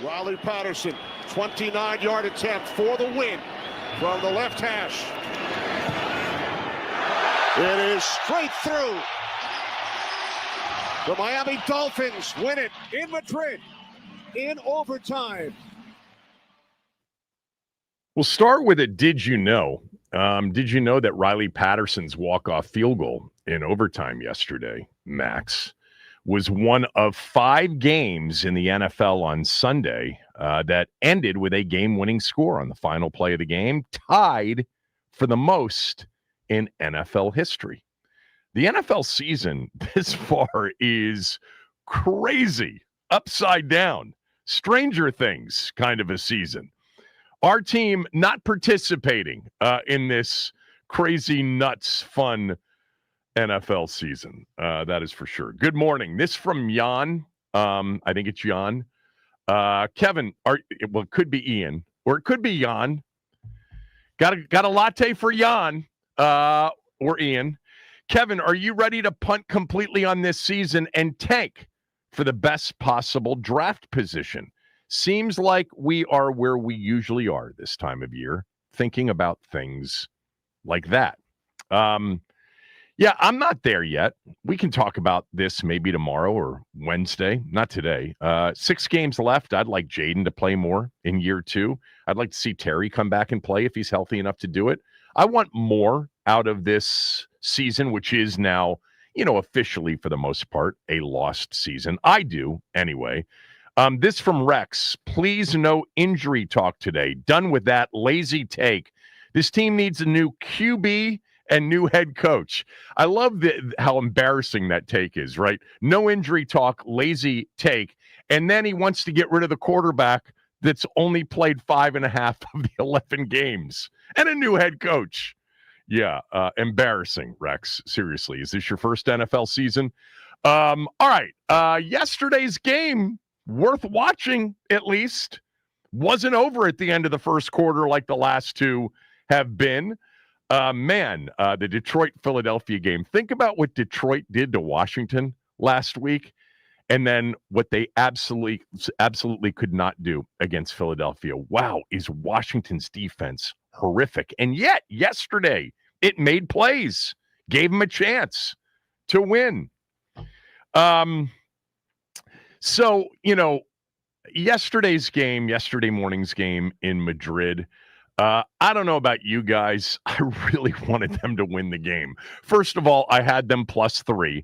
Riley Patterson, 29-yard attempt for the win from the left hash. It is straight through. The Miami Dolphins win it in Madrid in overtime. We'll start with a did you know? Did you know that Riley Patterson's walk-off field goal in overtime yesterday, Max, was one of 5 games in the NFL on Sunday that ended with a game-winning score on the final play of the game, tied for the most in NFL history. The NFL season this far is crazy, upside down, Stranger Things kind of a season. Our team not participating in this crazy, nuts, fun NFL season. That is for sure. Good morning. This from Jan. I think it's Jan. Kevin, it could be Ian, or it could be Jan. Got a latte for Jan or Ian. Kevin, are you ready to punt completely on this season and tank for the best possible draft position? Seems like we are where we usually are this time of year, thinking about things like that. Yeah, I'm not there yet. We can talk about this maybe tomorrow or Wednesday, not today. 6 games left. I'd like Jaden to play more in year 2. I'd like to see Terry come back and play if he's healthy enough to do it. I want more out of this season, which is now, officially for the most part, a lost season. I do, anyway. This from Rex. Please, no injury talk today. Done with that lazy take. This team needs a new QB and new head coach. I love how embarrassing that take is, right? No injury talk, lazy take. And then he wants to get rid of the quarterback that's only played 5.5 of the 11 games and a new head coach. Yeah, embarrassing, Rex. Seriously, is this your first NFL season? All right. Yesterday's game, worth watching at least, wasn't over at the end of the first quarter like the last 2 have been. The Detroit-Philadelphia game. Think about what Detroit did to Washington last week, and then what they absolutely could not do against Philadelphia. Wow, is Washington's defense horrific. And yet, yesterday, it made plays, gave them a chance to win. So, yesterday morning's game in Madrid, I don't know about you guys. I really wanted them to win the game. First of all, I had them +3.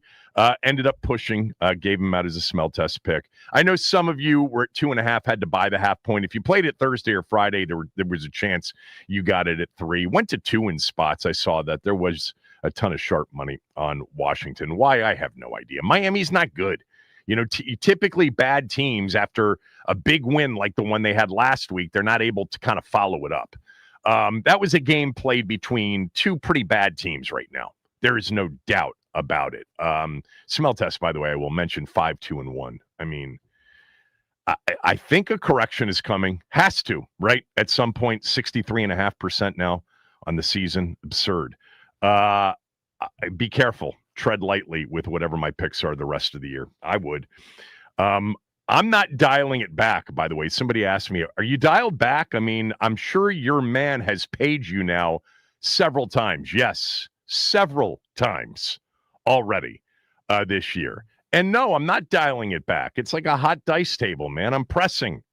Ended up pushing, gave them out as a smell test pick. I know some of you were at 2.5, had to buy the half point. If you played it Thursday or Friday, there was a chance you got it at 3. Went to 2 in spots. I saw that there was a ton of sharp money on Washington. Why? I have no idea. Miami's not good. Typically bad teams, after a big win like the one they had last week, they're not able to kind of follow it up. That was a game played between 2 pretty bad teams right now. There is no doubt about it. Smell test, by the way, I will mention 5-2-1. I mean, I think a correction is coming. Has to, right? At some point, 63.5% now on the season. Absurd. Be careful. Tread lightly with whatever my picks are the rest of the year. I would. I'm not dialing it back, by the way. Somebody asked me, are you dialed back? I mean, I'm sure your man has paid you now several times. Yes, several times already this year. And no, I'm not dialing it back. It's like a hot dice table, man. I'm pressing.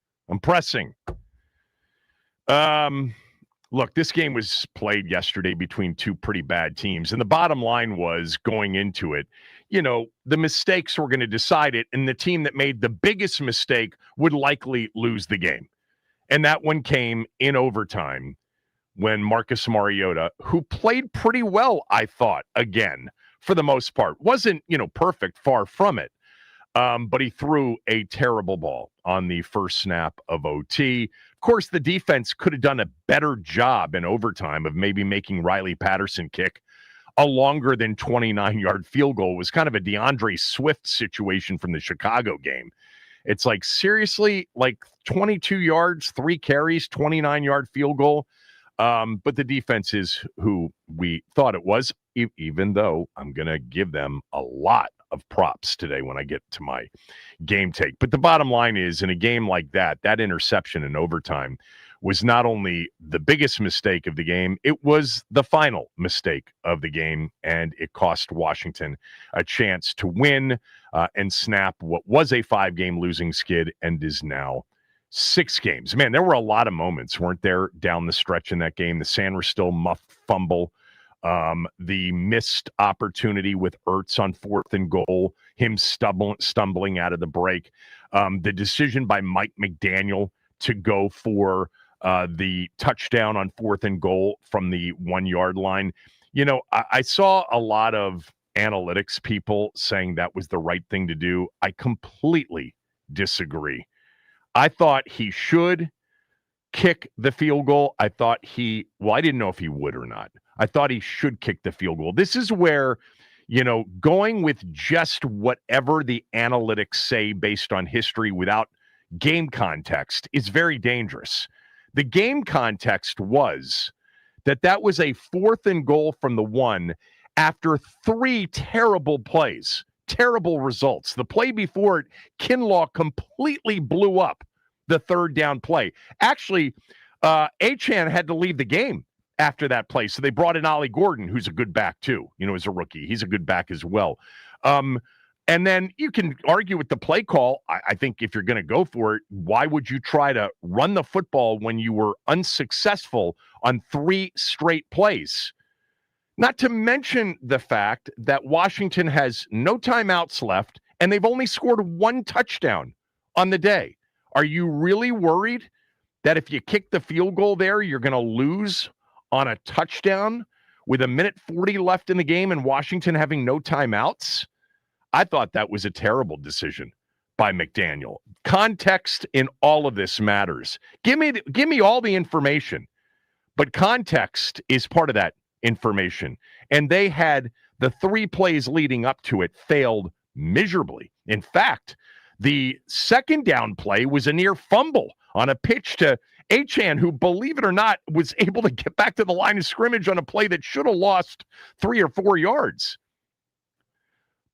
Look, this game was played yesterday between 2 pretty bad teams. And the bottom line was, going into it, the mistakes were going to decide it. And the team that made the biggest mistake would likely lose the game. And that one came in overtime when Marcus Mariota, who played pretty well, I thought, again, for the most part, wasn't, perfect, far from it. But he threw a terrible ball on the first snap of OT. Of course, the defense could have done a better job in overtime of maybe making Riley Patterson kick a longer than 29-yard field goal. It was kind of a DeAndre Swift situation from the Chicago game. It's like, seriously, like 22 yards, 3 carries, 29-yard field goal. But the defense is who we thought it was, even though I'm going to give them a lot of props today when I get to my game take. But the bottom line is, in a game like that interception in overtime was not only the biggest mistake of the game, it was the final mistake of the game, and it cost Washington a chance to win and snap what was a 5-game losing skid and is now 6 games. Man, there were a lot of moments, weren't there, down the stretch in that game? The Sanderstill muff fumble, the missed opportunity with Ertz on 4th and goal, him stumbling out of the break, the decision by Mike McDaniel to go for the touchdown on 4th and goal from the 1-yard line. You know, I saw a lot of analytics people saying that was the right thing to do. I completely disagree. I thought he should kick the field goal. I didn't know if he would or not. I thought he should kick the field goal. This is where, you know, going with just whatever the analytics say based on history without game context is very dangerous. The game context was that was a 4th and goal from the 1 after 3 terrible plays, terrible results. The play before it, Kinlaw completely blew up the 3rd down play. Actually, Achane had to leave the game after that play. So they brought in Ollie Gordon, who's a good back too, you know, as a rookie. He's a good back as well. And then you can argue with the play call. I think if you're going to go for it, why would you try to run the football when you were unsuccessful on 3 straight plays? Not to mention the fact that Washington has no timeouts left, and they've only scored 1 touchdown on the day. Are you really worried that if you kick the field goal there, you're going to lose on a touchdown with 1:40 left in the game and Washington having no timeouts? I thought that was a terrible decision by McDaniel. Context in all of this matters. Give me all the information, but context is part of that information. And they had the 3 plays leading up to it failed miserably. In fact, the 2nd down play was a near fumble on a pitch to Achane, who, believe it or not, was able to get back to the line of scrimmage on a play that should have lost 3 or 4 yards.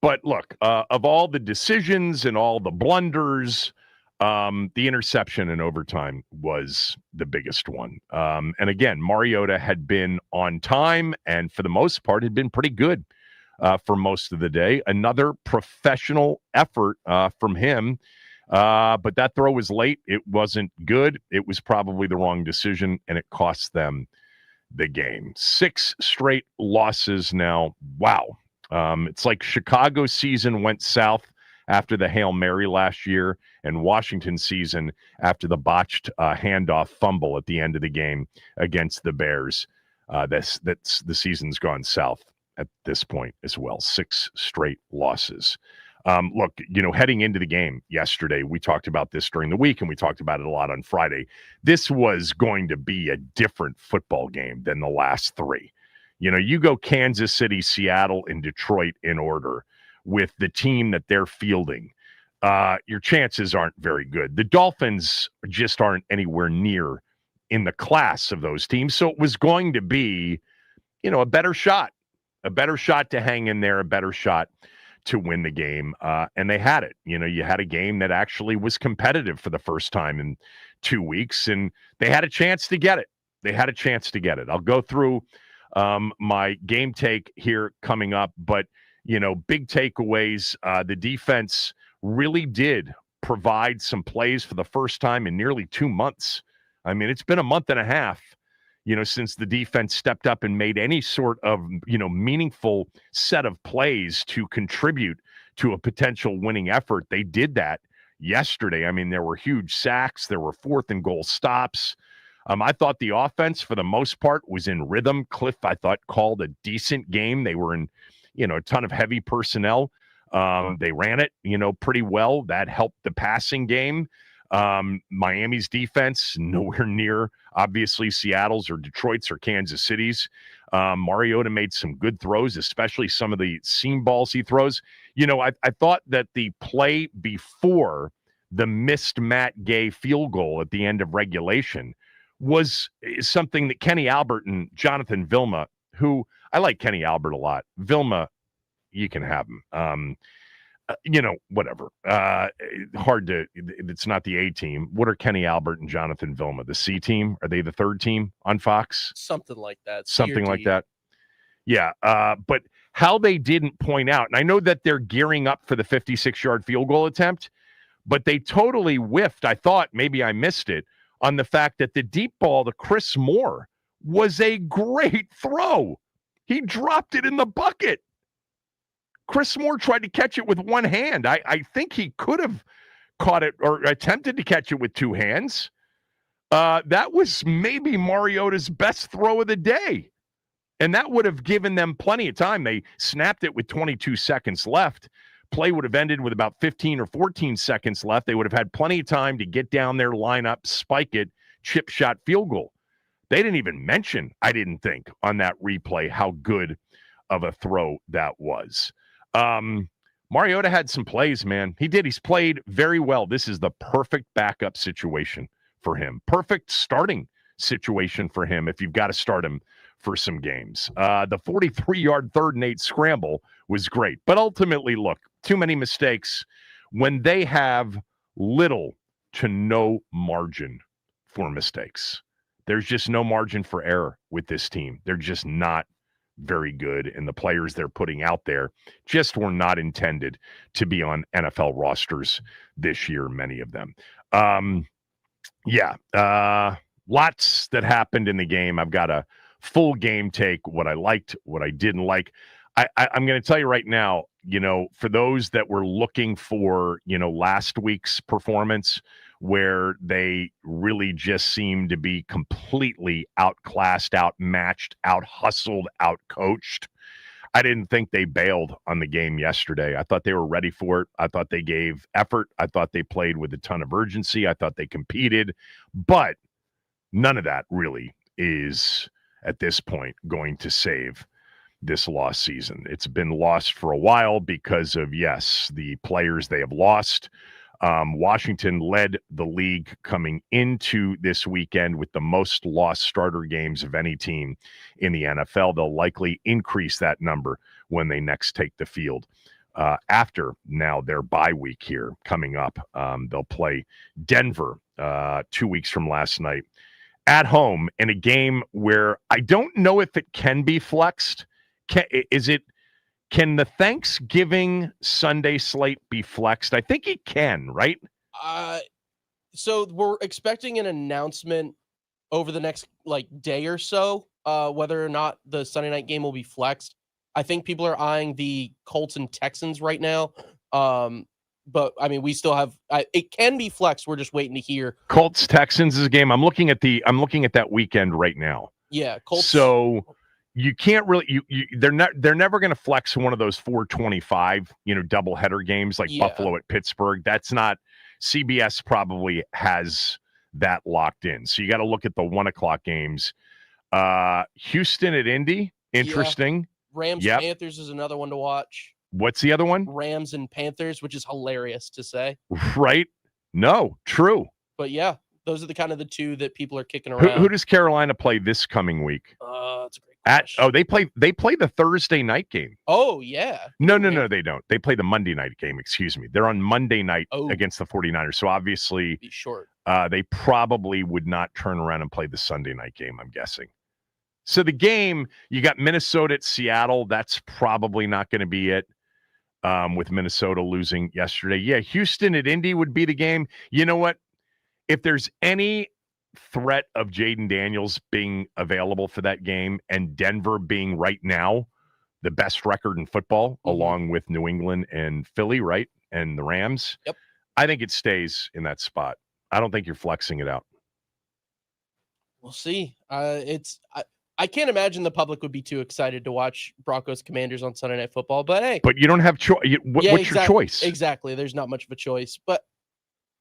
But look, of all the decisions and all the blunders, the interception in overtime was the biggest one. And again, Mariota had been on time and for the most part had been pretty good for most of the day. Another professional effort from him. But that throw was late. It wasn't good. It was probably the wrong decision, and it cost them the game. 6 straight losses now. Wow. It's like Chicago's season went south after the Hail Mary last year, and Washington's season after the botched handoff fumble at the end of the game against the Bears. That's the season's gone south at this point as well. 6 straight losses. Look, you know, heading into the game yesterday, we talked about this during the week, and we talked about it a lot on Friday. This was going to be a different football game than the last 3. You know, you go Kansas City, Seattle, and Detroit in order with the team that they're fielding. Your chances aren't very good. The Dolphins just aren't anywhere near in the class of those teams. So it was going to be, you know, a better shot to hang in there, a better shot to win the game. And they had it. You know, you had a game that actually was competitive for the first time in 2 weeks, and they had a chance to get it. I'll go through my game take here coming up, but, you know, big takeaways. The defense really did provide some plays for the first time in nearly 2 months. I mean, it's been a month and a half, you know, since the defense stepped up and made any sort of, you know, meaningful set of plays to contribute to a potential winning effort. They did that yesterday. I mean, there were huge sacks. There were 4th and goal stops. I thought the offense, for the most part, was in rhythm. Cliff, I thought, called a decent game. They were in, you know, a ton of heavy personnel. They ran it, you know, pretty well. That helped the passing game. Miami's defense, nowhere near, obviously, Seattle's or Detroit's or Kansas City's. Mariota made some good throws, especially some of the seam balls he throws. You know, I thought that the play before the missed Matt Gay field goal at the end of regulation was something that Kenny Albert and Jonathan Vilma, who I like Kenny Albert a lot. Vilma, you can have him. whatever. Hard to. It's not the A team. What are Kenny Albert and Jonathan Vilma? The C team? Are they the third team on Fox? Something like that. Something like that. Yeah. But how they didn't point out, and I know that they're gearing up for the 56-yard field goal attempt, but they totally whiffed. I thought maybe I missed it on the fact that the deep ball to Chris Moore was a great throw. He dropped it in the bucket. Chris Moore tried to catch it with one hand. I think he could have caught it or attempted to catch it with two hands. That was maybe Mariota's best throw of the day. And that would have given them plenty of time. They snapped it with 22 seconds left. Play would have ended with about 15 or 14 seconds left. They would have had plenty of time to get down their lineup, spike it, chip shot field goal. They didn't even mention, I didn't think, on that replay how good of a throw that was. Mariota had some plays, man. He did. He's played very well. This is the perfect backup situation for him. Perfect starting situation for him if you've got to start him for some games. The 43-yard 3rd and 8 scramble was great. But ultimately, look, too many mistakes when they have little to no margin for mistakes. There's just no margin for error with this team. They're just not very good, and the players they're putting out there just were not intended to be on NFL rosters this year, many of them. Lots that happened in the game. I've got a full game take, what I liked, what I didn't like. I'm going to tell you right now, for those that were looking for, last week's performance where they really just seemed to be completely outclassed, outmatched, out-hustled, out-coached. I didn't think they bailed on the game yesterday. I thought they were ready for it. I thought they gave effort. I thought they played with a ton of urgency. I thought they competed. But none of that really is, at this point, going to save this lost season. It's been lost for a while because of, yes, the players they have lost. Washington led the league coming into this weekend with the most lost starter games of any team in the NFL. They'll likely increase that number when they next take the field. After now their bye week here coming up, they'll play Denver 2 weeks from last night at home in a game where I don't know if it can be flexed. Can the Thanksgiving Sunday slate be flexed? I think it can, right? So we're expecting an announcement over the next day or so, whether or not the Sunday night game will be flexed. I think people are eyeing the Colts and Texans right now. But I mean, we still have it can be flexed. We're just waiting to hear. Colts Texans is a game. I'm looking at that weekend right now. Yeah, Colts. So you can't really they're never going to flex one of those 425 doubleheader games like Buffalo at Pittsburgh. That's not, CBS probably has that locked in. So you got to look at the 1:00 games. Houston at Indy, interesting. Yeah. Rams Panthers is another one to watch. What's the other one? Rams and Panthers, which is hilarious to say. Right? No, true. But yeah, those are the kind of the two that people are kicking around. Who does Carolina play this coming week? That's a great question. They play the Thursday night game. Oh, yeah. No, they don't. They play the Monday night game, excuse me. They're on Monday night against the 49ers. So obviously be short. They probably would not turn around and play the Sunday night game, I'm guessing. So the game, you got Minnesota at Seattle. That's probably not going to be it. With Minnesota losing yesterday. Yeah, Houston at Indy would be the game. You know what? If there's any threat of Jaden Daniels being available for that game and Denver being right now the best record in football, along with New England and Philly, right? And the Rams. Yep. I think it stays in that spot. I don't think you're flexing it out. We'll see. I can't imagine the public would be too excited to watch Broncos Commanders on Sunday Night Football, but hey. But you don't have choice. What's your choice? Exactly. There's not much of a choice. But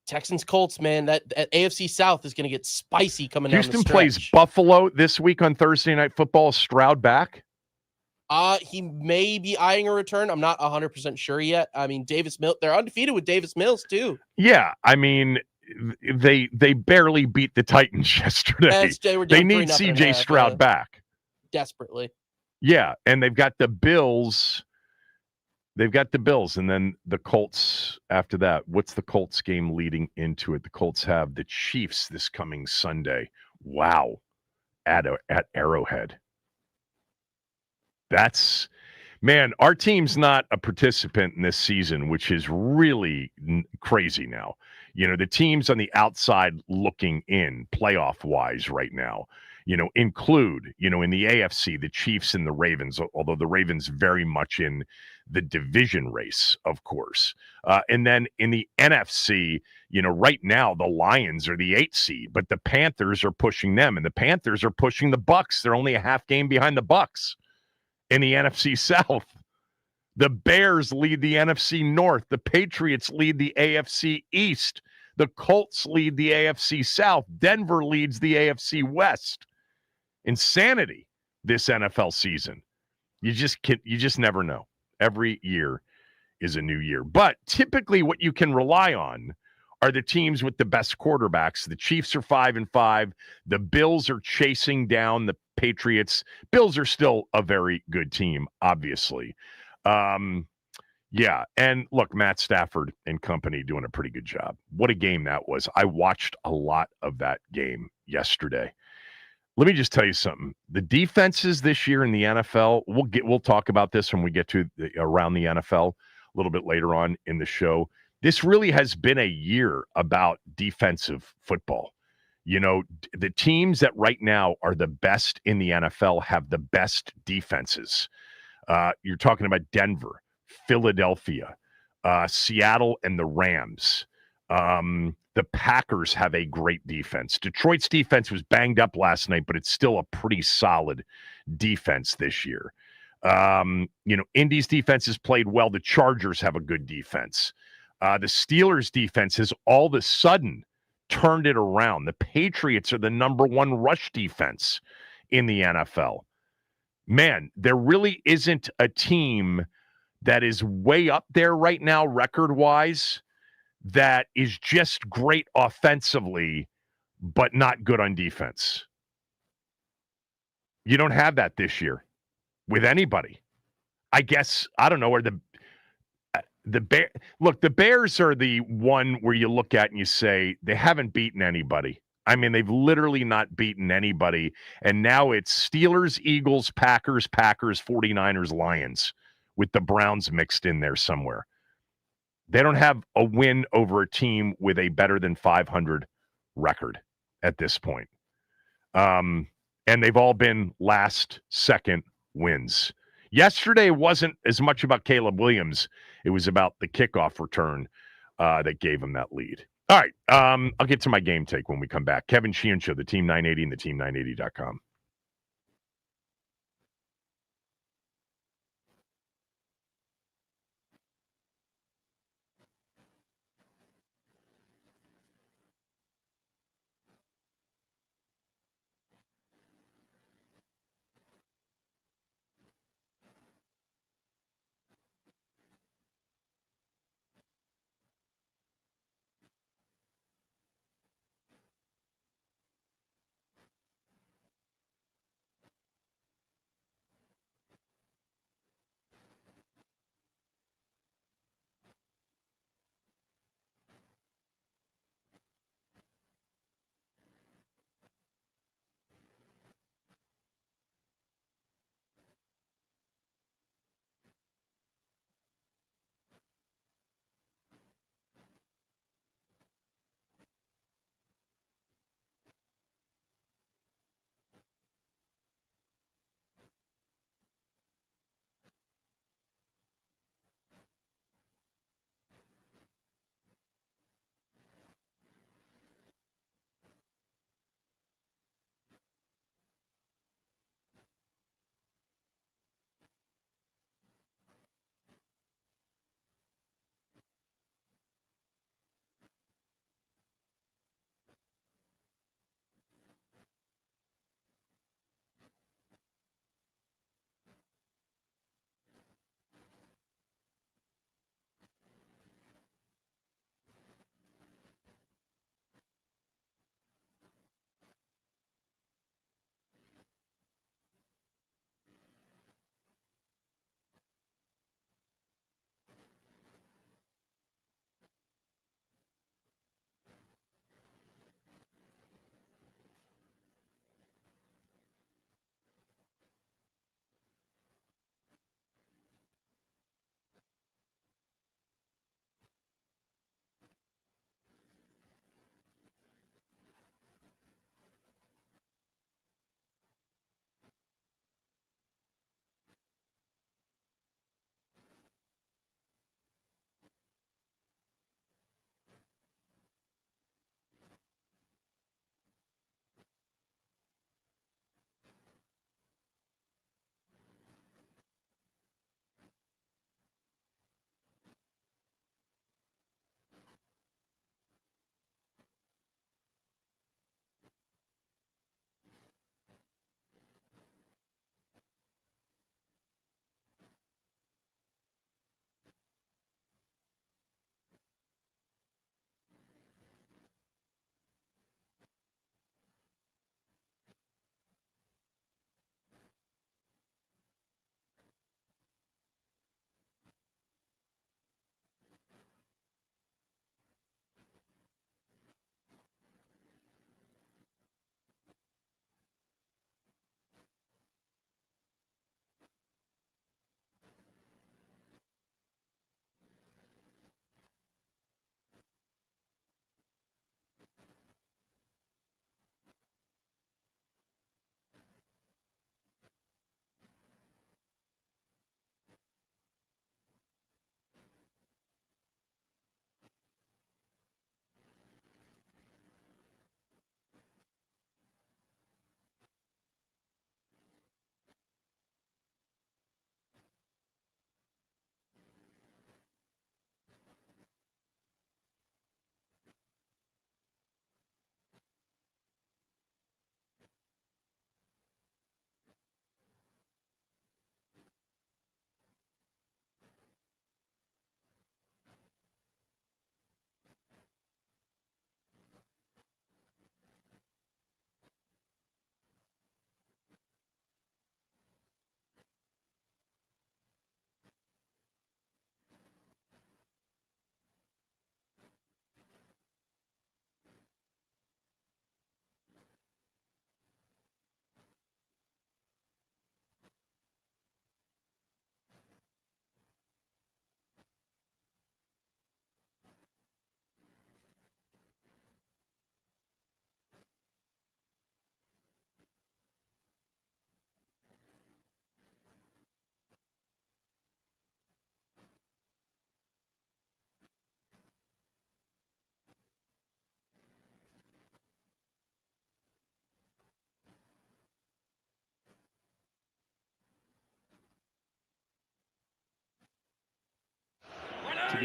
Texans Colts, man, that AFC South is going to get spicy coming down the stretch. Houston plays Buffalo this week on Thursday Night Football. Stroud back? He may be eyeing a return. I'm not 100% sure yet. I mean, Davis Mills, they're undefeated with Davis Mills too. Yeah, I mean, they barely beat the Titans yesterday. They need CJ Stroud back desperately. Yeah, and they've got the Bills They've got the Bills and then the Colts after that. What's the Colts game leading into it? The Colts have the Chiefs this coming Sunday. Wow. At Arrowhead. That's, man, our team's not a participant in this season, which is really crazy now. You know, the teams on the outside looking in playoff-wise right now, you know, include, you know, in the AFC, the Chiefs and the Ravens, although the Ravens very much in the division race, of course. And then in the NFC, you know, right now the Lions are the 8th seed, but the Panthers are pushing them, and the Panthers are pushing the Bucs. They're only a half game behind the Bucs in the NFC South. The Bears lead the NFC North. The Patriots lead the AFC East. The Colts lead the AFC South. Denver leads the AFC West. Insanity this NFL season. You just never know. Every year is a new year. But typically what you can rely on are the teams with the best quarterbacks. The Chiefs are 5-5. The Bills are chasing down the Patriots. Bills are still a very good team, obviously. Yeah, and look, Matt Stafford and company doing a pretty good job. What a game that was. I watched a lot of that game yesterday. Let me just tell you something. The defenses this year in the NFL, we'll talk about this when we get to around the NFL a little bit later on in the show. This really has been a year about defensive football. You know, the teams that right now are the best in the NFL have the best defenses. You're talking about Denver, Philadelphia, Seattle, and the Rams. The Packers have a great defense. Detroit's defense was banged up last night, but it's still a pretty solid defense this year. You know, Indy's defense has played well. The Chargers have a good defense. The Steelers' defense has all of a sudden turned it around. The Patriots are the number one rush defense in the NFL. Man, there really isn't a team that is way up there right now record-wise that is just great offensively, but not good on defense. You don't have that this year with anybody. I guess, I don't know, are the Bears are the one where you look at and you say they haven't beaten anybody. I mean, they've literally not beaten anybody. And now it's Steelers, Eagles, Packers, 49ers, Lions, with the Browns mixed in there somewhere. They don't have a win over a team with a better than 500 record at this point. And they've all been last second wins. Yesterday wasn't as much about Caleb Williams. It was about the kickoff return that gave him that lead. All right. I'll get to my game take when we come back. Kevin Sheehan Show, the Team 980 and the team980.com.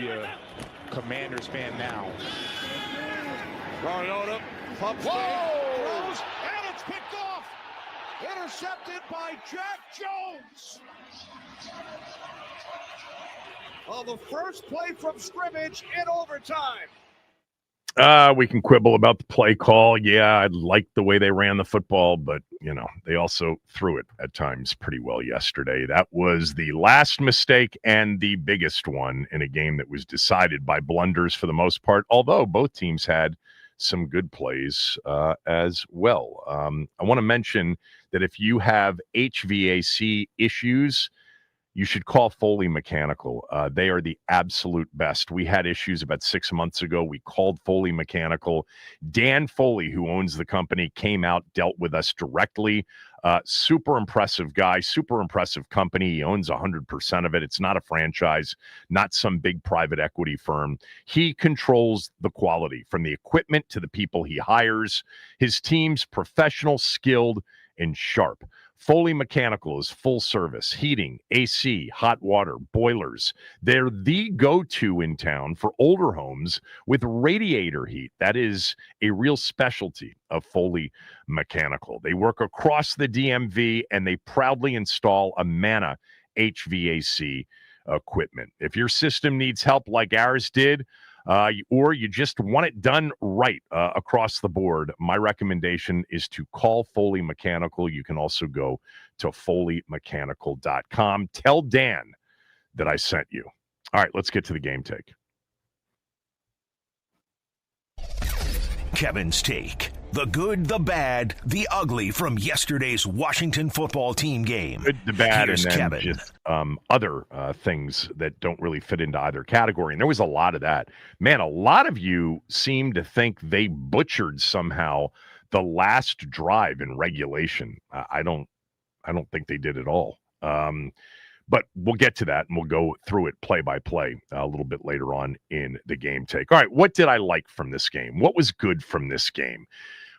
be a Commanders fan now. Mariota pumps throws, and it's picked off. Intercepted by Jack Jones. On the first play from scrimmage in overtime. We can quibble about the play call. Yeah, I liked the way they ran the football, but, they also threw it at times pretty well yesterday. That was the last mistake and the biggest one in a game that was decided by blunders for the most part, although both teams had some good plays as well. I want to mention that if you have HVAC issues, you should call Foley Mechanical. They are the absolute best. We had issues about 6 months ago. We called Foley Mechanical. Dan Foley, who owns the company, came out, dealt with us directly. Super impressive guy, super impressive company. He owns 100% of it. It's not a franchise, not some big private equity firm. He controls the quality from the equipment to the people he hires. His team's professional, skilled, and sharp. Foley Mechanical is full service, heating, AC, hot water, boilers. They're the go-to in town for older homes with radiator heat. That is a real specialty of Foley Mechanical. They work across the DMV, and they proudly install Amana HVAC equipment. If your system needs help like ours did, or you just want it done right across the board, my recommendation is to call Foley Mechanical. You can also go to FoleyMechanical.com. Tell Dan that I sent you. All right, let's get to the game take. Kevin's Take. The good, the bad, the ugly from yesterday's Washington football team game. Good, the bad, Here's and then Kevin. just other things that don't really fit into either category. And there was a lot of that. Man, a lot of you seem to think they butchered somehow the last drive in regulation. I don't think they did at all. But we'll get to that, and we'll go through it play by play a little bit later on in the game take. All right, what did I like from this game? What was good from this game?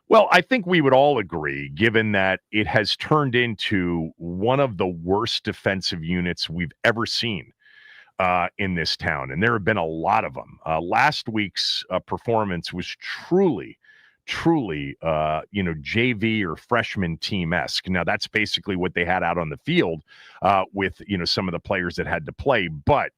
Well, I think we would all agree, given that it has turned into one of the worst defensive units we've ever seen in this town, and there have been a lot of them. Last week's performance was truly, JV or freshman team-esque. Now, that's basically what they had out on the field with, some of the players that had to play. But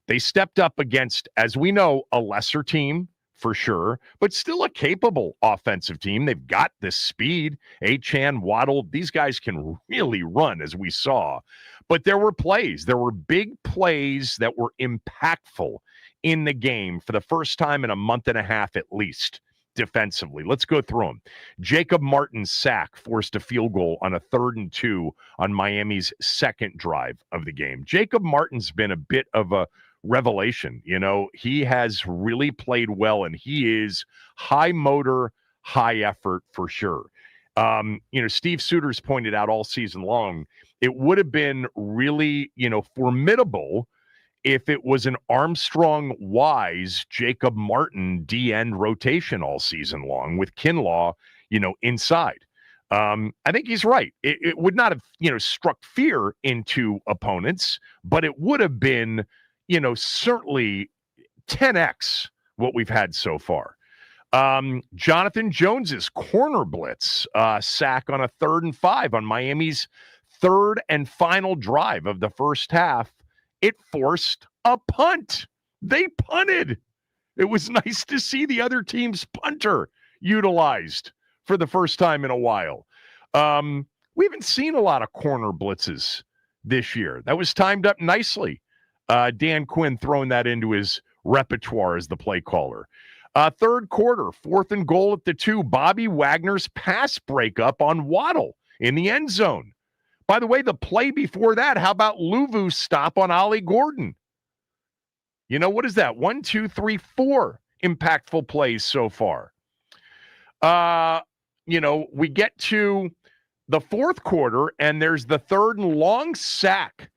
they stepped up against, as we know, a lesser team for sure, but still a capable offensive team. They've got this speed. Achane, Waddle, these guys can really run, as we saw. But there were plays. There were big plays that were impactful in the game for the first time in a month and a half at least. Defensively. Let's go through them. Jacob Martin's sack forced a field goal on a 3rd and 2 on Miami's second drive of the game. Jacob Martin's been a bit of a revelation. He has really played well, and he is high motor, high effort for sure. Steve Suter's pointed out all season long, it would have been really, formidable if it was an Armstrong-Wise Jacob Martin D-end rotation all season long with Kinlaw, inside. I think he's right. It would not have, struck fear into opponents, but it would have been, certainly 10x what we've had so far. Jonathan Jones's corner blitz sack on a 3rd and 5 on Miami's third and final drive of the first half. It forced a punt. They punted. It was nice to see the other team's punter utilized for the first time in a while. We haven't seen a lot of corner blitzes this year. That was timed up nicely. Dan Quinn throwing that into his repertoire as the play caller. Third quarter, 4th and goal at the 2. Bobby Wagner's pass breakup on Waddle in the end zone. By the way, the play before that, how about Luvu's stop on Ollie Gordon? What is that? 1, 2, 3, 4 impactful plays so far. We get to the 4th quarter, and there's the 3rd and long sack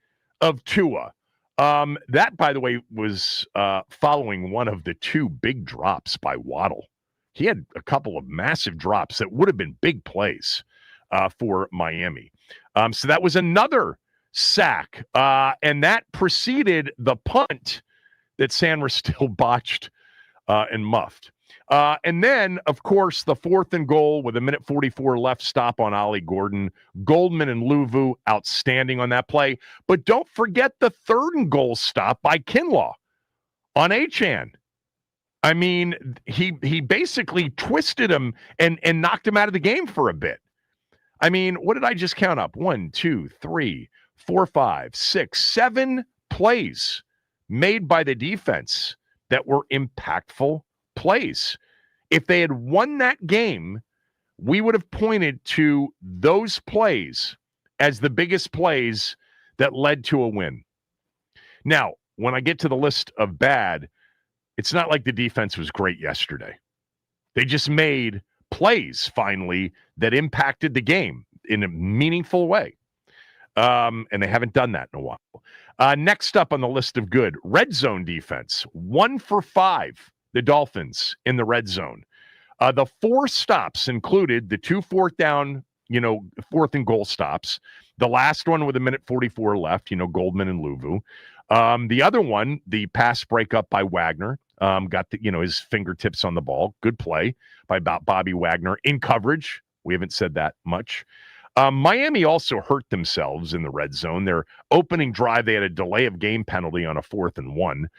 of Tua. That, by the way, was following one of the 2 big drops by Waddle. He had a couple of massive drops that would have been big plays for Miami. So that was another sack, and that preceded the punt that Sanders still botched and muffed. And then, of course, the 4th and goal with 1:44 left stop on Ollie Gordon. Goldman and Luvu outstanding on that play. But don't forget the 3rd and goal stop by Kinlaw on Achane. I mean, he basically twisted him and knocked him out of the game for a bit. I mean, what did I just count up? 1, 2, 3, 4, 5, 6, 7 plays made by the defense that were impactful plays. If they had won that game, we would have pointed to those plays as the biggest plays that led to a win. Now, when I get to the list of bad, it's not like the defense was great yesterday. They just made plays, finally, that impacted the game in a meaningful way. And they haven't done that in a while. Next up on the list of good, red zone defense. 1 for 5, the Dolphins in the red zone. The 4 stops included the 2 4th down, 4th and goal stops. The last one with 1:44 left, Goldman and Luvu. The other one, the pass breakup by Wagner, got his fingertips on the ball. Good play by Bobby Wagner in coverage. We haven't said that much. Miami also hurt themselves in the red zone. Their opening drive, they had a delay of game penalty on a 4th and 1.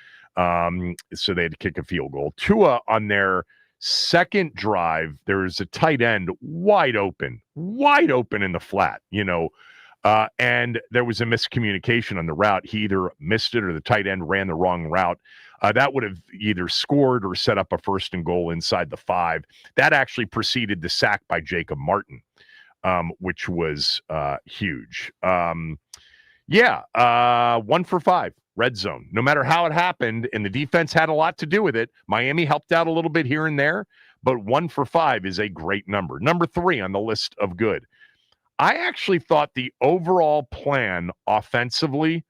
So they had to kick a field goal. Tua on their second drive, there was a tight end wide open in the flat, and there was a miscommunication on the route. He either missed it or the tight end ran the wrong route. That would have either scored or set up a 1st and goal inside the 5. That actually preceded the sack by Jacob Martin, which was huge. 1 for 5, red zone. No matter how it happened, and the defense had a lot to do with it. Miami helped out a little bit here and there, but 1 for 5 is a great number. Number 3 on the list of good. I actually thought the overall plan offensively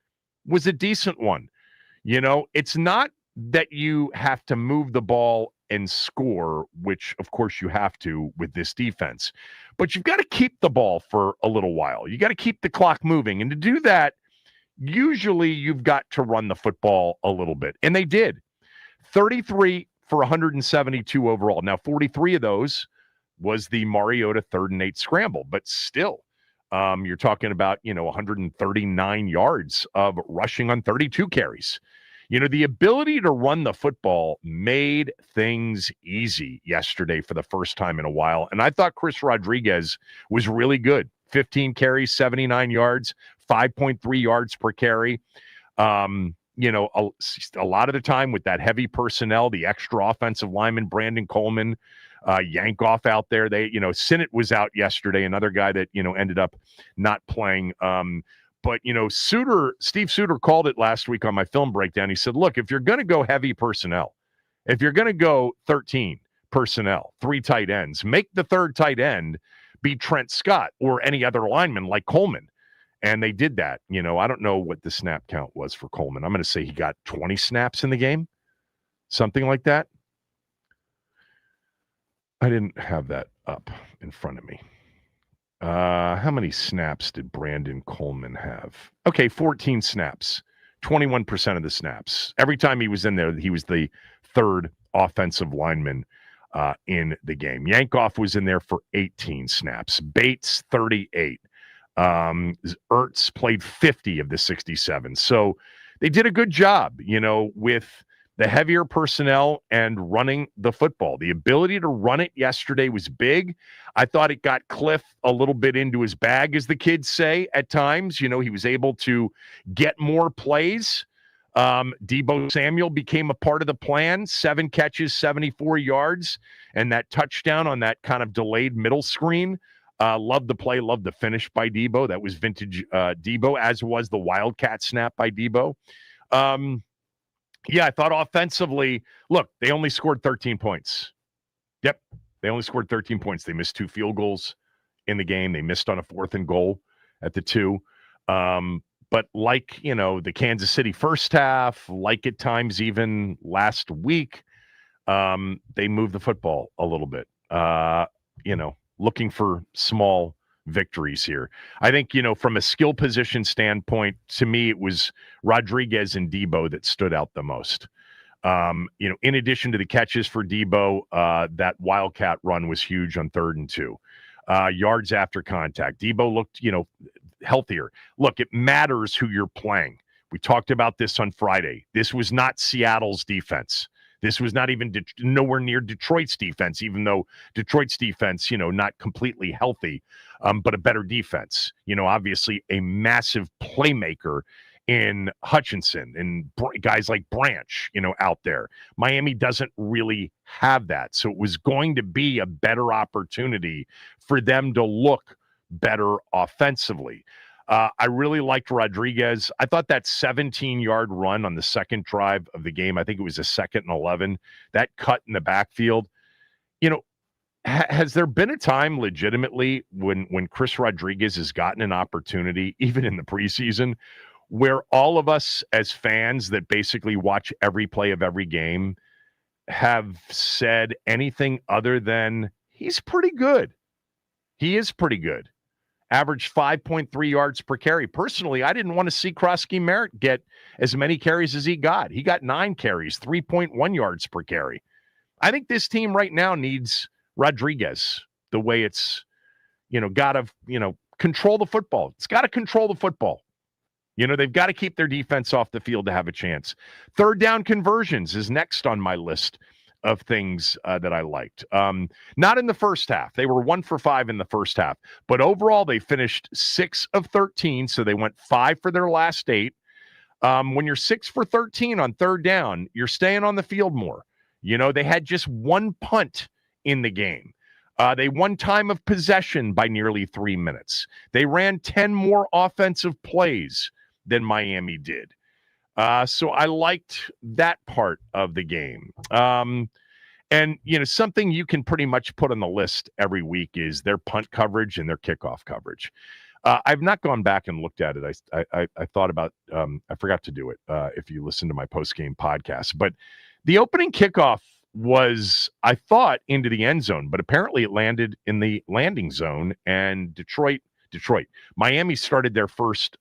was a decent one. It's not that you have to move the ball and score, which of course you have to with this defense, but you've got to keep the ball for a little while. You got to keep the clock moving. And to do that, usually you've got to run the football a little bit. And they did. 33 for 172 overall. Now, 43 of those was the Mariota 3rd and 8 scramble, but still, you're talking about, 139 yards of rushing on 32 carries. The ability to run the football made things easy yesterday for the first time in a while. And I thought Chris Rodriguez was really good. 15 carries, 79 yards, 5.3 yards per carry. A lot of the time with that heavy personnel, the extra offensive lineman, Brandon Coleman, Yankoff out there. Sinnott was out yesterday, another guy that, ended up not playing. But Steve Suter called it last week on my film breakdown. He said, look, if you're going to go heavy personnel, if you're going to go 13 personnel, 3 tight ends, make the 3rd tight end be Trent Scott or any other lineman like Coleman. And they did that. I don't know what the snap count was for Coleman. I'm going to say he got 20 snaps in the game, something like that. I didn't have that up in front of me. How many snaps did Brandon Coleman have? Okay, 14 snaps, 21% of the snaps. Every time he was in there, he was the 3rd offensive lineman in the game. Yankoff was in there for 18 snaps. Bates, 38. Ertz played 50 of the 67. So they did a good job, with the heavier personnel and running the football. The ability to run it yesterday was big. I thought it got Cliff a little bit into his bag, as the kids say at times. He was able to get more plays. Deebo Samuel became a part of the plan. 7 catches, 74 yards, and that touchdown on that kind of delayed middle screen. Loved the play, loved the finish by Deebo. That was vintage Deebo, as was the Wildcat snap by Deebo. I thought offensively, look, they only scored 13 points. Yep, they only scored 13 points. They missed 2 field goals in the game. They missed on a 4th and goal at the 2. But like, the Kansas City first half, like at times even last week, they moved the football a little bit, looking for small victories here. I think, from a skill position standpoint, to me, it was Rodriguez and Deebo that stood out the most. In addition to the catches for Debo, that Wildcat run was huge on 3rd and 2. Yards after contact. Debo looked, healthier. Look, it matters who you're playing. We talked about this on Friday. This was not Seattle's defense. This was not even nowhere near Detroit's defense, even though Detroit's defense, not completely healthy, but a better defense. Obviously a massive playmaker in Hutchinson and guys like Branch, out there. Miami doesn't really have that. So it was going to be a better opportunity for them to look better offensively. I really liked Rodriguez. I thought that 17-yard run on the second drive of the game, I think it was a 2nd and 11, that cut in the backfield. Has there been a time legitimately when Chris Rodriguez has gotten an opportunity, even in the preseason, where all of us as fans that basically watch every play of every game have said anything other than he's pretty good? He is pretty good. Averaged 5.3 yards per carry. Personally, I didn't want to see Krosky Merritt get as many carries as he got. He got 9 carries, 3.1 yards per carry. I think this team right now needs Rodriguez the way it's, got to, control the football. It's got to control the football. They've got to keep their defense off the field to have a chance. 3rd down conversions is next on my list of things that I liked. Not in the first half. They were 1 for 5 in the first half. But overall, they finished 6 of 13, so they went 5 for their last 8. When you're 6 for 13 on 3rd down, you're staying on the field more. They had just 1 punt in the game. They won time of possession by nearly 3 minutes. They ran 10 more offensive plays than Miami did. So I liked that part of the game. And, something you can pretty much put on the list every week is their punt coverage and their kickoff coverage. I've not gone back and looked at it. I thought about, I forgot to do it if you listen to my post-game podcast. But the opening kickoff was, I thought, into the end zone, but apparently it landed in the landing zone, and Detroit. Miami started their first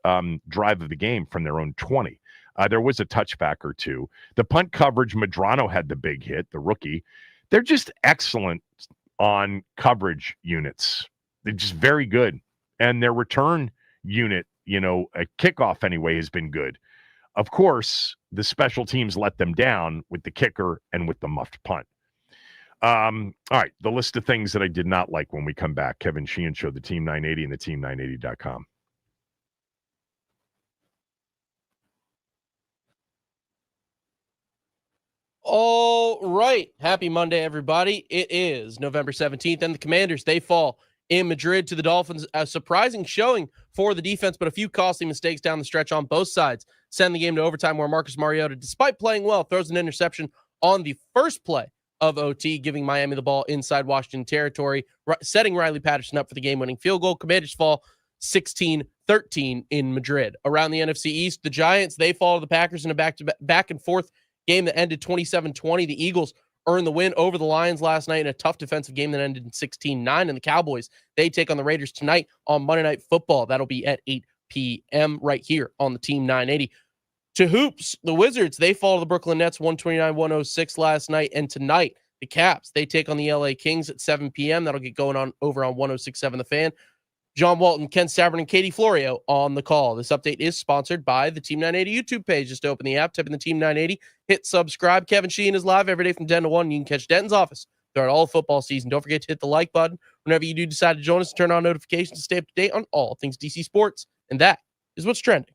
drive of the game from their own 20. There was a touchback or two. The punt coverage, Medrano had the big hit, the rookie. They're just excellent on coverage units. They're just very good. And their return unit, a kickoff anyway, has been good. Of course, the special teams let them down with the kicker and with the muffed punt. All right, the list of things that I did not like when we come back. Kevin Sheehan Show, the Team 980 and the team980.com. All right. Happy Monday, everybody. It is November 17th, and the Commanders, they fall in Madrid to the Dolphins. A surprising showing for the defense, but a few costly mistakes down the stretch on both sides send the game to overtime, where Marcus Mariota, despite playing well, throws an interception on the first play of OT, giving Miami the ball inside Washington territory, setting Riley Patterson up for the game-winning field goal. Commanders fall 16-13 in Madrid. Around the NFC East, the Giants, they fall to the Packers in a back and forth game that ended 27-20. The Eagles earned the win over the Lions last night in a tough defensive game that ended in 16-9. And the Cowboys, they take on the Raiders tonight on Monday Night Football. That'll be at 8 p.m. right here on the Team 980. To hoops, the Wizards, they fall to the Brooklyn Nets 129-106 last night. And tonight, the Caps, they take on the LA Kings at 7 p.m. That'll get going on over on 106.7 The Fan. John Walton, Ken Stavern, and Katie Florio on the call. This update is sponsored by the Team 980 YouTube page. Just open the app, type in the Team 980, hit subscribe. Kevin Sheehan is live every day from 10 to 1. You can catch Denton's office throughout all football season. Don't forget to hit the like button whenever you do decide to join us, and turn on notifications to stay up to date on all things DC sports. And that is what's trending.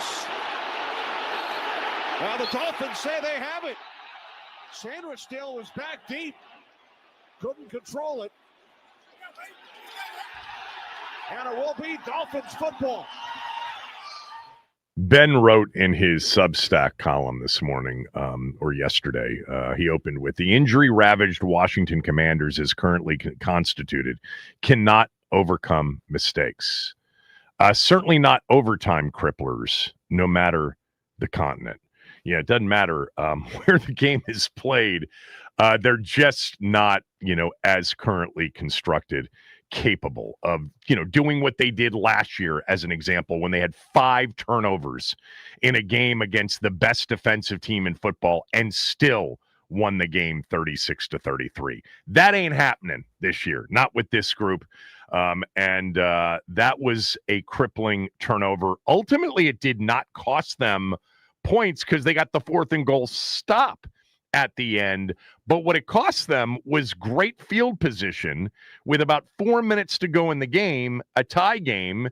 close. Well, the Dolphins say they have it. Sandwich still was back deep. Couldn't control it. And it will be Dolphins football. Ben wrote in his Substack column this morning, or yesterday, he opened with, the injury-ravaged Washington Commanders as currently constituted cannot overcome mistakes. Certainly not overtime cripplers, no matter the continent. Yeah, it doesn't matter where the game is played. They're just not, as currently constructed, capable of, doing what they did last year, as an example, when they had 5 turnovers in a game against the best defensive team in football and still won the game 36-33. That ain't happening this year, not with this group. And that was a crippling turnover. Ultimately, it did not cost them points because they got the 4th and goal stop at the end. But what it cost them was great field position with about 4 minutes to go in the game, a tie game,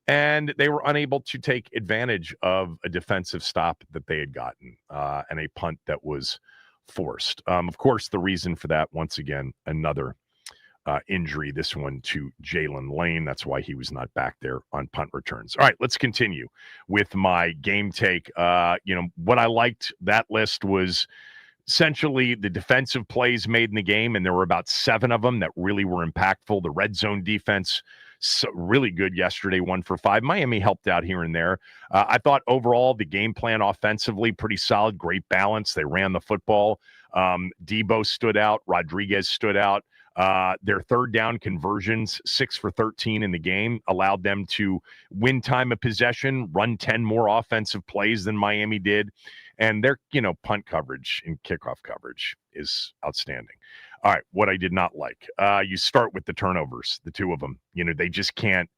and they were unable to take advantage of a defensive stop that they had gotten and a punt that was forced. Of course, the reason for that, once again, another injury, this one to Jalen Lane. That's why he was not back there on punt returns. All right, let's continue with my game take. What I liked, that list was essentially the defensive plays made in the game, and there were about 7 of them that really were impactful. The red zone defense, really good yesterday, 1 for 5. Miami helped out here and there. I thought overall the game plan offensively, pretty solid, great balance. They ran the football. Debo stood out. Rodriguez stood out. Their 3rd down conversions, 6 for 13 in the game, allowed them to win time of possession, run 10 more offensive plays than Miami did. And their, punt coverage and kickoff coverage is outstanding. All right, what I did not like, you start with the turnovers, the 2 of them. They just can't,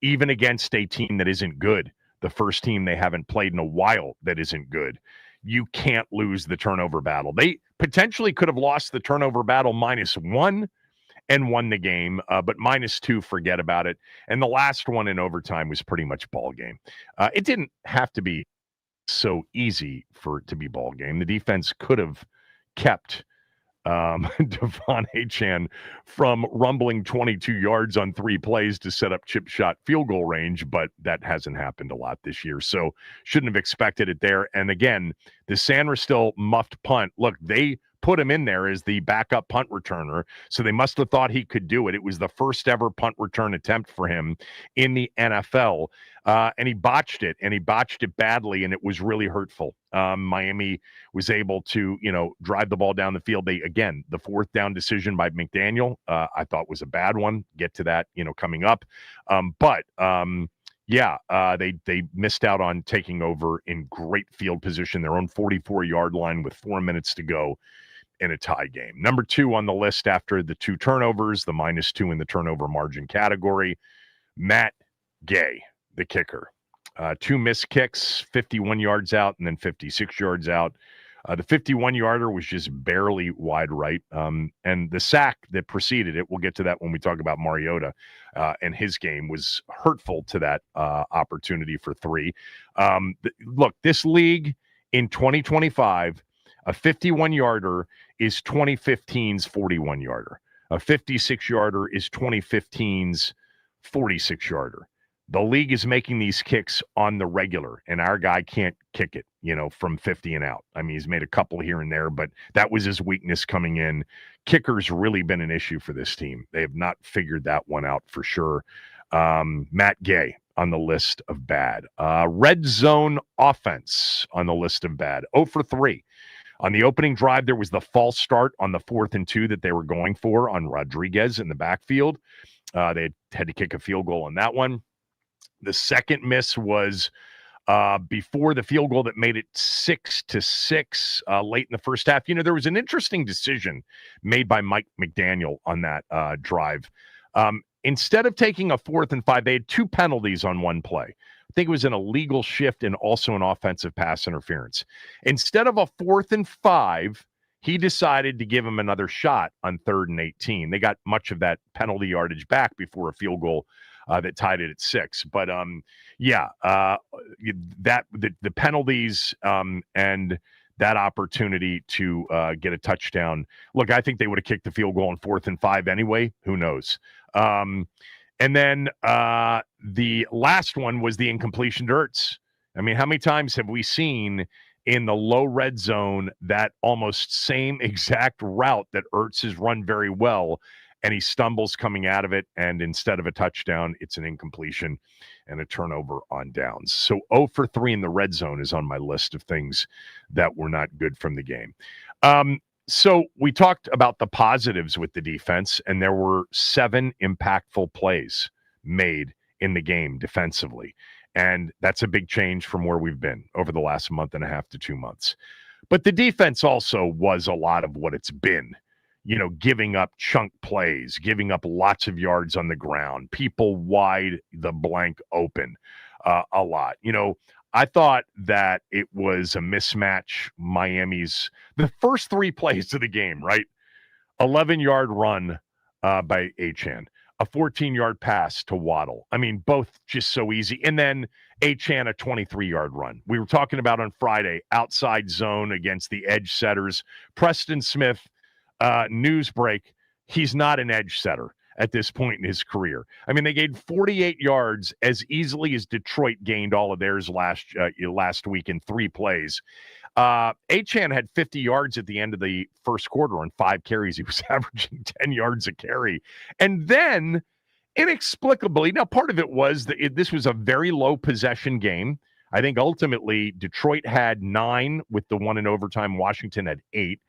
even against a team that isn't good, the first team they haven't played in a while that isn't good, you can't lose the turnover battle. They potentially could have lost the turnover battle -1 and won the game, but -2, forget about it. And the last one in overtime was pretty much ball game. It didn't have to be so easy for it to be ball game. The defense could have kept Devon Achane from rumbling 22 yards on 3 plays to set up chip shot field goal range, but that hasn't happened a lot this year, so shouldn't have expected it there. And again, the Sandra still muffed punt. Look, they put him in there as the backup punt returner, so they must have thought he could do it. It was the first ever punt return attempt for him in the NFL, and he botched it badly, and it was really hurtful. Miami was able to, drive the ball down the field. The 4th down decision by McDaniel, I thought was a bad one. Get to that, coming up. They missed out on taking over in great field position, their own 44-yard line with 4 minutes to go in a tie game. Number 2 on the list after the 2 turnovers, the -2 in the turnover margin category, Matt Gay, the kicker. 2 missed kicks, 51 yards out and then 56 yards out. The 51-yarder was just barely wide right. And the sack that preceded it, we'll get to that when we talk about Mariota and his game, was hurtful to that opportunity for 3. Look, this league in 2025, a 51-yarder is 2015's 41-yarder. A 56-yarder is 2015's 46-yarder. The league is making these kicks on the regular, and our guy can't kick it, from 50 and out. I mean, he's made a couple here and there, but that was his weakness coming in. Kicker's really been an issue for this team. They have not figured that one out for sure. Matt Gay on the list of bad. Red zone offense on the list of bad. 0 for 3. On the opening drive, there was the false start on the 4th and 2 that they were going for on Rodriguez in the backfield. They had to kick a field goal on that one. The second miss was before the field goal that made it 6-6 late in the first half. There was an interesting decision made by Mike McDaniel on that drive. Instead of taking a 4th and 5, they had 2 penalties on one play. I think it was an illegal shift and also an offensive pass interference. Instead of a 4th and 5, he decided to give him another shot on 3rd and 18. They got much of that penalty yardage back before a field goal that tied it at 6. But the penalties and that opportunity to get a touchdown. Look, I think they would have kicked the field goal on 4th and 5 anyway. Who knows? And then the last one was the incompletion to Ertz. I mean, how many times have we seen in the low red zone that almost same exact route that Ertz has run very well, and he stumbles coming out of it, and instead of a touchdown, it's an incompletion and a turnover on downs. So 0 for 3 in the red zone is on my list of things that were not good from the game. So we talked about the positives with the defense, and there were 7 impactful plays made in the game defensively. And that's a big change from where we've been over the last month and a half to 2 months. But the defense also was a lot of what it's been, giving up chunk plays, giving up lots of yards on the ground, people wide the blank open a lot. I thought that it was a mismatch. The first 3 plays of the game, right? 11-yard run by Achane. A 14-yard pass to Waddle. I mean, both just so easy. And then Achane, a 23-yard run. We were talking about on Friday, outside zone against the edge setters. Preston Smith, news break, he's not an edge setter at this point in his career. I mean, they gained 48 yards as easily as Detroit gained all of theirs last week in 3 plays. Achane had 50 yards at the end of the first quarter on 5 carries. He was averaging 10 yards a carry. And then, inexplicably, now part of it was that this was a very low possession game. I think ultimately Detroit had 9 with the 1 in overtime. Washington had 8.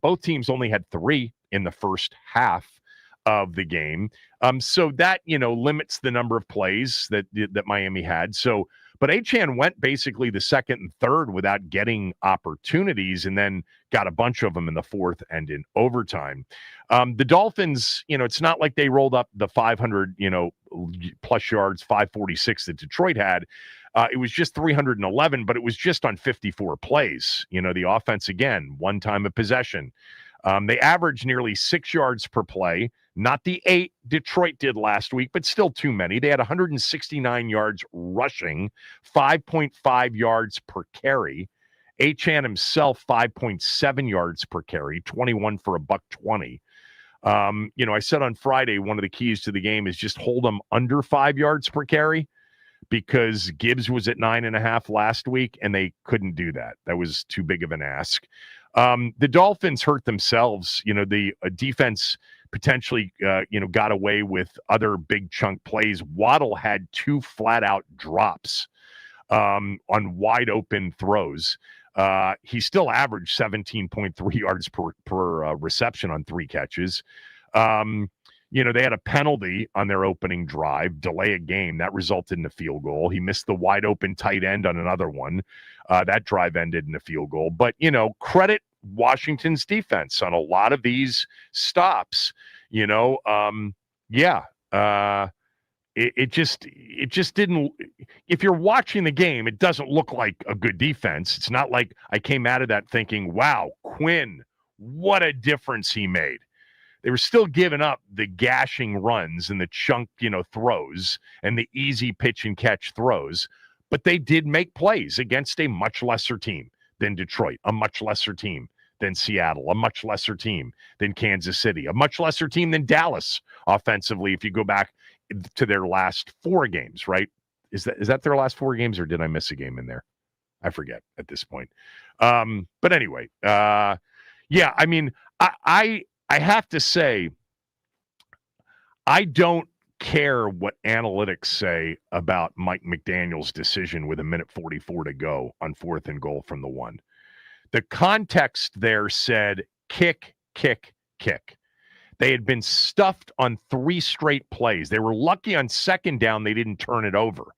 Both teams only had 3 in the first half of the game. So that, limits the number of plays that Miami had. But Achane went basically the second and third without getting opportunities, and then got a bunch of them in the fourth and in overtime. The Dolphins, it's not like they rolled up the 500, plus yards, 546 that Detroit had. It was just 311, but it was just on 54 plays. The offense, again, 1 time of possession. They averaged nearly 6 yards per play, not the 8 Detroit did last week, but still too many. They had 169 yards rushing, 5.5 yards per carry. Achane himself, 5.7 yards per carry, 21 for $120. I said on Friday, one of the keys to the game is just hold them under 5 yards per carry, because Gibbs was at 9.5 last week, and they couldn't do that. That was too big of an ask. The Dolphins hurt themselves. The defense potentially, got away with other big chunk plays. Waddle had 2 flat-out drops on wide open throws. He still averaged 17.3 yards per reception on 3 catches. They had a penalty on their opening drive, delay a game. That resulted in a field goal. He missed the wide open tight end on another one. That drive ended in a field goal. But, credit Washington's defense on a lot of these stops. It just didn't. If you're watching the game, it doesn't look like a good defense. It's not like I came out of that thinking, wow, Quinn, what a difference he made. They were still giving up the gashing runs and the chunk, throws and the easy pitch and catch throws. But they did make plays against a much lesser team than Detroit, a much lesser team than Seattle, a much lesser team than Kansas City, a much lesser team than Dallas offensively. If you go back to their last 4 games, right? Is that their last 4 games, or did I miss a game in there? I forget at this point. But anyway, I have to say, I don't care what analytics say about Mike McDaniel's decision with 1:44 to go on 4th and goal from the 1. The context there said kick, kick, kick. They had been stuffed on 3 straight plays. They were lucky on 2nd down they didn't turn it over.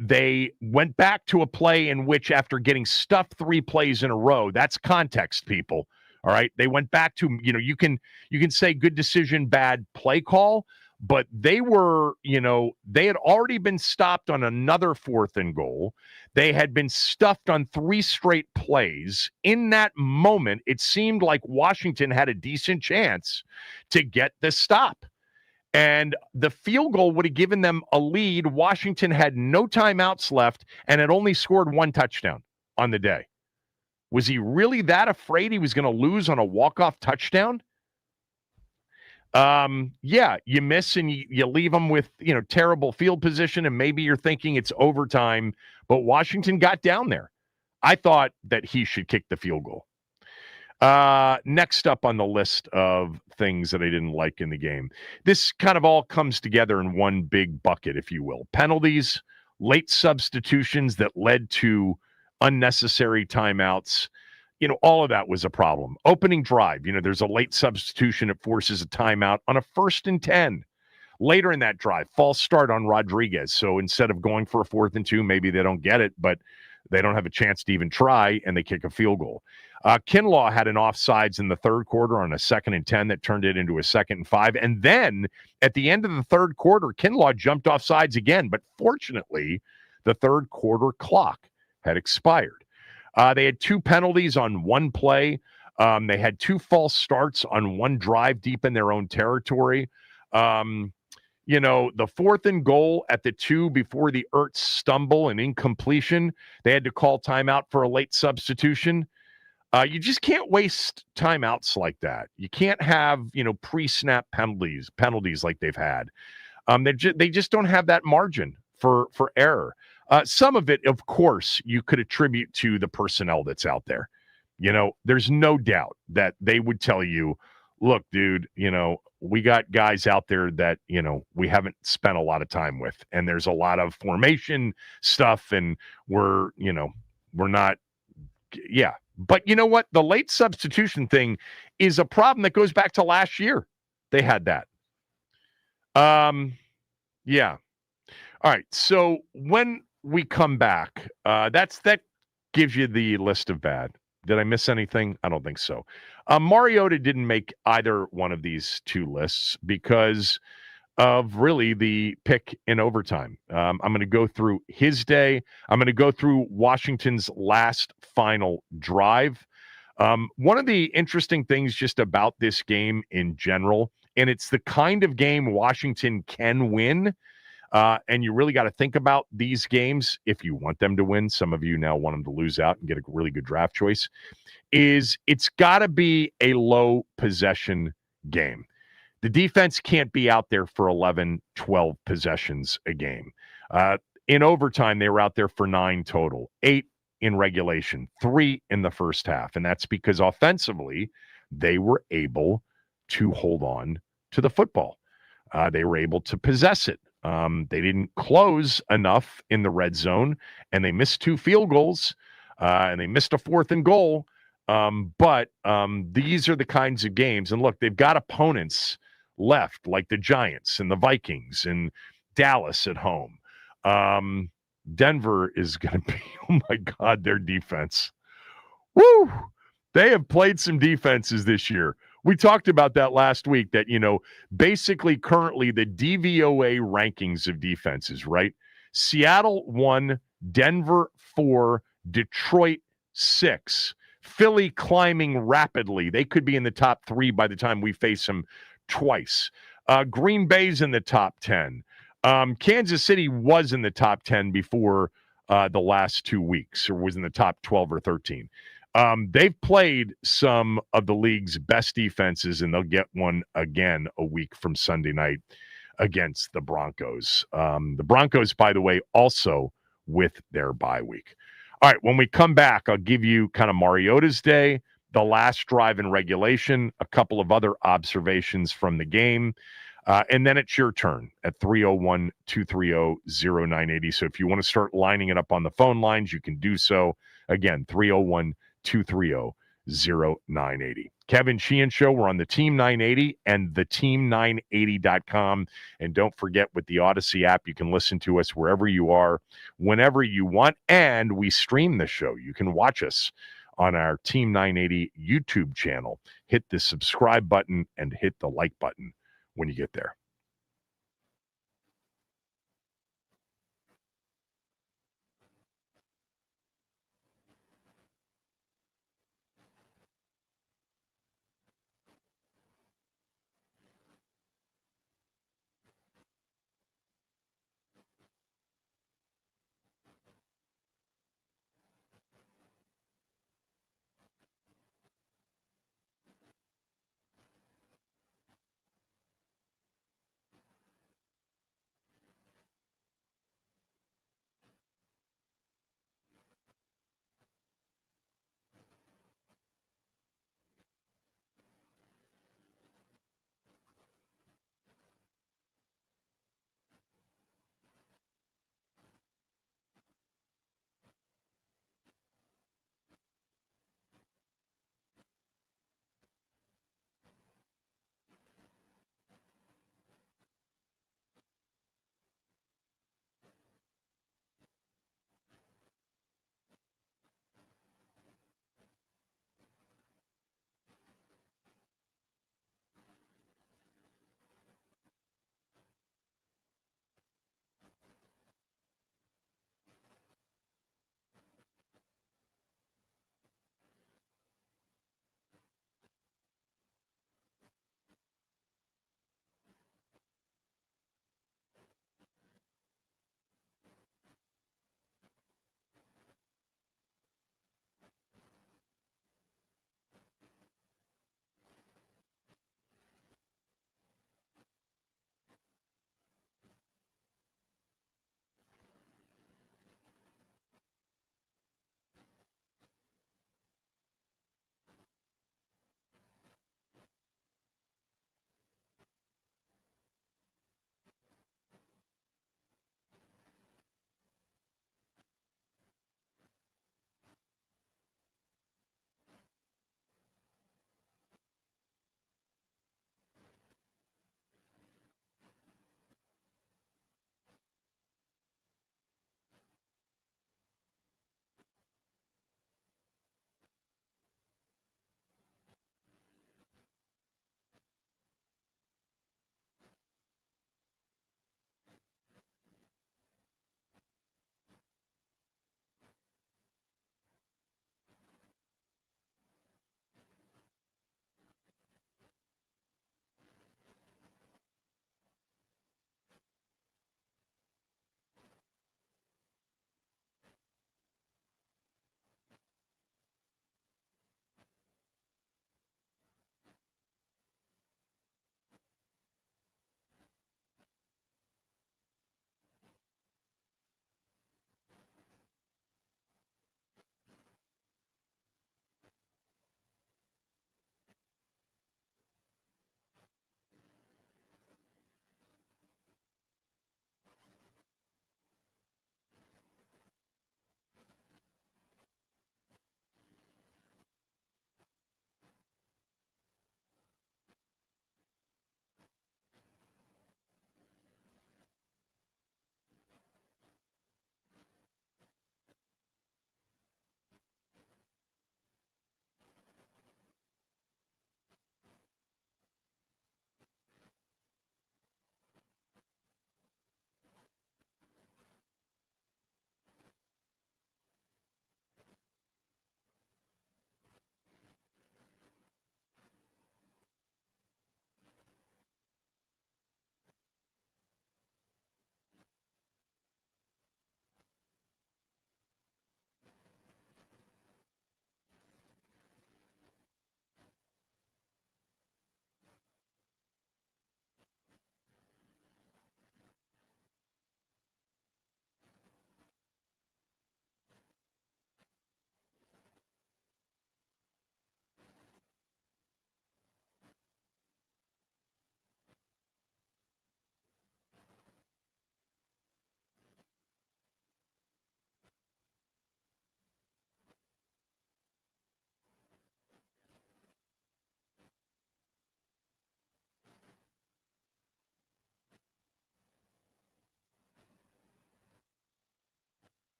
They went back to a play in which, after getting stuffed 3 plays in a row, that's context, people. All right. They went back to, you can say good decision, bad play call, but they were, they had already been stopped on another 4th and goal. They had been stuffed on 3 straight plays. In that moment, it seemed like Washington had a decent chance to get the stop. And the field goal would have given them a lead. Washington had no timeouts left and had only scored one touchdown on the day. Was he really that afraid he was going to lose on a walk-off touchdown? Yeah, you miss and you leave them with, terrible field position, and maybe you're thinking it's overtime, but Washington got down there. I thought that he should kick the field goal. Next up on the list of things that I didn't like in the game. This kind of all comes together in one big bucket, if you will. Penalties, late substitutions that led to unnecessary timeouts. All of that was a problem. Opening drive, there's a late substitution. It forces a timeout on a 1st and 10. Later in that drive, false start on Rodriguez. So instead of going for a 4th and 2, maybe they don't get it, but they don't have a chance to even try, and they kick a field goal. Kinlaw had an offsides in the third quarter on a 2nd and 10 that turned it into a 2nd and 5. And then at the end of the third quarter, Kinlaw jumped off sides again. But fortunately, the third quarter clock had expired. They had 2 penalties on one play. They had 2 false starts on one drive deep in their own territory. The 4th and goal at the 2 before the Ertz stumble and incompletion, they had to call timeout for a late substitution. You just can't waste timeouts like that. You can't have, pre-snap penalties like they've had. They just don't have that margin for error. Some of it, of course, you could attribute to the personnel that's out there. There's no doubt that they would tell you, look, dude, we got guys out there that, we haven't spent a lot of time with, and there's a lot of formation stuff, and we're not, yeah. But you know what? The late substitution thing is a problem that goes back to last year. They had that. Yeah. All right. So when we come back, that gives you the list of bad. Did I miss anything? I don't think so. Mariota didn't make either one of these 2 lists because of really the pick in overtime. I'm going to go through his day. I'm going to go through Washington's last final drive. One of the interesting things just about this game in general, and it's the kind of game Washington can win, and you really got to think about these games if you want them to win. Some of you now want them to lose out and get a really good draft choice, is it's got to be a low possession game. The defense can't be out there for 11, 12 possessions a game. In overtime, they were out there for 9 total, 8 in regulation, 3 in the first half. And that's because offensively, they were able to hold on to the football. They were able to possess it. They didn't close enough in the red zone, and they missed 2 field goals, and they missed a 4th and goal. But these are the kinds of games. And look, they've got opponents left, like the Giants and the Vikings and Dallas at home. Denver is going to be, oh my God, their defense. Woo! They have played some defenses this year. We talked about that last week, that, basically currently the DVOA rankings of defenses, right? Seattle 1, Denver 4, Detroit 6. Philly climbing rapidly. They could be in the top 3 by the time we face them twice. Green Bay's in the top 10. Kansas City was in the top 10 before the last 2 weeks, or was in the top 12 or 13. They've played some of the league's best defenses, and they'll get one again a week from Sunday night against the Broncos. The Broncos, by the way, also with their bye week. All right, when we come back, I'll give you kind of Mariota's day, the last drive in regulation, a couple of other observations from the game, and then it's your turn at 301-230-0980. So if you want to start lining it up on the phone lines, you can do so. Again, 301-230-0980. Kevin Sheehan Show. We're on the Team 980 and the team980.com. And don't forget, with the Odyssey app, you can listen to us wherever you are, whenever you want. And we stream the show. You can watch us on our Team 980 YouTube channel. Hit the subscribe button and hit the like button when you get there.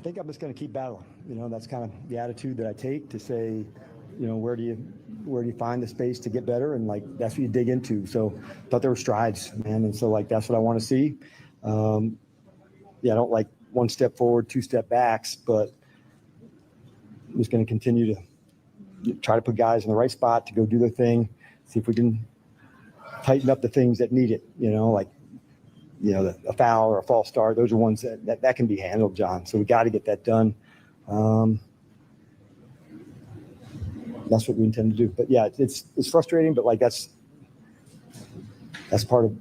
think I'm just going to keep battling. That's kind of the attitude that I take to say, where do you find the space to get better? And that's what you dig into. So I thought there were strides, man. And so that's what I want to see. I don't like one step forward, two step backs, but I'm just going to continue to try to put guys in the right spot to go do their thing. See if we can tighten up the things that need it, a foul or a false start. Those are ones that can be handled, John. So we got to get that done. That's what we intend to do. But yeah, it's frustrating, but that's part of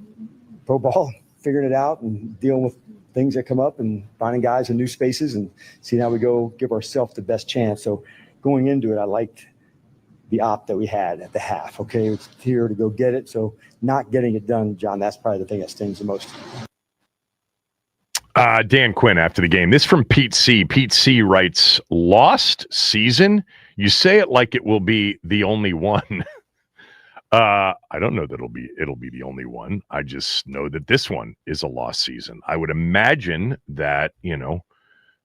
pro ball, figuring it out and dealing with things that come up and finding guys in new spaces and seeing how we go give ourselves the best chance. So going into it, I liked the op that we had at the half. Okay, it's here to go get it. So not getting it done, John, that's probably the thing that stings the most. Dan Quinn after the game. This from Pete C. Pete C writes, lost season? You say it like it will be the only one. I don't know that it'll be the only one. I just know that this one is a lost season. I would imagine that,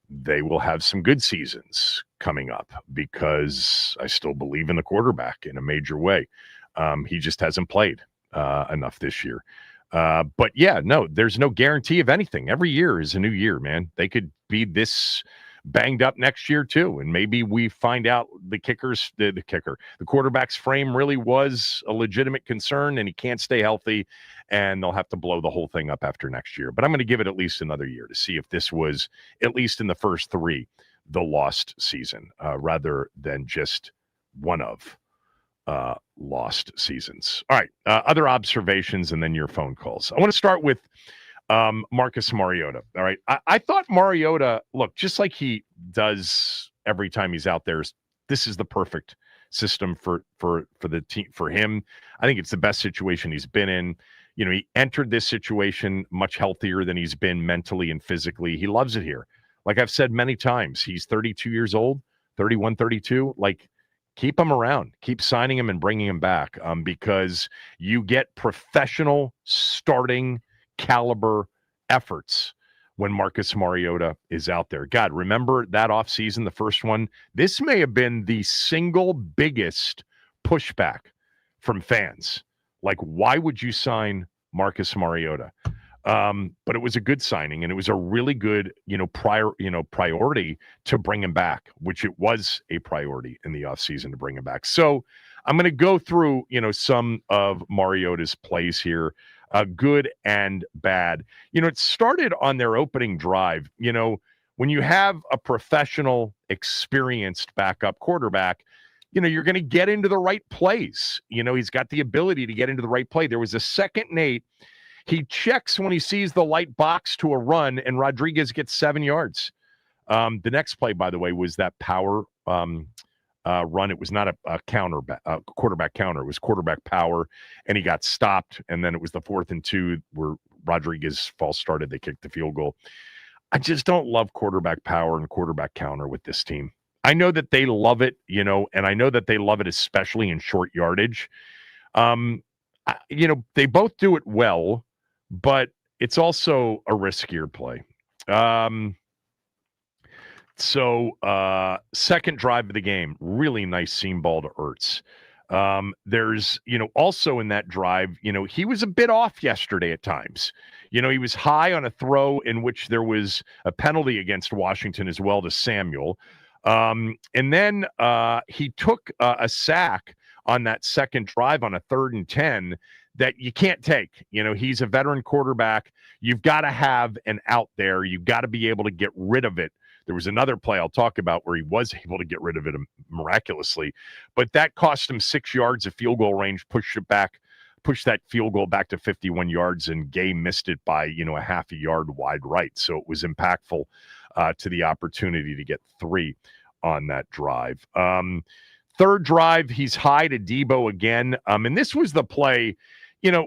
they will have some good seasons coming up because I still believe in the quarterback in a major way. He just hasn't played enough this year. But yeah, no, there's no guarantee of anything. Every year is a new year, man. They could be this banged up next year too. And maybe we find out the quarterback's frame really was a legitimate concern and he can't stay healthy and they'll have to blow the whole thing up after next year. But I'm going to give it at least another year to see if this was, at least in the first three, the lost season, rather than just one of lost seasons. All right. Other observations and then your phone calls. I want to start with Marcus Mariota. All right. I thought Mariota, look, just like he does every time he's out there, this is the perfect system for the team, for him. I think it's the best situation he's been in. He entered this situation much healthier than he's been mentally and physically. He loves it here. Like I've said many times, he's 32 years old, 31, 32. Keep him around, keep signing him and bringing him back, because you get professional starting caliber efforts when Marcus Mariota is out there. God, remember that offseason, the first one? This may have been the single biggest pushback from fans. Why would you sign Marcus Mariota? But it was a good signing, and it was a really good, priority to bring him back, which it was a priority in the offseason to bring him back. So I'm going to go through, some of Mariota's plays here, good and bad. It started on their opening drive. When you have a professional, experienced backup quarterback, you're going to get into the right plays. He's got the ability to get into the right play. There was a 2nd and 8. He checks when he sees the light box to a run, and Rodriguez gets 7 yards. The next play, by the way, was that power run. It was not a quarterback counter. It was quarterback power, and he got stopped. And then it was the 4th and 2 where Rodriguez false started. They kicked the field goal. I just don't love quarterback power and quarterback counter with this team. I know that they love it, and I know that they love it especially in short yardage. They both do it well, but it's also a riskier play. Second drive of the game, really nice seam ball to Ertz. There's, also in that drive, he was a bit off yesterday at times. He was high on a throw in which there was a penalty against Washington as well to Samuel. And then he took a sack on that second drive on a 3rd and 10 that you can't take. He's a veteran quarterback. You've got to have an out there. You've got to be able to get rid of it. There was another play I'll talk about where he was able to get rid of it miraculously, but that cost him 6 yards of field goal range, pushed that field goal back to 51 yards, and Gay missed it by, a half a yard wide right. So it was impactful to the opportunity to get 3 on that drive. Third drive, he's high to Debo again. And this was the play,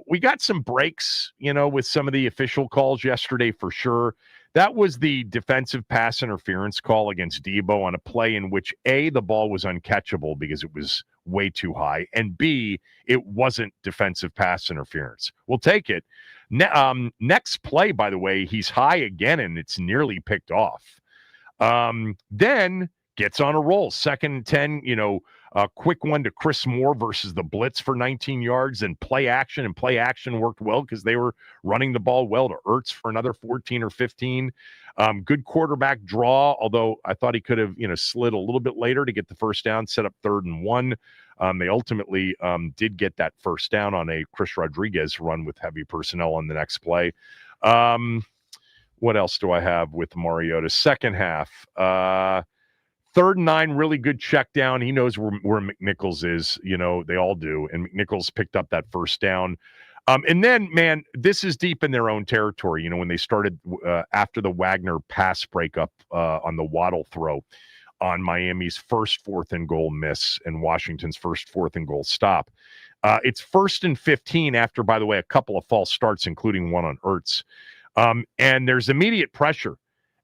we got some breaks, with some of the official calls yesterday for sure. That was the defensive pass interference call against Debo on a play in which A, the ball was uncatchable because it was way too high, and B, it wasn't defensive pass interference. We'll take it. Next play, by the way, he's high again, and it's nearly picked off. Then gets on a roll. 2nd and 10, a quick one to Chris Moore versus the blitz for 19 yards, and play action worked well because they were running the ball well to Ertz for another 14 or 15. Good quarterback draw, although I thought he could have, slid a little bit later to get the first down, set up 3rd and 1. They ultimately did get that first down on a Chris Rodriguez run with heavy personnel on the next play. What else do I have with Mariota? Second half, 3rd and 9, really good check down. He knows where McNichols is. They all do. And McNichols picked up that first down. And then, man, this is deep in their own territory. When they started after the Wagner pass breakup on the Waddle throw on Miami's first 4th and goal miss and Washington's first 4th and goal stop. It's 1st and 15 after, by the way, a couple of false starts, including one on Ertz. And there's immediate pressure.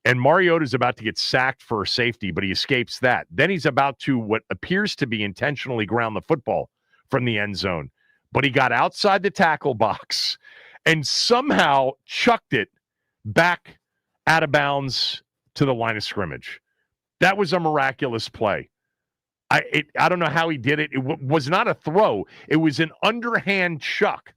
And Mariota's about to get sacked for a safety, but he escapes that. Then he's about to what appears to be intentionally ground the football from the end zone. But he got outside the tackle box and somehow chucked it back out of bounds to the line of scrimmage. That was a miraculous play. I don't know how he did it. It was not a throw. It was an underhand chuck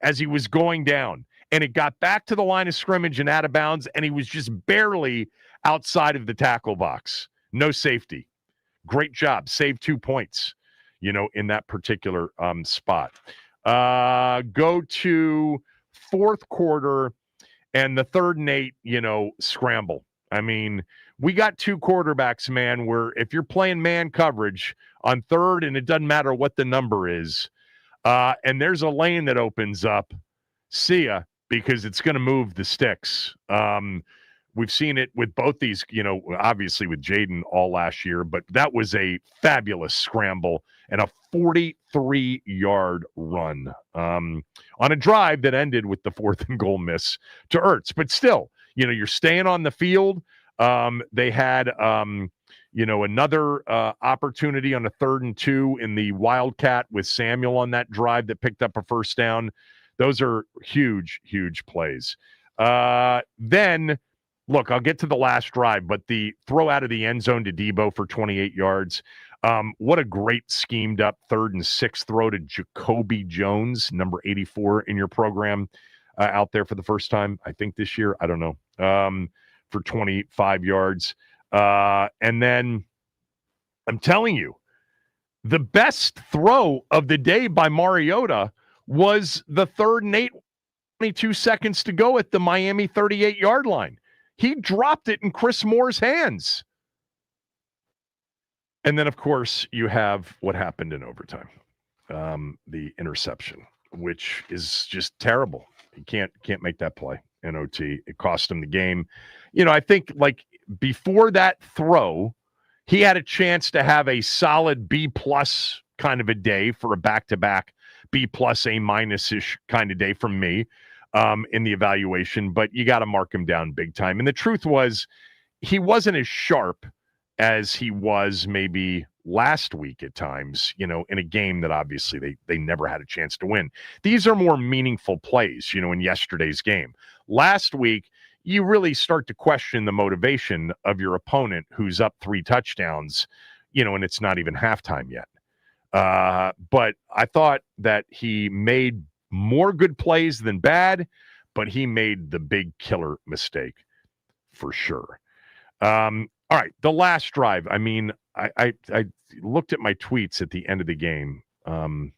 as he was going down. And it got back to the line of scrimmage and out of bounds, and he was just barely outside of the tackle box. No safety. Great job. Saved 2 points, in that particular spot. Go to 4th quarter and the 3rd and 8, scramble. I mean, we got 2 quarterbacks, man, where if you're playing man coverage on 3rd, and it doesn't matter what the number is, and there's a lane that opens up, see ya. Because it's going to move the sticks. We've seen it with both these, obviously with Jaden all last year, but that was a fabulous scramble and a 43-yard run on a drive that ended with the 4th and goal miss to Ertz. But still, you're staying on the field. They had, another opportunity on a 3rd and 2 in the Wildcat with Samuel on that drive that picked up a first down. Those are huge, huge plays. Then, look, I'll get to the last drive, but the throw out of the end zone to Debo for 28 yards. What a great schemed up 3rd and 6 throw to Jacoby Jones, number 84 in your program, out there for the first time, I think this year. I don't know, for 25 yards. And then I'm telling you, the best throw of the day by Mariota was the 3rd and 8, 22 seconds to go at the Miami 38-yard line. He dropped it in Chris Moore's hands. And then, of course, you have what happened in overtime, the interception, which is just terrible. You can't make that play in OT. It cost him the game. I think, before that throw, he had a chance to have a solid B-plus kind of a day for a back-to-back B-plus, A-minus-ish kind of day from me in the evaluation, but you got to mark him down big time. And the truth was, he wasn't as sharp as he was maybe last week at times, in a game that obviously they never had a chance to win. These are more meaningful plays, in yesterday's game. Last week, you really start to question the motivation of your opponent who's up 3 touchdowns, and it's not even halftime yet. But I thought that he made more good plays than bad, but he made the big killer mistake for sure. All right, the last drive. I mean, I looked at my tweets at the end of the game, and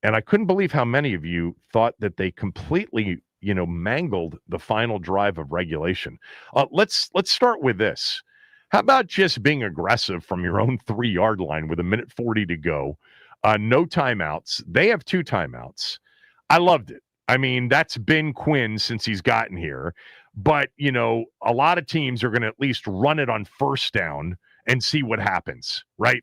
I couldn't believe how many of you thought that they completely, mangled the final drive of regulation. Let's start with this. How about just being aggressive from your own 3-yard line with 1:40 to go? No timeouts. They have 2 timeouts. I loved it. I mean, that's been Quinn since he's gotten here. But, a lot of teams are going to at least run it on first down and see what happens, right?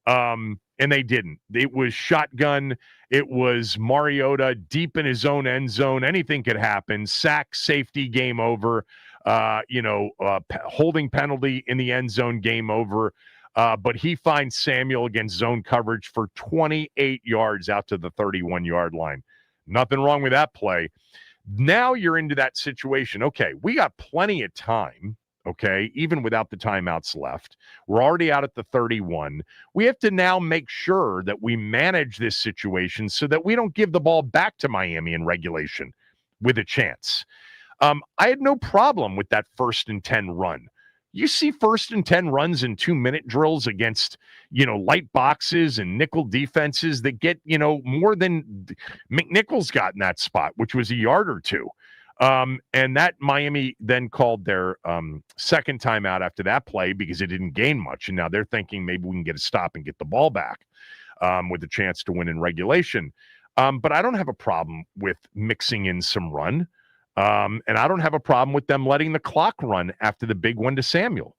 And they didn't. It was shotgun. It was Mariota deep in his own end zone. Anything could happen. Sack, safety, game over. Holding penalty in the end zone, game over. But he finds Samuel against zone coverage for 28 yards out to the 31-yard line. Nothing wrong with that play. Now you're into that situation. Okay, we got plenty of time okay, even without the timeouts left. We're already out at the 31. We have to now make sure that we manage this situation so that we don't give the ball back to Miami in regulation with a chance. I had no problem with that 1st and 10 run. You see 1st and 10 runs in 2-minute drills against, light boxes and nickel defenses that get, more than McNichols got in that spot, which was a yard or two. And that Miami then called their second timeout after that play because it didn't gain much. And now they're thinking maybe we can get a stop and get the ball back with a chance to win in regulation. But I don't have a problem with mixing in some run. And I don't have a problem with them letting the clock run after the big one to Samuel.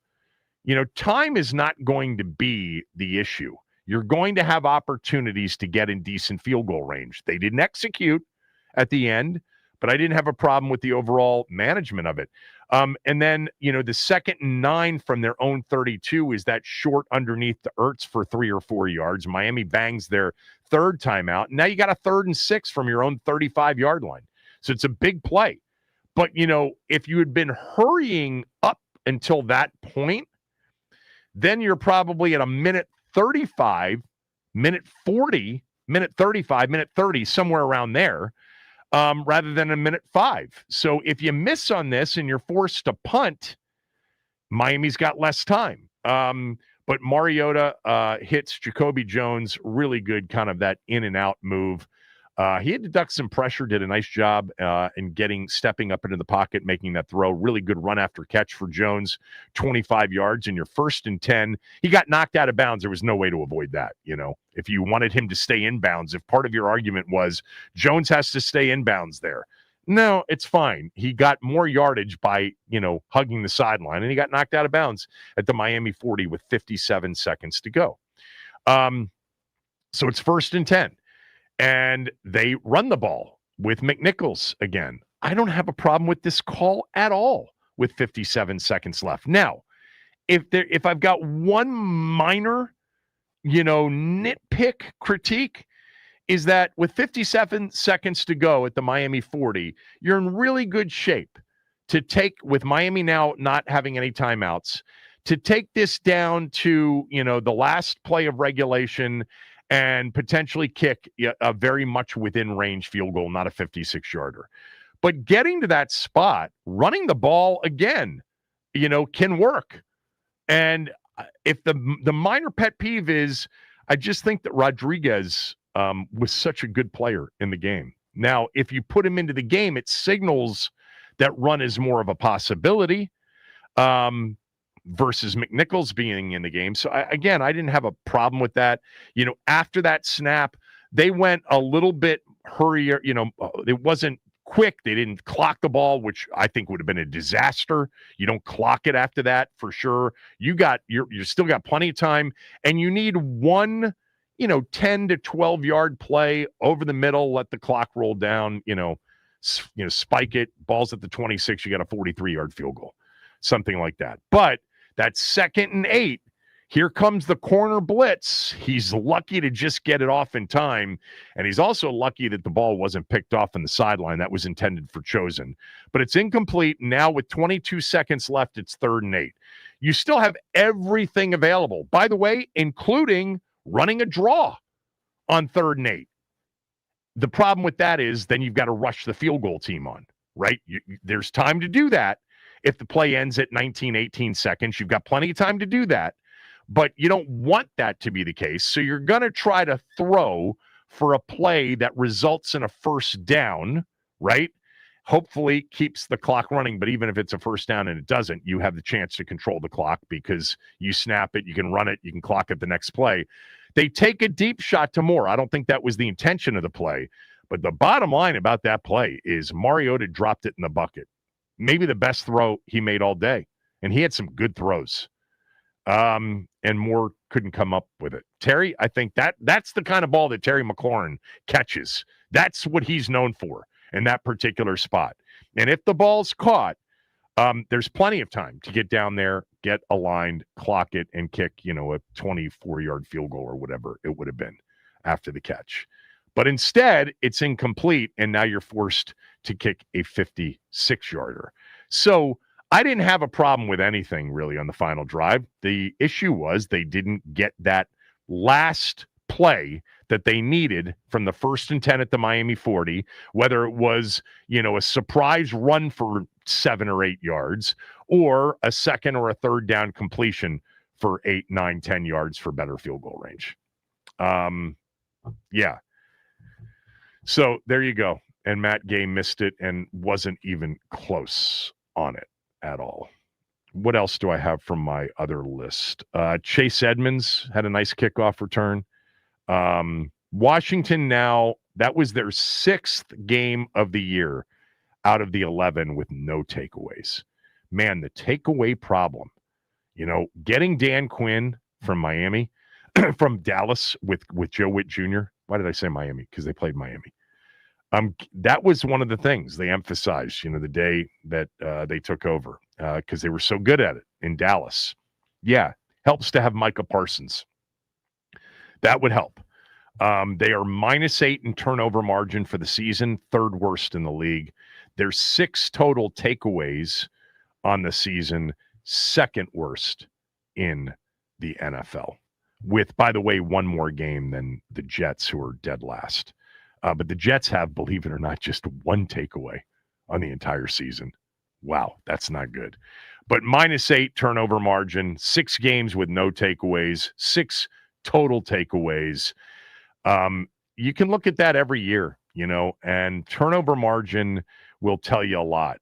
Time is not going to be the issue. You're going to have opportunities to get in decent field goal range. They didn't execute at the end, but I didn't have a problem with the overall management of it. And then, the 2nd and 9 from their own 32 is that short underneath the Ertz for 3 or 4 yards. Miami bangs their 3rd timeout. Now you got a 3rd and 6 from your own 35-yard line. So it's a big play. But, if you had been hurrying up until that point, then you're probably at a minute 35, minute 40, minute 35, minute 30, somewhere around there, rather than a minute 5. So if you miss on this and you're forced to punt, Miami's got less time. But Mariota hits Jacoby Jones, really good kind of that in and out move. He had to duck some pressure, did a nice job in stepping up into the pocket, making that throw. Really good run after catch for Jones, 25 yards in your 1st and 10. He got knocked out of bounds. There was no way to avoid that. If you wanted him to stay in bounds, if part of your argument was Jones has to stay in bounds there. No, it's fine. He got more yardage by, hugging the sideline, and he got knocked out of bounds at the Miami 40 with 57 seconds to go. So it's 1st and 10. And they run the ball with McNichols again. I don't have a problem with this call at all with 57 seconds left. Now, if I've got one minor, nitpick critique, is that with 57 seconds to go at the Miami 40, you're in really good shape to take, with Miami now not having any timeouts, to take this down to, the last play of regulation and potentially kick a very much within range field goal, not a 56-yarder. But getting to that spot, running the ball again, can work. And if the minor pet peeve is, I just think that Rodriguez was such a good player in the game. Now, if you put him into the game, it signals that run is more of a possibility. Versus McNichols being in the game. So, I didn't have a problem with that. After that snap, they went a little bit hurrier. It wasn't quick. They didn't clock the ball, which I think would have been a disaster. You don't clock it after that for sure. You still got plenty of time, and you need one, 10 to 12-yard play over the middle, let the clock roll down, spike it, balls at the 26, you got a 43-yard field goal, something like that. But that 2nd and 8, here comes the corner blitz. He's lucky to just get it off in time, and he's also lucky that the ball wasn't picked off on the sideline. That was intended for Chosen. But it's incomplete. Now with 22 seconds left, it's 3rd and 8. You still have everything available, by the way, including running a draw on 3rd and 8. The problem with that is then you've got to rush the field goal team on, right? There's time to do that. If the play ends at 19, 18 seconds, you've got plenty of time to do that. But you don't want that to be the case. So you're going to try to throw for a play that results in a 1st down, right? Hopefully keeps the clock running. But even if it's a 1st down and it doesn't, you have the chance to control the clock because you snap it, you can run it, you can clock it the next play. They take a deep shot to Moore. I don't think that was the intention of the play. But the bottom line about that play is Mariota dropped it in the bucket. Maybe the best throw he made all day. And he had some good throws. And Moore couldn't come up with it. Terry, I think that's the kind of ball that Terry McLaurin catches. That's what he's known for in that particular spot. And if the ball's caught, there's plenty of time to get down there, get aligned, clock it, and kick, a 24-yard field goal or whatever it would have been after the catch. But instead, it's incomplete, and now you're forced to kick a 56-yarder. So I didn't have a problem with anything really on the final drive. The issue was they didn't get that last play that they needed from the 1st and 10 at the Miami 40, whether it was, a surprise run for 7 or 8 yards or a second or a third down completion for 8, 9, 10 yards for better field goal range. Yeah. So there you go. And Matt Gay missed it and wasn't even close on it at all. What else do I have from my other list? Chase Edmonds had a nice kickoff return. Washington now, that was their 6th game of the year out of the 11 with no takeaways. Man, the takeaway problem, getting Dan Quinn from Miami, from Dallas with Joe Witt Jr. Why did I say Miami? Because they played Miami. That was one of the things they emphasized, the day that they took over, because they were so good at it in Dallas. Yeah, helps to have Micah Parsons. That would help. They are -8 in turnover margin for the season, 3rd worst in the league. There's 6 total takeaways on the season, 2nd worst in the NFL. With, by the way, 1 more game than the Jets, who are dead last. But the Jets have, believe it or not, just 1 takeaway on the entire season. Wow, that's not good. But -8 turnover margin, 6 games with no takeaways, 6 total takeaways. You can look at that every year, and turnover margin will tell you a lot.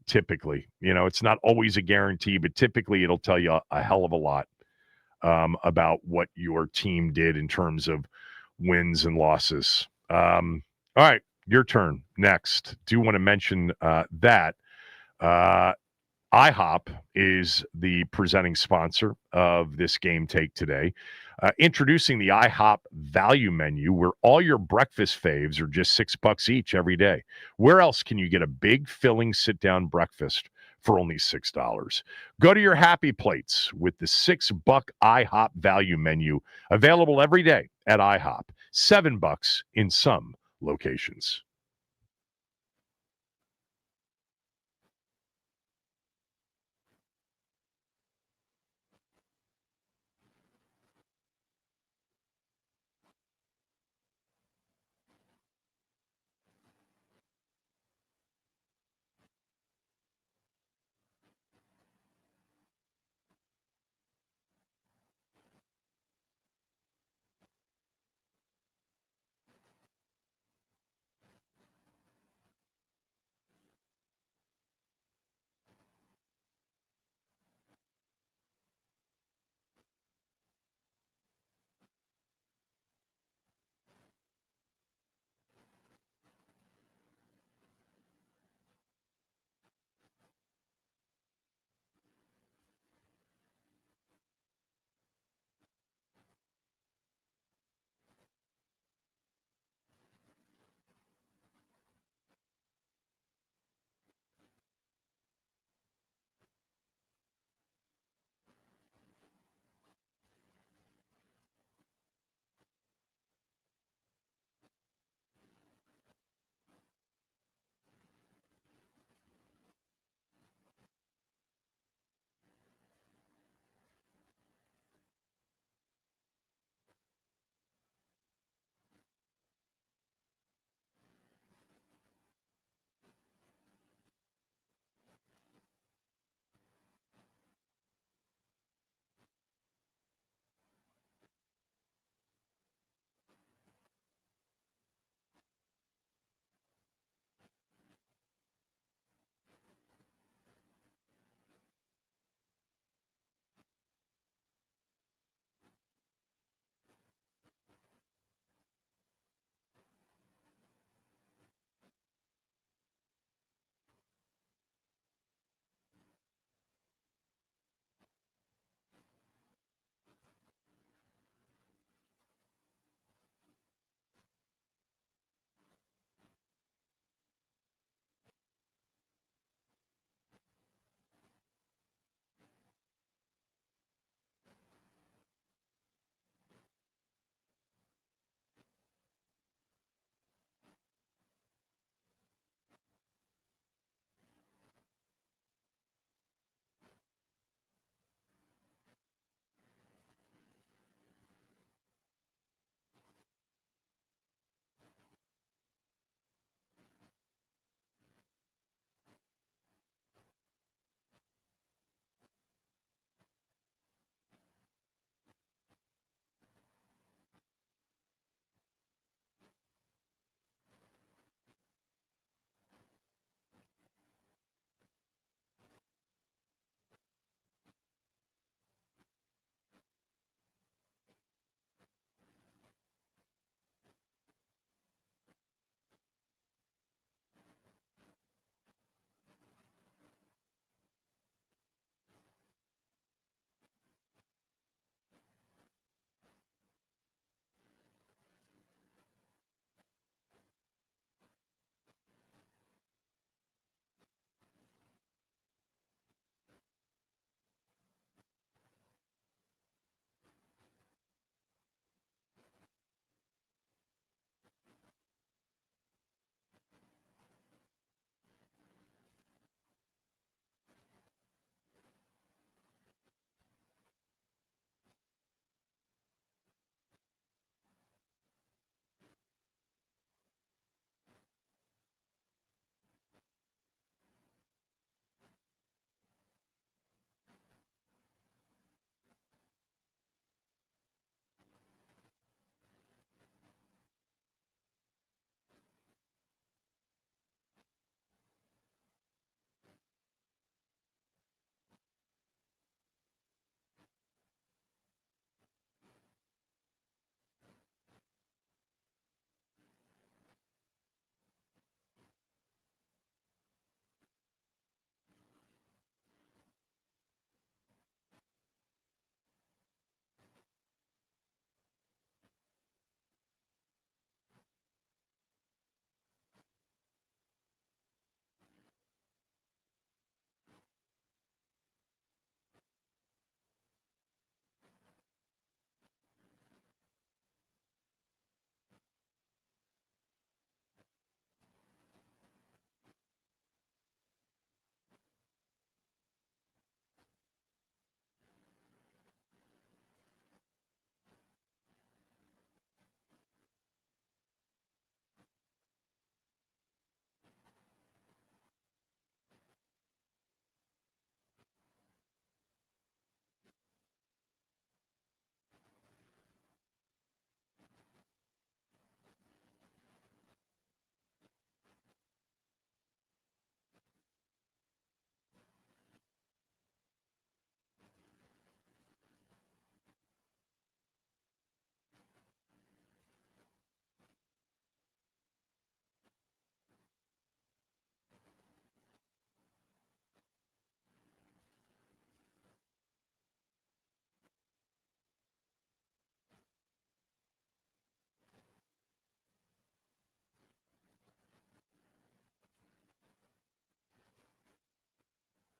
Typically, it's not always a guarantee, but typically it'll tell you a hell of a lot about what your team did in terms of wins and losses. All right, your turn next. Do want to mention that IHOP is the presenting sponsor of this game take today. Introducing the IHOP value menu, where all your breakfast faves are just $6 each every day. Where else can you get a big, filling, sit-down breakfast for only $6? Go to your happy plates with the $6 IHOP value menu, available every day at IHOP. $7 in some locations.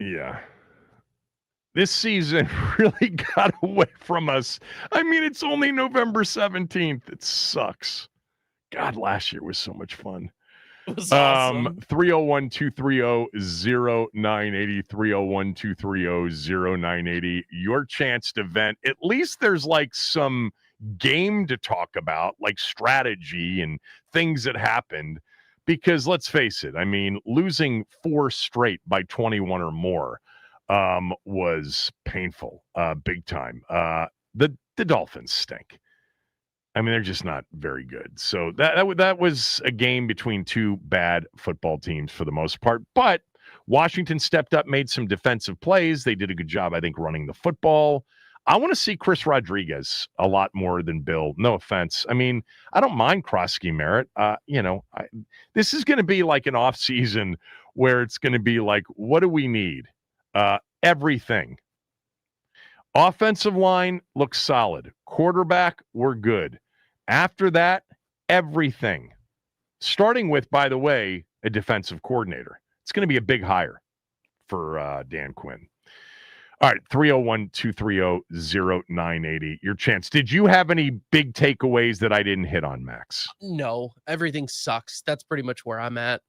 Yeah. This season really got away from us. I mean, it's only November 17th. It sucks. God, last year was so much fun. It was awesome. 301-230-0980, 301-230-0980. Your chance to vent. At least there's like some game to talk about, like strategy and things that happened. Because let's face it, I mean, losing 4 straight by 21 or more was painful, big time. The Dolphins stink. I mean, they're just not very good. So that was a game between 2 bad football teams for the most part. But Washington stepped up, made some defensive plays. They did a good job, I think, running the football. I want to see Chris Rodriguez a lot more than Bill. No offense. I mean, I don't mind Krosky Merritt. This is going to be like an offseason where it's going to be like, what do we need? Everything. Offensive line looks solid. Quarterback, we're good. After that, everything. Starting with, by the way, a defensive coordinator. It's going to be a big hire for Dan Quinn. All right, 301-230-0980. Your chance. Did you have any big takeaways that I didn't hit on, Max? No, everything sucks. That's pretty much where I'm at.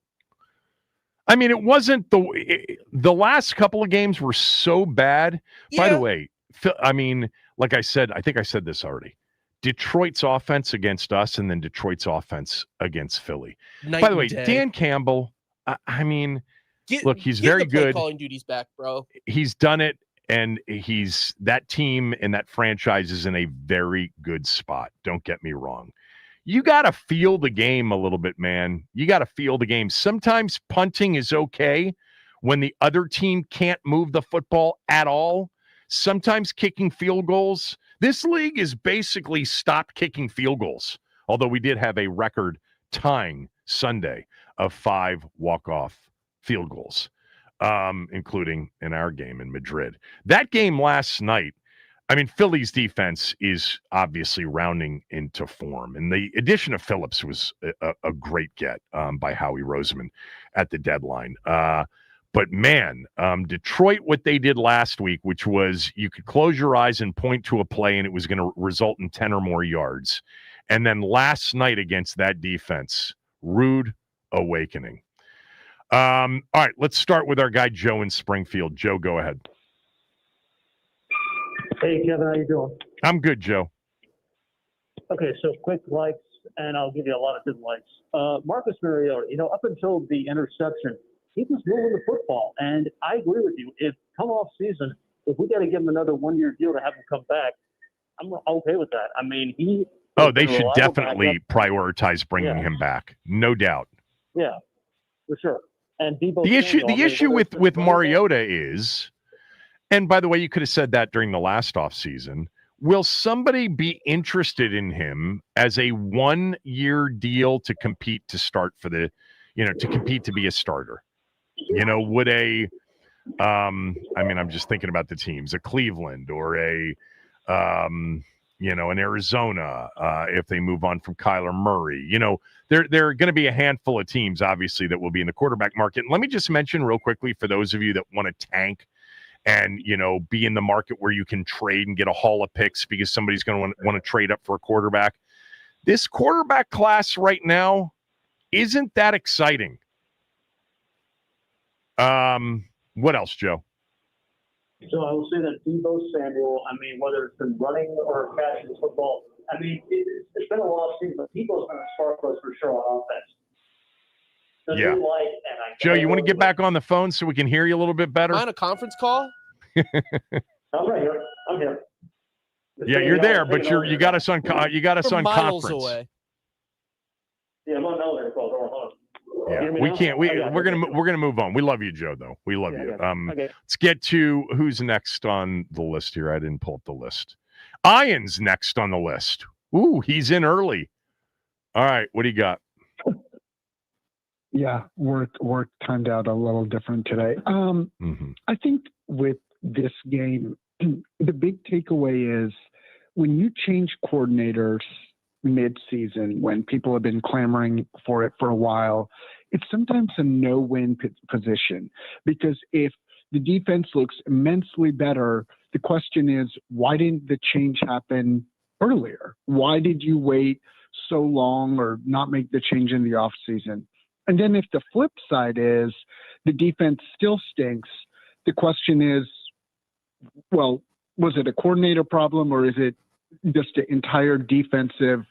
I mean, it wasn't the last couple of games were so bad. Yeah. By the way, I mean, like I said, I think I said this already. Detroit's offense against us and then Detroit's offense against Philly. By the way, Dan Campbell, I mean, look, he's very good. Calling duties back, bro. He's done it. And that team and that franchise is in a very good spot. Don't get me wrong. You got to feel the game a little bit, man. You got to feel the game. Sometimes punting is okay when the other team can't move the football at all. Sometimes kicking field goals. This league is basically stopped kicking field goals, although we did have a record tying Sunday of 5 walk-off field goals. Including in our game in Madrid. That game last night, I mean, Philly's defense is obviously rounding into form. And the addition of Phillips was a great get by Howie Roseman at the deadline. But, man, Detroit, what they did last week, which was you could close your eyes and point to a play and it was going to result in 10 or more yards. And then last night against that defense, rude awakening. All right, let's start with our guy Joe in Springfield. Joe, go ahead. Hey, Kevin, how you doing? I'm good, Joe. Okay, so quick likes, and I'll give you a lot of good likes. Marcus Mariota, up until the interception, he was moving the football, and I agree with you. If come off season, if we got to give him another 1-year deal to have him come back, I'm okay with that. I mean, they should definitely prioritize bringing him back, no doubt. Yeah, for sure. And the issue with Mariota is, and by the way, you could have said that during the last offseason, will somebody be interested in him as a 1-year deal to compete to start for the, to compete to be a starter? Would I'm just thinking about the teams, a Cleveland or an Arizona, if they move on from Kyler Murray. There are going to be a handful of teams, obviously, that will be in the quarterback market. And let me just mention real quickly for those of you that want to tank and, be in the market where you can trade and get a haul of picks because somebody's going to want to trade up for a quarterback. This quarterback class right now isn't that exciting. What else, Joe? So I will say that Deebo Samuel, whether it's been running or catching the football, it's been a long season, but Deebo's been a spark for sure on offense. Yeah. Joe, you want to get back on the phone so we can hear you a little bit better? On a conference call? I'm right here. I'm here. Yeah, you're there, but you got us on miles conference. Away. Yeah, I'm on elevator call. Hold on. Yeah, we can't. We're gonna move on. We love you, Joe. Though we love you. Okay. Let's get to who's next on the list here. I didn't pull up the list. Ian's next on the list. Ooh, he's in early. All right, what do you got? Yeah, work timed out a little different today. I think with this game, the big takeaway is when you change coordinators mid-season, when people have been clamoring for it for a while, it's sometimes a no-win position, because if The defense looks immensely better. The question is, why didn't the change happen earlier? Why did you wait so long or not make the change in the offseason? And then if the flip side is the defense still stinks, the question is, well, was it a coordinator problem or is it just an entire defensive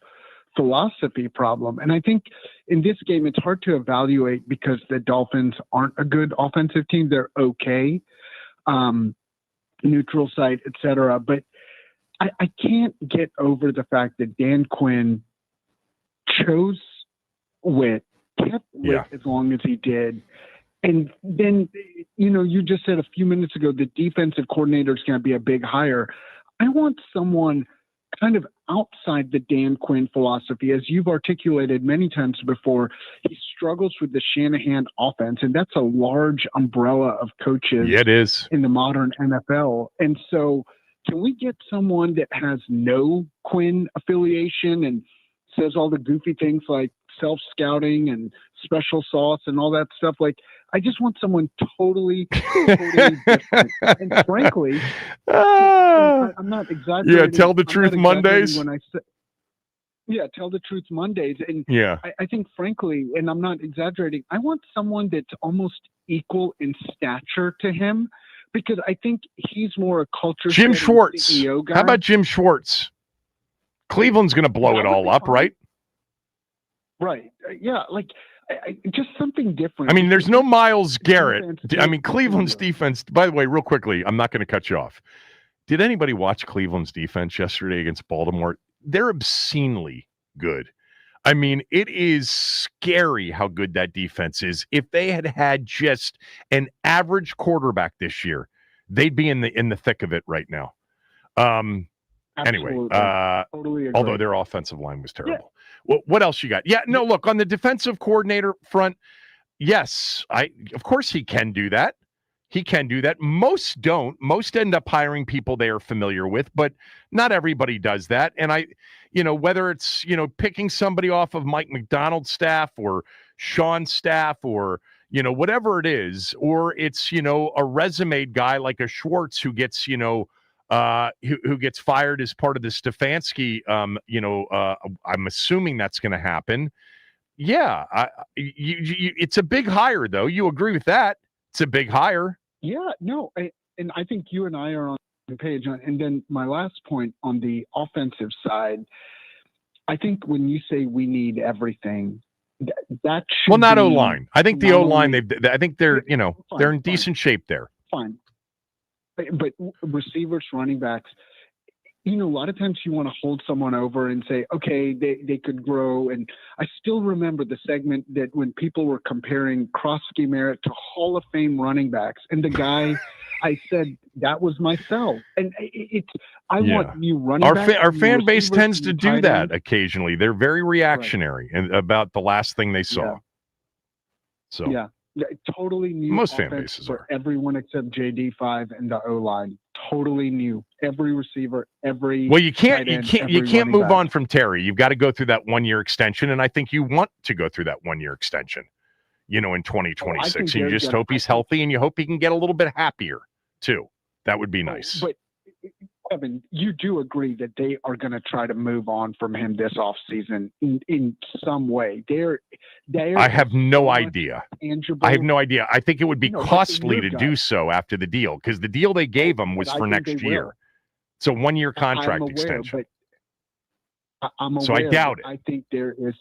philosophy problem? And I think in this game, it's hard to evaluate because the Dolphins aren't a good offensive team. They're okay, neutral site, etc. But I can't get over the fact that Dan Quinn chose Witt, kept Witt as long as he did. And then, you just said a few minutes ago, the defensive coordinator is going to be a big hire. I want someone kind of outside the Dan Quinn philosophy. As you've articulated many times before, he struggles with the Shanahan offense, and that's a large umbrella of coaches it is. In the modern NFL. And so can we get someone that has no Quinn affiliation and says all the goofy things like self-scouting and special sauce and all that stuff? Like, I just want someone totally different. And frankly, I'm not exaggerating. Yeah, tell the truth Mondays. When I say, tell the truth Mondays. And I think, frankly, and I'm not exaggerating, I want someone that's almost equal in stature to him, because I think he's more a culture. Jim Schwartz. CEO guy. How about Jim Schwartz? Cleveland's going to blow it all up, right? Right. Yeah. Like, just something different. I mean, there's no Myles Garrett. I mean, Cleveland's defense, by the way, real quickly, I'm not going to cut you off. Did anybody watch Cleveland's defense yesterday against Baltimore? They're obscenely good. I mean, it is scary how good that defense is. If they had had just an average quarterback this year, they'd be in the thick of it right now. Anyway, totally agree. Although their offensive line was terrible. Yeah. Well, what else you got? Yeah, no, look, on the defensive coordinator front, yes, of course he can do that. He can do that. Most don't. Most end up hiring people they are familiar with, but not everybody does that. And whether it's, picking somebody off of Mike McDonald's staff or Sean's staff or, whatever it is, or it's, a resume guy like a Schwartz who gets, who gets fired as part of the Stefanski, I'm assuming that's going to happen. Yeah. It's a big hire, though. You agree with that? It's a big hire. Yeah, no. And I think you and I are on the page. And then my last point on the offensive side, I think when you say we need everything, that should not O-line. I think the O-line, I think they're, they're in decent shape there. Fine. But receivers, running backs, a lot of times you want to hold someone over and say, okay, they could grow. And I still remember the segment that when people were comparing Krosky Merritt to Hall of Fame running backs, and the guy, I said, that was myself. And I want new running backs. Our fan base tends to do that occasionally. They're very reactionary about the last thing they saw. Yeah. So yeah. Totally new. Most fan bases for everyone except JD5 and the O-line. Totally new. Every receiver, every you can't move on from Terry. You've got to go through that 1-year extension, and I think you want to go through that 1-year extension. In 2026, and you just hope he's healthy, and you hope he can get a little bit happier too. That would be nice. But Kevin, you do agree that they are going to try to move on from him this offseason in some way. I have no idea. Tangible. I have no idea. I think it would be costly to do so after the deal, because the deal they gave him was for next year. It's a 1-year contract extension. But I'm aware, so I doubt it. I think there is.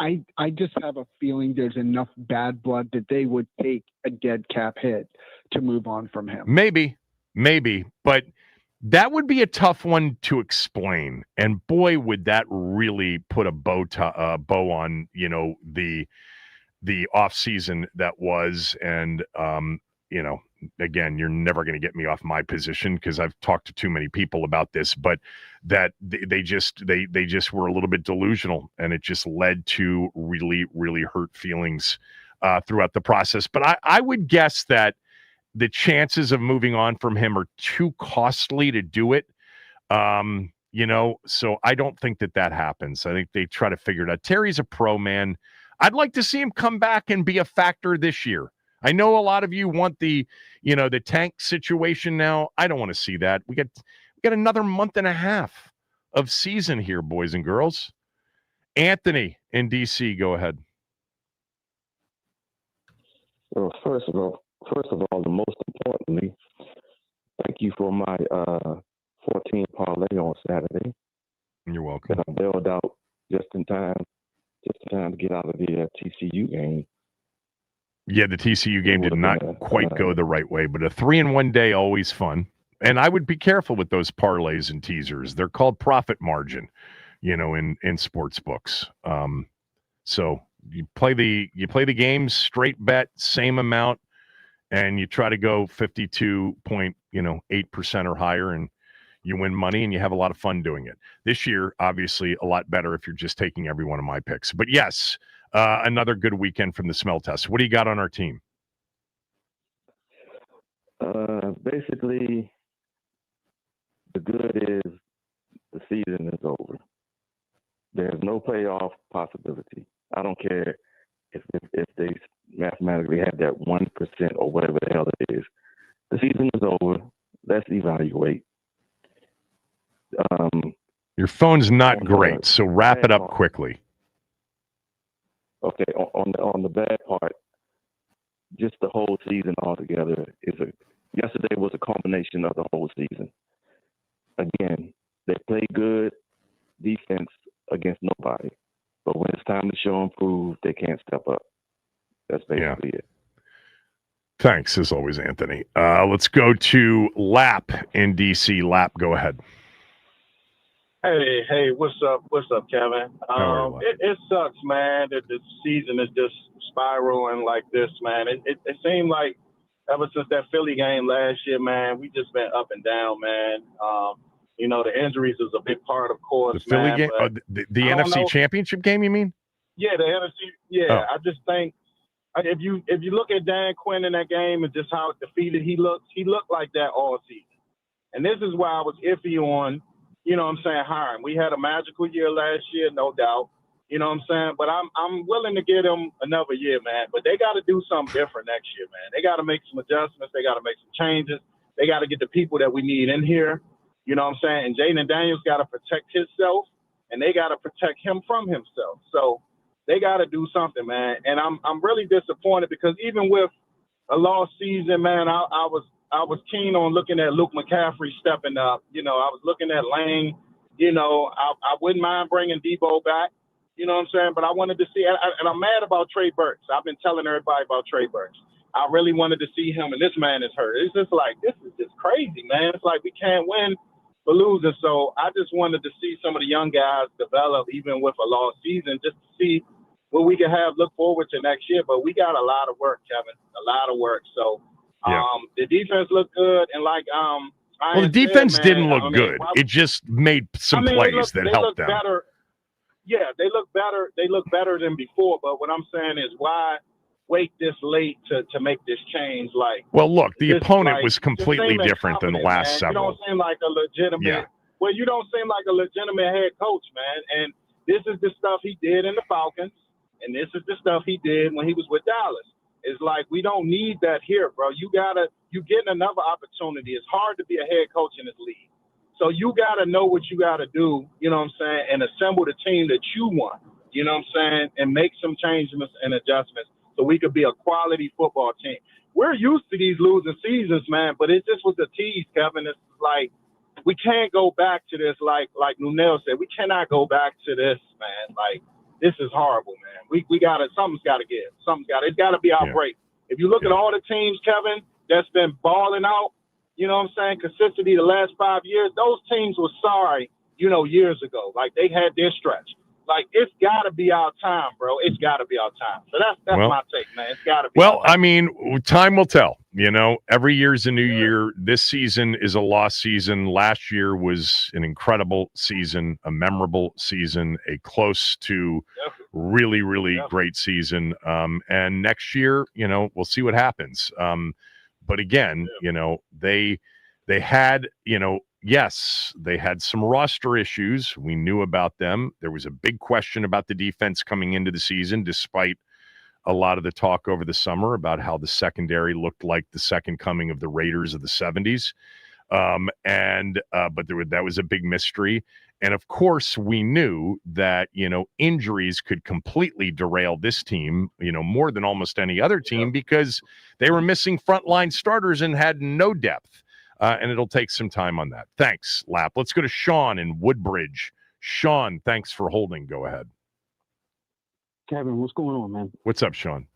I just have a feeling there's enough bad blood that they would take a dead cap hit to move on from him. Maybe, but that would be a tough one to explain. And boy, would that really put a bow on, the offseason that was. And, again, you're never going to get me off my position because I've talked to too many people about this, but that they just were a little bit delusional, and it just led to really, really hurt feelings throughout the process. But I would guess that the chances of moving on from him are too costly to do it. So I don't think that happens. I think they try to figure it out. Terry's a pro, man. I'd like to see him come back and be a factor this year. I know a lot of you want the tank situation now. I don't want to see that. We got another month and a half of season here, boys and girls. Anthony in DC, go ahead. Well, first of all, the most importantly, thank you for my 14 parlay on Saturday. You're welcome. That I bailed out just in time to get out of the TCU game. Yeah, the TCU game did not quite go the right way, but a 3-in-1 day, always fun. And I would be careful with those parlays and teasers. They're called profit margin, in sports books. So you play the games, straight bet, same amount, and you try to go 52.8% or higher, and you win money and you have a lot of fun doing it. This year, obviously, a lot better if you're just taking every one of my picks. But yes, another good weekend from the smell test. What do you got on our team? Basically, the good is the season is over. There's no playoff possibility. I don't care if they mathematically have that 1% or whatever the hell it is. The season is over. Let's evaluate. Your phone's not great, so wrap it up quickly. Okay, on the bad part, just the whole season altogether yesterday was a culmination of the whole season. Again, they play good defense against nobody, but when it's time to show and prove, they can't step up. That's basically it. Thanks, as always, Anthony. Let's go to Lap in DC. Lap, go ahead. Hey, what's up, Kevin? It sucks, man, that the season is just spiraling like this, man. It seemed like ever since that Philly game last year, man, we just been up and down, man. The injuries is a big part, of course. The Philly game, the NFC Championship game, you mean? Yeah, the NFC. Yeah, I just think if you look at Dan Quinn in that game and just how defeated he looked like that all season. And this is why I was iffy on, hiring. We had a magical year last year, no doubt. You know what I'm saying? But I'm willing to give them another year, man. But they got to do something different next year, man. They got to make some adjustments. They got to make some changes. They got to get the people that we need in here. You know what I'm saying? And Jaden Daniels got to protect himself, and they got to protect him from himself. So they got to do something, man. And I'm really disappointed because even with a lost season, man, I was keen on looking at Luke McCaffrey stepping up. I was looking at Lane. I wouldn't mind bringing Debo back. You know what I'm saying? But I wanted to see, and I'm mad about Trey Burks. I've been telling everybody about Trey Burks. I really wanted to see him, and this man is hurt. It's just like, this is just crazy, man. It's like we can't win for losing. So I just wanted to see some of the young guys develop, even with a lost season, just to see what we can look forward to next year. But we got a lot of work, Kevin, a lot of work. So the defense looked good, and the defense didn't look good. It just made some plays that helped them. Better. Yeah, they look better. They look better than before. But what I'm saying is, why wait this late to make this change? Look, the opponent was completely different than the last several. You don't seem like a legitimate. Yeah. Well, you don't seem like a legitimate head coach, man. And this is the stuff he did in the Falcons, and this is the stuff he did when he was with Dallas. It's like, we don't need that here, bro. You getting another opportunity. It's hard to be a head coach in this league. So you got to know what you got to do, you know what I'm saying, and assemble the team that you want, you know what I'm saying, and make some changes and adjustments so we could be a quality football team. We're used to these losing seasons, man, but it just was a tease, Kevin. It's like, we can't go back to this, like Nunel said. We cannot go back to this, man. Like, this is horrible, man. Something's got to give. It's got to be our break. If you look at all the teams, Kevin, that's been balling out, you know what I'm saying, consistently the last 5 years, those teams were sorry, years ago. Like, they had their stretch. Like, it's got to be our time, bro. It's got to be our time. So that's my take, man. It's got to be. Well, I mean, time will tell. Every year's a new year. This season is a lost season. Last year was an incredible season, a memorable season, a close to really, really great season. And next year, we'll see what happens. But again, they had, yes, they had some roster issues. We knew about them. There was a big question about the defense coming into the season, despite a lot of the talk over the summer about how the secondary looked like the second coming of the Raiders of the 70s. But that was a big mystery. And of course, we knew that, injuries could completely derail this team, more than almost any other team, because they were missing frontline starters and had no depth. And it'll take some time on that. Thanks, Lap. Let's go to Sean in Woodbridge. Sean, thanks for holding. Go ahead. Kevin, what's going on, man? What's up, Sean?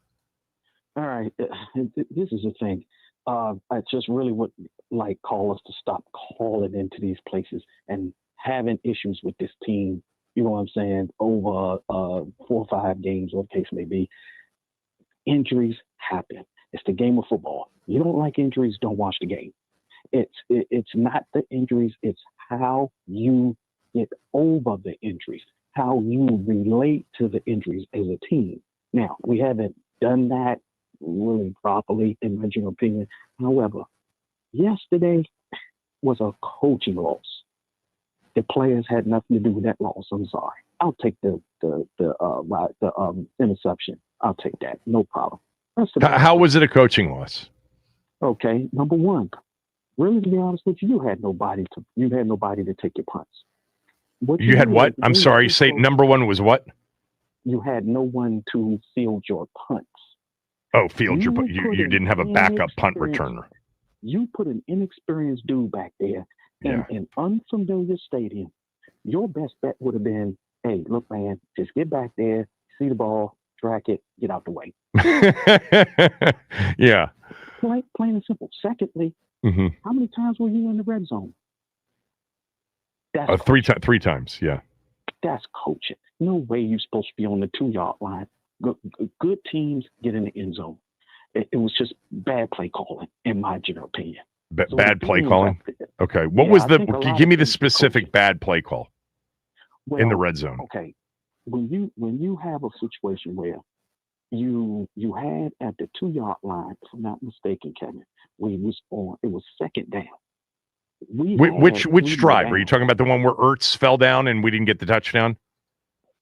All right. This is the thing. I just really would like callers to stop calling into these places and having issues with this team, you know what I'm saying, over 4 or 5 games, what the case may be. Injuries happen. It's the game of football. You don't like injuries, don't watch the game. It's not the injuries, it's how you get over the injuries, how you relate to the injuries as a team. Now, we haven't done that really properly, in my general opinion. However, yesterday was a coaching loss. The players had nothing to do with that loss. I'm sorry. I'll take the interception. I'll take that. No problem. How was it a coaching loss? Okay, number one, really, to be honest with you, you had nobody to take your punts. You had what? I'm sorry. Say number one was what? You had no one to field your punts. Oh, field your punt. You didn't have a backup punt returner. You put an inexperienced dude back there in an unfamiliar stadium. Your best bet would have been, hey, look, man, just get back there, see the ball, track it, get out the way. Yeah. Plain and simple. Secondly, how many times were you in the red zone? That's 3 times, yeah. That's coaching. No way you're supposed to be on the 2-yard line. Good teams get in the end zone. It was just bad play calling, in my general opinion. Bad play calling? Okay. What was give me the specific bad play call in the red zone? Okay. When you have a situation where you had at the 2-yard line, if I'm not mistaken, Kevin, it was second down. Which drive? Are you talking about the one where Ertz fell down and we didn't get the touchdown?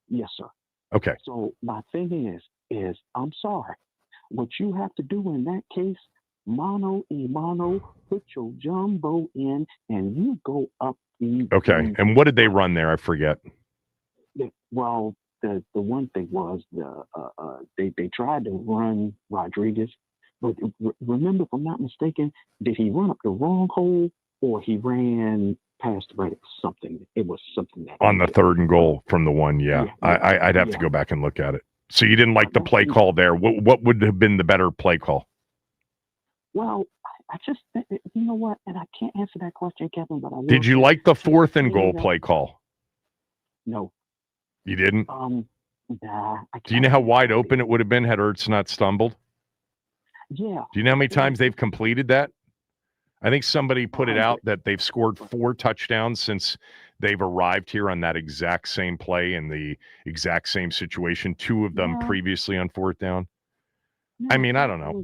Yes, sir. Okay. So my thing is I'm sorry. What you have to do in that case, mano a mano, put your jumbo in, and you go up. Okay. And what did they run there? I forget. Well, the one thing was they tried to run Rodriguez, but remember, if I'm not mistaken, did he run up the wrong hole or he ran past the right? Something. It was something that on the 3rd and goal from the one. Yeah. I'd have to go back and look at it. So you didn't like the play call there. What would have been the better play call? Well, I just, you know what, and I can't answer that question, Kevin, but I will. Did you like the 4th and goal play call? No. You didn't? Nah. Do you know how wide open it would have been had Ertz not stumbled? Yeah. Do you know how many times they've completed that? I think somebody put it out that they've scored 4 touchdowns since they've arrived here on that exact same play in the exact same situation. 2 of them previously on 4th down. I mean, I don't know.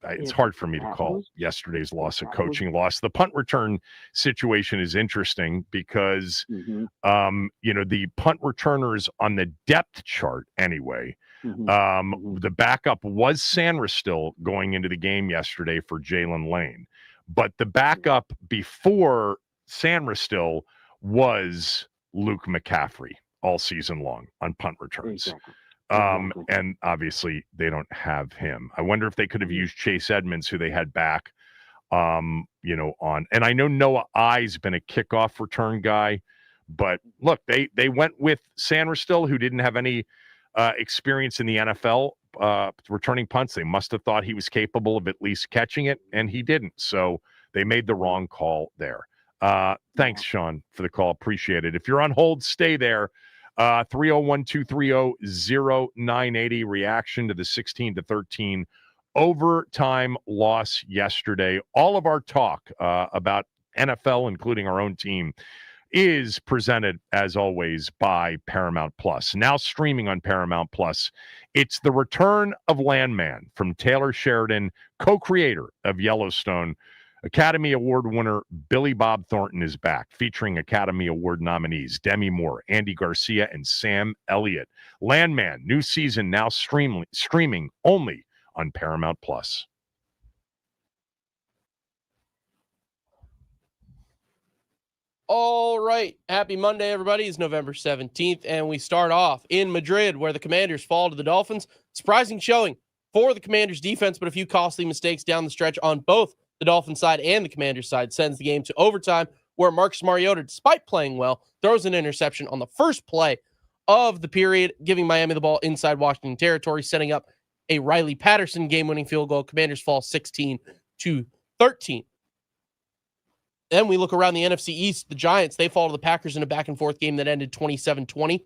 It's hard for me to call yesterday's loss a coaching loss. The punt return situation is interesting because, the punt returners on the depth chart anyway. The backup was Sandra still going into the game yesterday for Jalen Lane, but the backup before Sandra still was Luke McCaffrey all season long on punt returns. Exactly. And obviously they don't have him. I wonder if they could have used Chase Edmonds, who they had back, on. And I know Noah I's been a kickoff return guy, but look, they went with Sandra still, who didn't have any experience in the NFL returning punts. They must have thought he was capable of at least catching it, and he didn't. So they made the wrong call there. Thanks, Sean, for the call. Appreciate it. If you're on hold, stay there. 301-230-0980. Reaction to the 16-13 overtime loss yesterday. All of our talk about NFL, including our own team, is presented, as always, by Paramount Plus. Now streaming on Paramount Plus, it's The Return of Landman from Taylor Sheridan, co-creator of Yellowstone. Academy Award winner Billy Bob Thornton is back, featuring Academy Award nominees Demi Moore, Andy Garcia, and Sam Elliott. Landman, new season now streaming only on Paramount Plus. All right. Happy Monday, everybody. It's November 17th, and we start off in Madrid, where the Commanders fall to the Dolphins. Surprising showing for the Commanders defense, but a few costly mistakes down the stretch on both the Dolphins side and the Commanders side sends the game to overtime, where Marcus Mariota, despite playing well, throws an interception on the first play of the period, giving Miami the ball inside Washington territory, setting up a Riley Patterson game-winning field goal. Commanders fall 16-13. Then we look around the NFC East. The Giants, they fall to the Packers in a back-and-forth game that ended 27-20.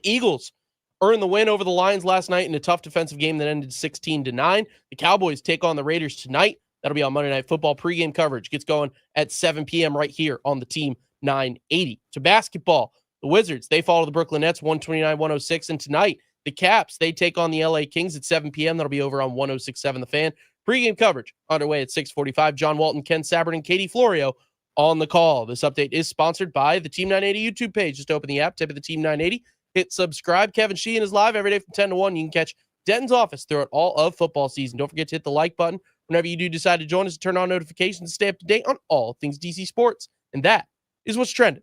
Eagles earn the win over the Lions last night in a tough defensive game that ended 16-9. The Cowboys take on the Raiders tonight. That'll be on Monday Night Football. Pre-game coverage gets going at 7 p.m. right here on the Team 980. To basketball, the Wizards, they fall to the Brooklyn Nets 129-106. And tonight, the Caps, they take on the LA Kings at 7 p.m. That'll be over on 106.7 The Fan. Pre-game coverage underway at 6:45. John Walton, Ken Sabbert, and Katie Florio on the call. This update is sponsored by the Team 980 YouTube page. Just open the app, type of the Team 980, hit subscribe. Kevin Sheehan is live every day from 10 to 1. You can catch Denton's office throughout all of football season. Don't forget to hit the like button whenever you do decide to join us, to turn on notifications and stay up to date on all things DC sports. And that is what's trending.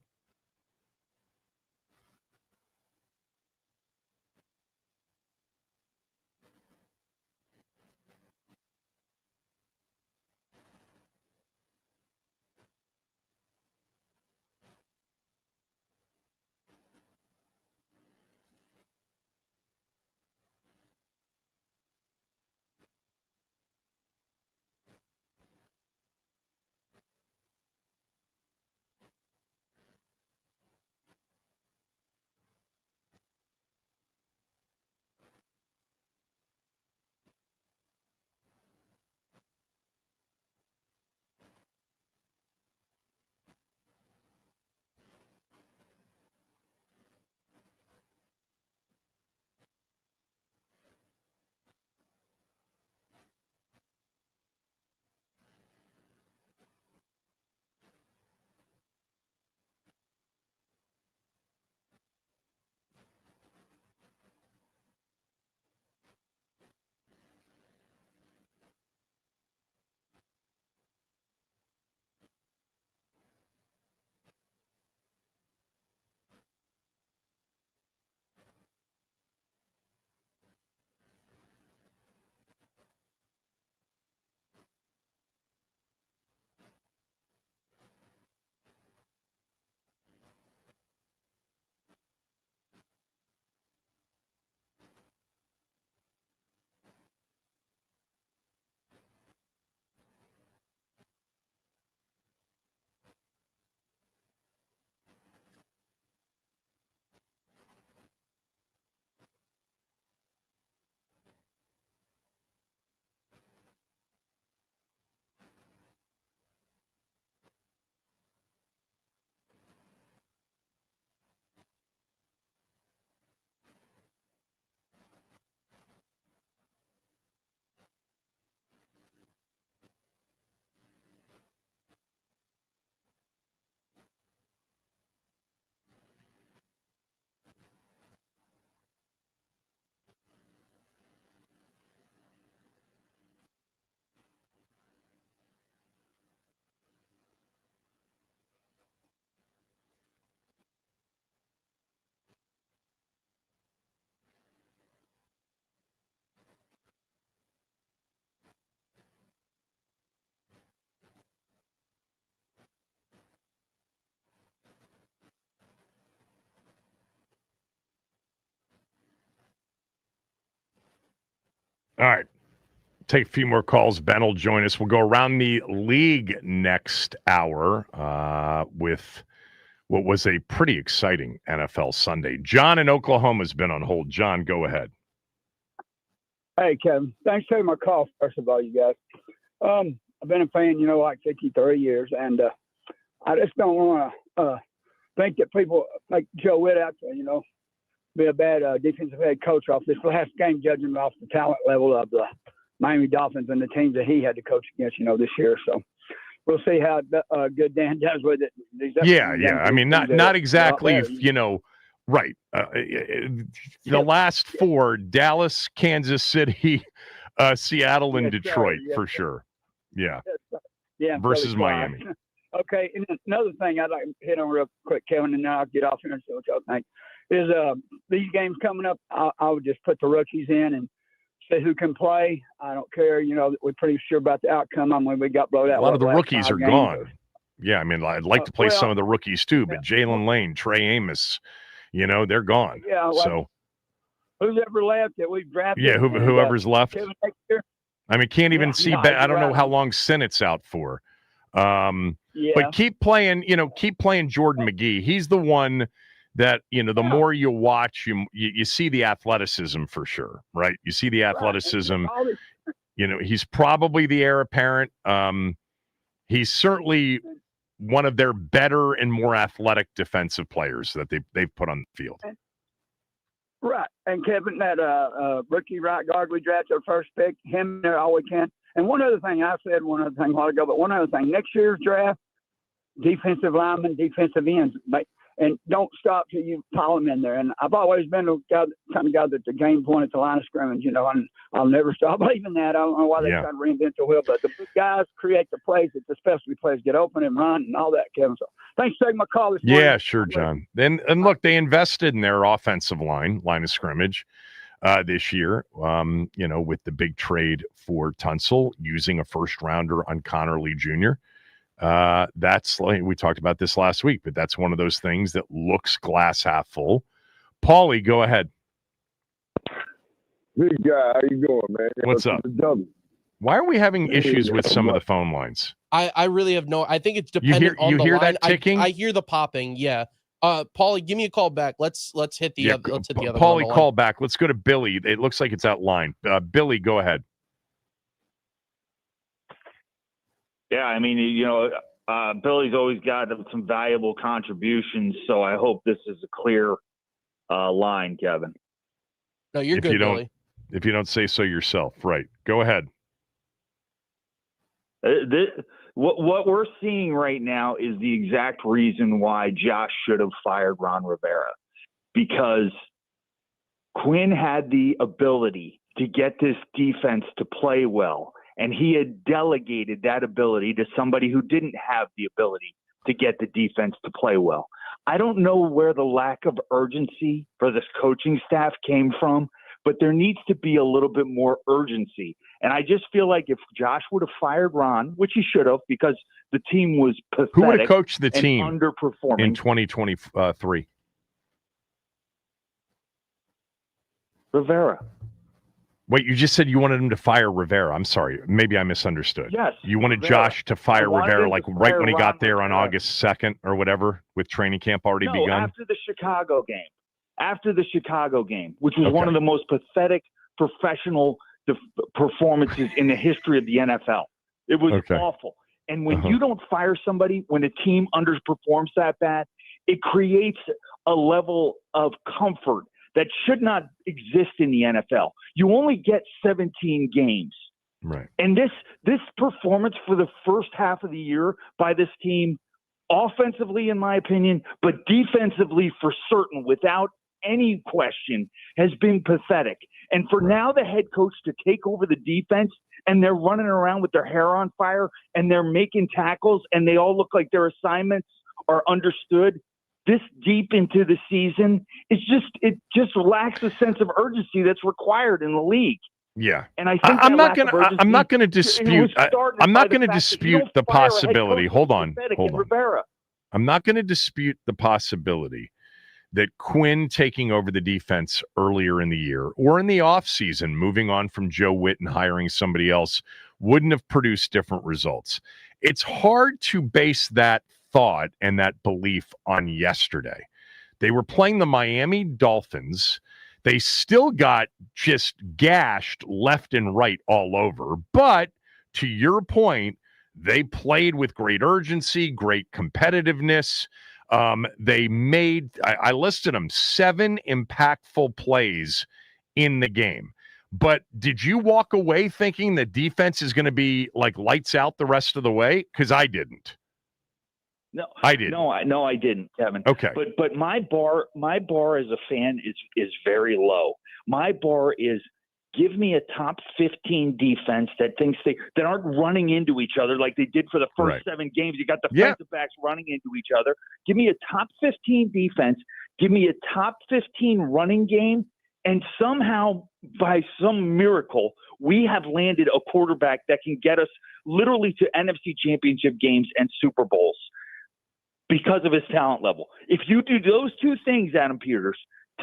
All right. Take a few more calls. Ben will join us. We'll go around the league next hour with what was a pretty exciting NFL Sunday. John in Oklahoma has been on hold. John, go ahead. Hey, Kevin. Thanks for taking my call, first of all, you guys. I've been a fan, like 53 years, and I just don't want to think that people like Joe Witt out there, be a bad defensive head coach off this last game, judging off the talent level of the Miami Dolphins and the teams that he had to coach against, this year. So we'll see how good Dan does with it. Yeah. I mean, not exactly, right. The last four: Dallas, Kansas City, Seattle, and Detroit for sure. Yeah. Yeah. Versus Miami. Okay. And another thing I'd like to hit on real quick, Kevin, and then I'll get off here and see what y'all think. Is these games coming up, I would just put the rookies in and see who can play. I don't care. We're pretty sure about the outcome. I mean, we got blowed out. A lot of the rookies are gone. Yeah, I mean, I'd like to play some of the rookies too, but Jalen Lane, Trey Amos, they're gone. Yeah. Well, so who's ever left that we've drafted? Yeah, whoever's left. Kevin next year. I mean, can't even see. I don't know how long Sennett's out for. But keep playing Jordan McGee. He's the one that, the more you watch, you see the athleticism for sure, right? You see the athleticism. He's probably the heir apparent. He's certainly one of their better and more athletic defensive players that they've put on the field. Right. And Kevin, that rookie right guard we drafted our first pick, him there all we can. And one other thing, I said one other thing a while ago, but one other thing, next year's draft, defensive linemen, defensive ends, and don't stop till you pile them in there. And I've always been the kind of guy that the game point at the line of scrimmage, and I'll never stop believing that. I don't know why they try to reinvent the wheel, but the big guys create the plays that the specialty players get open and run and all that, Kevin. So thanks for taking my call this morning. Yeah, sure, John. And look, they invested in their offensive line of scrimmage this year, with the big trade for Tunsil, using a first rounder on Connor Lee Jr. That's like, we talked about this last week, but that's one of those things that looks glass half full. Paulie, go ahead. Big guy, how you doing, man? What's up? Why are we having issues with some of the phone lines? I really have I think it's dependent on the line. You hear that ticking? I hear the popping. Yeah. Paulie, give me a call back. Let's hit the other. Let's hit the other. Paulie, call back. Let's go to Billy. It looks like it's out line. Billy, go ahead. Yeah, I mean, Billy's always got some valuable contributions, so I hope this is a clear line, Kevin. No, you're good, Billy. If you don't say so yourself, right? Go ahead. What we're seeing right now is the exact reason why Josh should have fired Ron Rivera, because Quinn had the ability to get this defense to play well, and he had delegated that ability to somebody who didn't have the ability to get the defense to play well. I don't know where the lack of urgency for this coaching staff came from, but there needs to be a little bit more urgency. And I just feel like if Josh would have fired Ron, which he should have, because the team was pathetic. Who would have coached the team underperforming in 2023? Rivera. Wait, you just said you wanted him to fire Rivera. I'm sorry. Maybe I misunderstood. Yes. You wanted Rivera. Josh to fire Rivera like right when he got there Rivera. on August 2nd or whatever, with training camp already begun? After the Chicago game. After the Chicago game, which was one of the most pathetic professional performances in the history of the NFL. It was awful. And when you don't fire somebody, when a team underperforms that bad, it creates a level of comfort that should not exist in the NFL. You only get 17 games. Right. And this performance for the first half of the year by this team, offensively, in my opinion, but defensively for certain, without any question, has been pathetic. And for now the head coach to take over the defense, and they're running around with their hair on fire, and they're making tackles, and they all look like their assignments are understood this deep into the season, it just lacks the sense of urgency that's required in the league. Yeah. And I think I'm not going to dispute the possibility. Hold on. I'm not going to dispute the possibility that Quinn taking over the defense earlier in the year or in the offseason, moving on from Joe Witt and hiring somebody else, wouldn't have produced different results. It's hard to base that thought and that belief on yesterday. They were playing the Miami Dolphins. They still got just gashed left and right all over. But to your point, they played with great urgency, great competitiveness. They made, I listed them, 7 impactful plays in the game. But did you walk away thinking the defense is going to be like lights out the rest of the way? Because I didn't. No, I didn't. No, I didn't, Kevin. Okay. But my bar as a fan is very low. My bar is give me a top 15 defense that aren't running into each other like they did for the first 7 games. You got defensive backs running into each other. Give me a top 15 defense. Give me a top 15 running game. And somehow, by some miracle, we have landed a quarterback that can get us literally to NFC championship games and Super Bowls because of his talent level. If you do those 2 things, Adam Peters,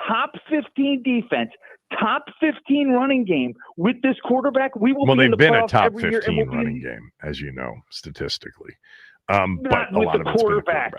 top 15 defense, top 15 running game with this quarterback, we will be in the playoffs every year. Well, they've been a top 15 running game, as you know, statistically. But a lot of it's been the quarterback.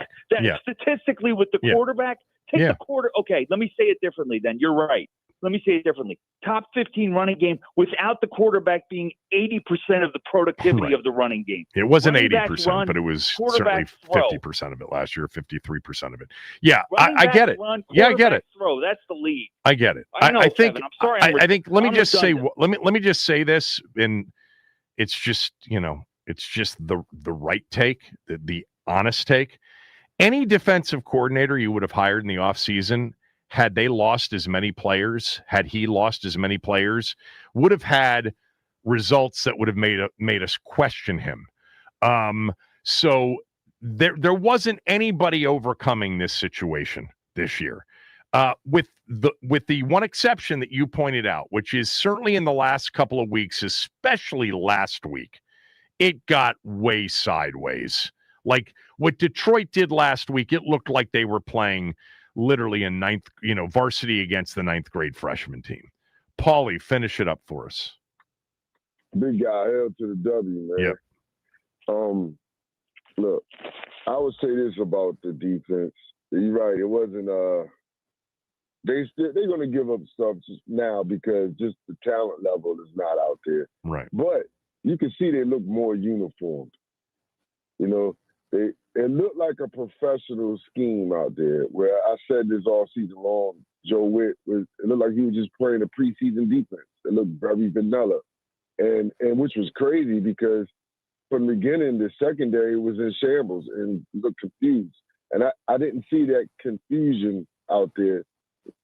Statistically, with the quarterback, take the quarter. Okay, let me say it differently then. You're right. Let me say it differently. Top 15 running game without the quarterback being 80% of the productivity of the running game. It wasn't 80%, but it was certainly 50% of it last year, 53% of it. Yeah, I get it. I get it. Throw. That's the lead. I get it. I think. Kevin, I'm sorry. I think. Let me just say this, and it's just the right take, the honest take. Any defensive coordinator you would have hired in the offseason, had he lost as many players, would have had results that would have made us question him. So there wasn't anybody overcoming this situation this year, with the one exception that you pointed out, which is certainly in the last couple of weeks, especially last week, it got way sideways. Like what Detroit did last week, it looked like they were playing literally in varsity against the 9th grade freshman team. Paulie, finish it up for us. Big guy, hell to the W, man. Yep. Look, I would say this about the defense. You're right. It wasn't. They're going to give up stuff just now because just the talent level is not out there. Right. But you can see they look more uniformed. It looked like a professional scheme out there. Where I said this all season long, Joe Witt it looked like he was just playing a preseason defense. It looked very vanilla, and which was crazy because from the beginning the secondary was in shambles and looked confused, and I didn't see that confusion out there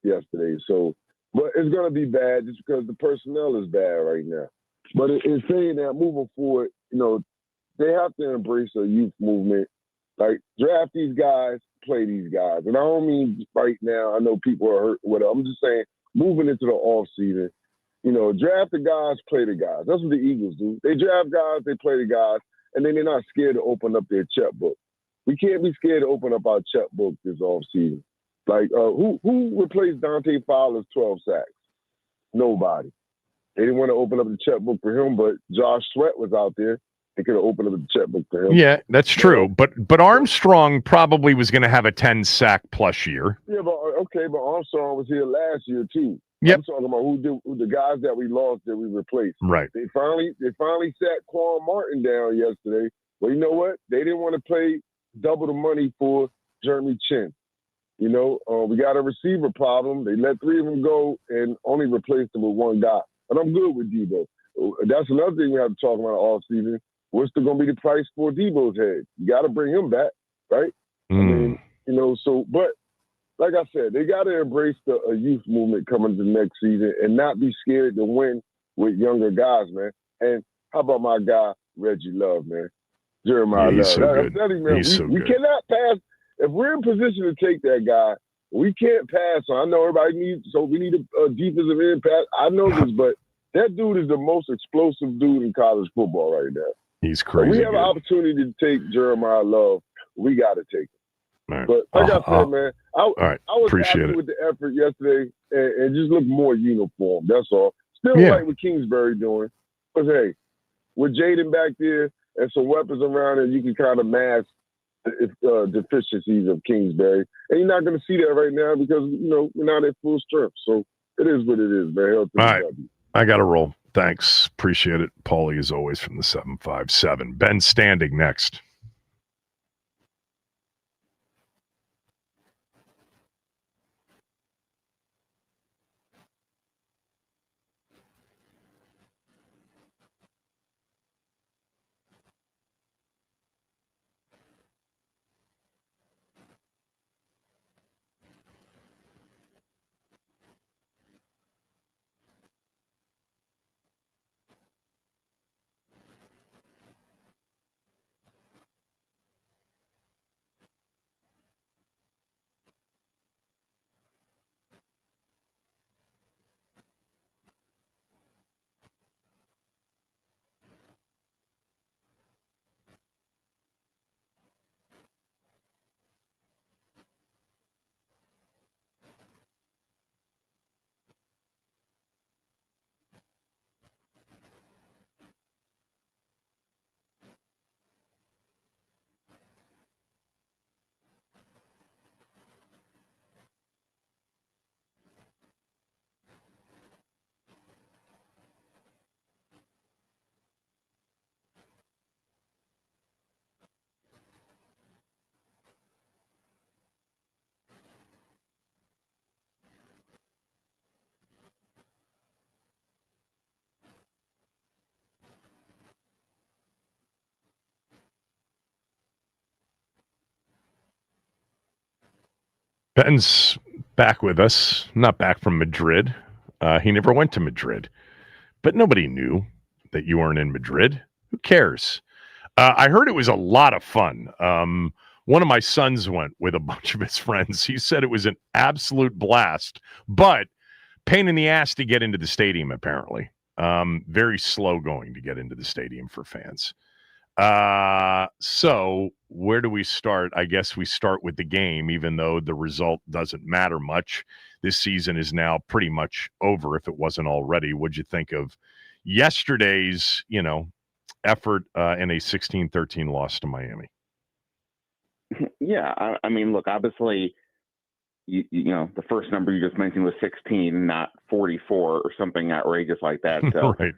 yesterday. So, but it's gonna be bad just because the personnel is bad right now. But in saying that, moving forward, they have to embrace a youth movement. Like, draft these guys, play these guys. And I don't mean right now. I know people are hurt. Whatever. I'm just saying, moving into the offseason, draft the guys, play the guys. That's what the Eagles do. They draft guys, they play the guys, and then they're not scared to open up their checkbook. We can't be scared to open up our checkbook this offseason. Like, who replaced Dante Fowler's 12 sacks? Nobody. They didn't want to open up the checkbook for him, but Josh Sweat was out there. They could have opened up the checkbook for him. Yeah, that's true. But Armstrong probably was going to have a 10-sack plus year. Yeah, but Armstrong was here last year too. Yep. I'm talking about who the guys that we lost that we replaced. Right. They finally sat Quan Martin down yesterday. Well, you know what? They didn't want to pay double the money for Jeremy Chin. We got a receiver problem. They let 3 of them go and only replaced them with 1 guy. And I'm good with Debo. That's another thing we have to talk about all season. What's going to be the price for Debo's head? You got to bring him back, right? I mean, but like I said, they got to embrace the youth movement coming to the next season and not be scared to win with younger guys, man. And how about my guy, Reggie Love, man? Jeremiah Love. So good. We cannot pass. If we're in position to take that guy, we can't pass. I know everybody we need a defensive end pass. I know this, but that dude is the most explosive dude in college football right now. He's crazy. We have an opportunity to take Jeremiah Love. We got to take him. Right. But like I said, man, I was Appreciate happy with the effort yesterday and just look more uniform. That's all. Still like what Kingsbury doing. But hey, with Jaden back there and some weapons around it, you can kind of mask the deficiencies of Kingsbury. And you're not going to see that right now because, we're not at full strength. So it is what it is, man. All right. I got to roll. Thanks. Appreciate it. Paulie, as always, from the 757. Ben Standig next. Ben's back with us, not back from Madrid. He never went to Madrid, but nobody knew that you weren't in Madrid. Who cares? I heard it was a lot of fun. One of my sons went with a bunch of his friends. He said it was an absolute blast, but pain in the ass to get into the stadium, apparently. Very slow going to get into the stadium for fans. So where do we start? I guess we start with the game, even though the result doesn't matter much. This season is now pretty much over if it wasn't already. What'd you think of yesterday's, effort in a 16-13 loss to Miami? Yeah, I mean, look, obviously, you know, the first number you just mentioned was 16, not 44 or something outrageous like that. So, right.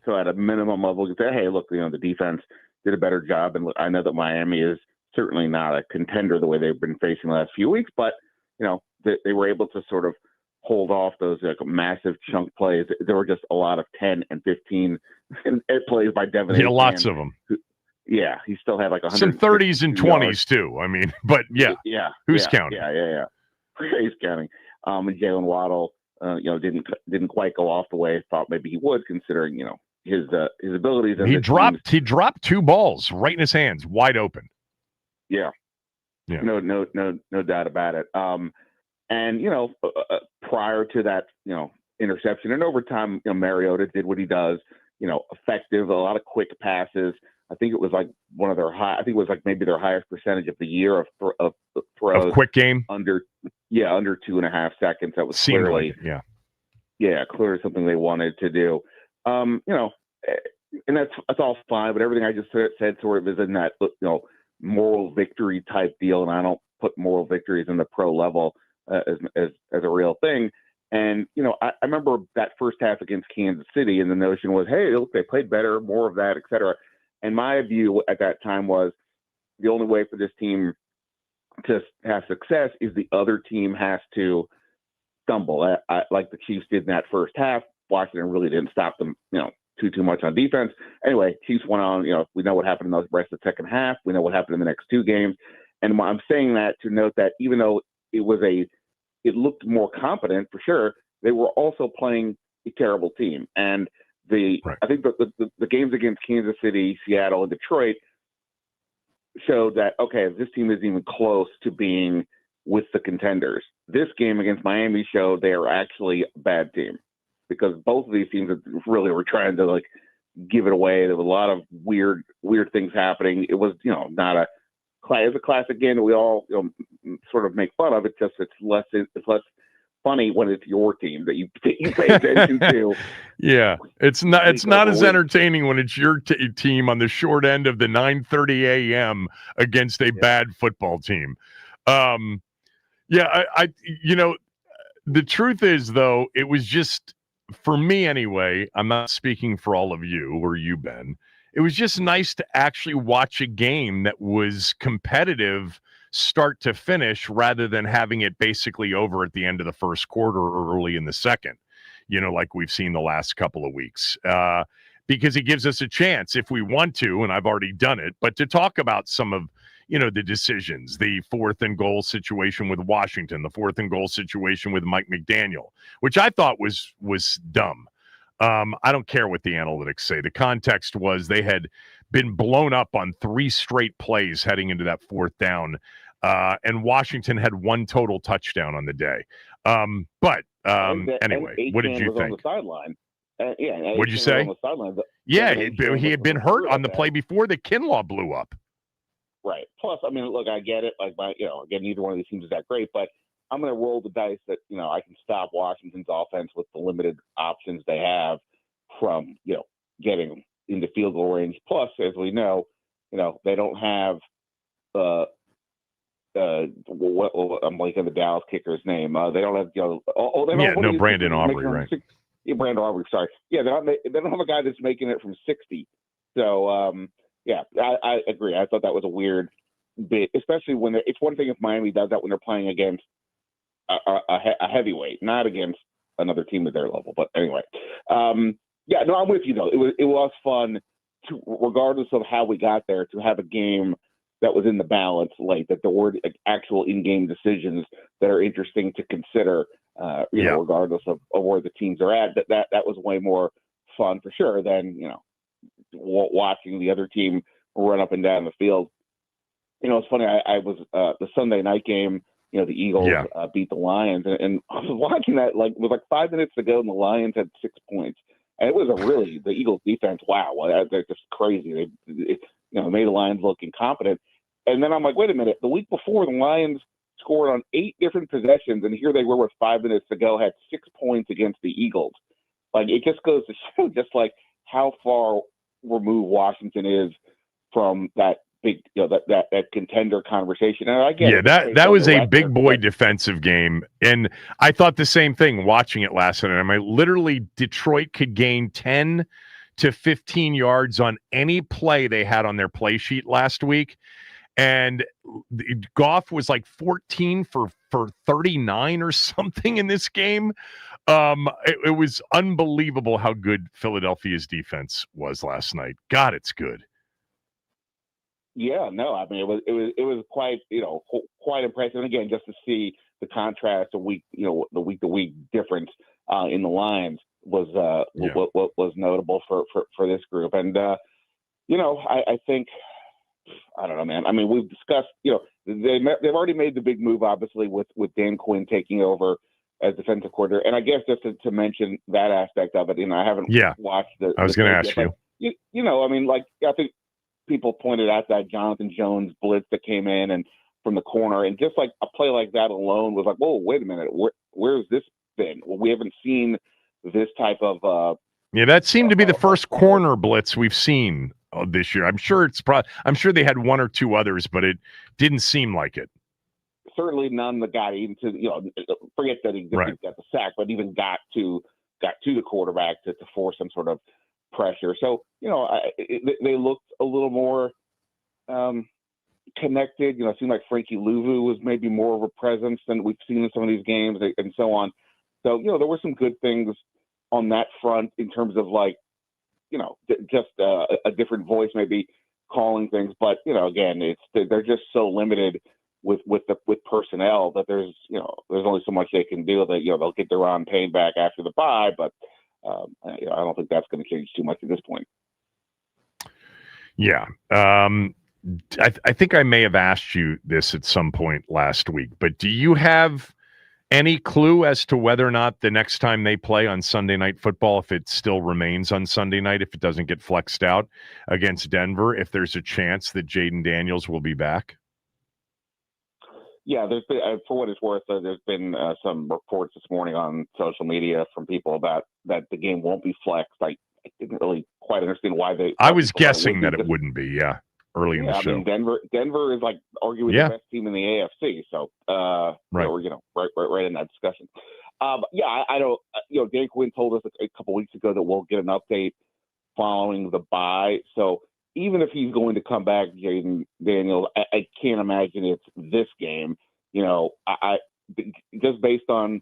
So at a minimum level, you say, hey, look, the defense did a better job. And look, I know that Miami is certainly not a contender the way they've been facing the last few weeks, but, they were able to sort of hold off those massive chunk plays. There were just a lot of 10 and 15 plays by Devin. Yeah, lots of them. Yeah, he still had like 100. Some 30s and 20s too. I mean, but who's counting? Yeah. He's counting. And Jalen Waddle, didn't quite go off the way I thought maybe he would, considering his abilities. And he dropped two balls right in his hands, wide open. Yeah. No doubt about it. And prior to that, interception and overtime, Mariota did what he does. Effective, a lot of quick passes. I think it was like one of their high. I think it was like maybe their highest percentage of the year of throws. Of quick game under 2.5 seconds. That was Seemed clearly, clearly something they wanted to do. And that's all fine. But everything I just said sort of is in that moral victory type deal, and I don't put moral victories in the pro level as a real thing. And, I remember that first half against Kansas City, and the notion was, hey, look, they played better, more of that, et cetera. And my view at that time was the only way for this team to have success is the other team has to stumble. Like the Chiefs did in that first half. Washington really didn't stop them, too much on defense. Anyway, Chiefs went on, we know what happened in the rest of the second half. We know what happened in the next two games. And I'm saying that to note that even though it looked more competent for sure, they were also playing a terrible team. And I think the games against Kansas City, Seattle, and Detroit showed that, okay, this team isn't even close to being with the contenders. This game against Miami showed they are actually a bad team, because both of these teams really were trying to give it away. There was a lot of weird things happening. It was, not a classic game that we all sort of make fun of. It's less funny when it's your team that you pay attention to. Yeah, it's not as entertaining when it's your team on the short end of the 9:30 a.m. against a bad football team. The truth is, though, it was just, for me anyway, I'm not speaking for all of you or you, Ben. It was just nice to actually watch a game that was competitive start to finish, rather than having it basically over at the end of the first quarter or early in the second, like we've seen the last couple of weeks, because it gives us a chance, if we want to, and I've already done it, but to talk about some of, the decisions, the 4th and goal situation with Washington, the 4th and goal situation with Mike McDaniel, which I thought was dumb. I don't care what the analytics say. The context was they had been blown up on 3 straight plays heading into that 4th down. And Washington had 1 total touchdown on the day. Anyway, what did you think? On the sideline. What'd you say? He had been hurt on the play before the Kinlaw blew up. Right. Plus, I mean, look, I get it. Again, neither one of these teams is that great, but I'm going to roll the dice that, I can stop Washington's offense with the limited options they have from, getting into field goal range. Plus, as we know, they don't have I'm blanking the Dallas kicker's name. They don't have, no Brandon Aubrey, right? Brandon Aubrey, sorry. Yeah, they don't have a guy that's making it from 60. So, I agree. I thought that was a weird bit, especially when it's one thing if Miami does that when they're playing against a heavyweight, not against another team at their level. But anyway, I'm with you though. It was fun to, regardless of how we got there, to have a game that was in the balance late, that there were actual in-game decisions that are interesting to consider, regardless of where the teams are at. That was way more fun for sure than, watching the other team run up and down the field. It's funny. I was the Sunday night game. The Eagles beat the Lions, and I was watching that with 5 minutes to go, and the Lions had 6 points. And it was the Eagles defense. Wow, they're just crazy. They made the Lions look incompetent. And then I'm like, wait a minute. The week before, the Lions scored on 8 different possessions, and here they were with 5 minutes to go, had 6 points against the Eagles. It just goes to show how far removed Washington is from that big, that contender conversation. And I get that was a big boy defensive game, and I thought the same thing watching it last night. I mean, literally, Detroit could gain 10 to 15 yards on any play they had on their play sheet last week, and Goff was 14 for 39 or something in this game. It was unbelievable how good Philadelphia's defense was last night. God, it's good. Yeah, no, I mean it was quite quite impressive. And again, just to see the contrast the week to week difference in the lines was what was notable for this group. And I think I don't know, man. I mean, we've discussed they've already made the big move, obviously, with Dan Quinn taking over as defensive coordinator. And I guess just to mention that aspect of it, I haven't watched the. I was going to ask you. I mean, I think people pointed out that Jonathan Jones blitz that came in and from the corner, and just a play like that alone was whoa, wait a minute, where's this been? Well, we haven't seen this type of. That seemed to be the first corner blitz we've seen this year. I'm sure they had one or two others, but it didn't seem like it. Certainly none that got even to forget that he got the sack, but even got to the quarterback to force some sort of pressure. So they looked a little more connected. It seemed like Frankie Louvu was maybe more of a presence than we've seen in some of these games, and so on. So there were some good things on that front in terms of just a different voice maybe calling things. But again, they're just so limited with personnel that there's only so much they can do. That they'll get their Ron Payne back after the bye, but I don't think that's going to change too much at this point. Yeah. I think I may have asked you this at some point last week, but do you have any clue as to whether or not the next time they play on Sunday Night Football, if it still remains on Sunday night, if it doesn't get flexed out against Denver, if there's a chance that Jaden Daniels will be back? Yeah, there's been, for what it's worth, there's been some reports this morning on social media from people about that the game won't be flexed. I didn't really quite understand why they. I was guessing that it wouldn't be. Yeah, early in the show. I mean, Denver is arguably the best team in the AFC. So right in that discussion. I don't. Dan Quinn told us a couple weeks ago that we'll get an update following the bye. So even if he's going to come back, Jaden Daniels, I can't imagine it's this game. I just based on,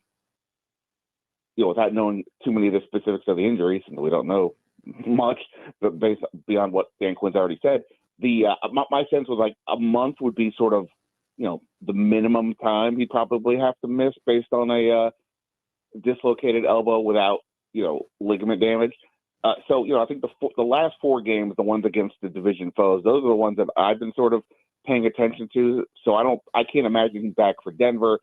without knowing too many of the specifics of the injuries, and we don't know much, but based beyond what Dan Quinn's already said, my sense was a month would be sort of, the minimum time he'd probably have to miss based on a dislocated elbow without, ligament damage. So I think the last 4 games, the ones against the division foes, those are the ones that I've been sort of paying attention to. So I can't imagine he's back for Denver.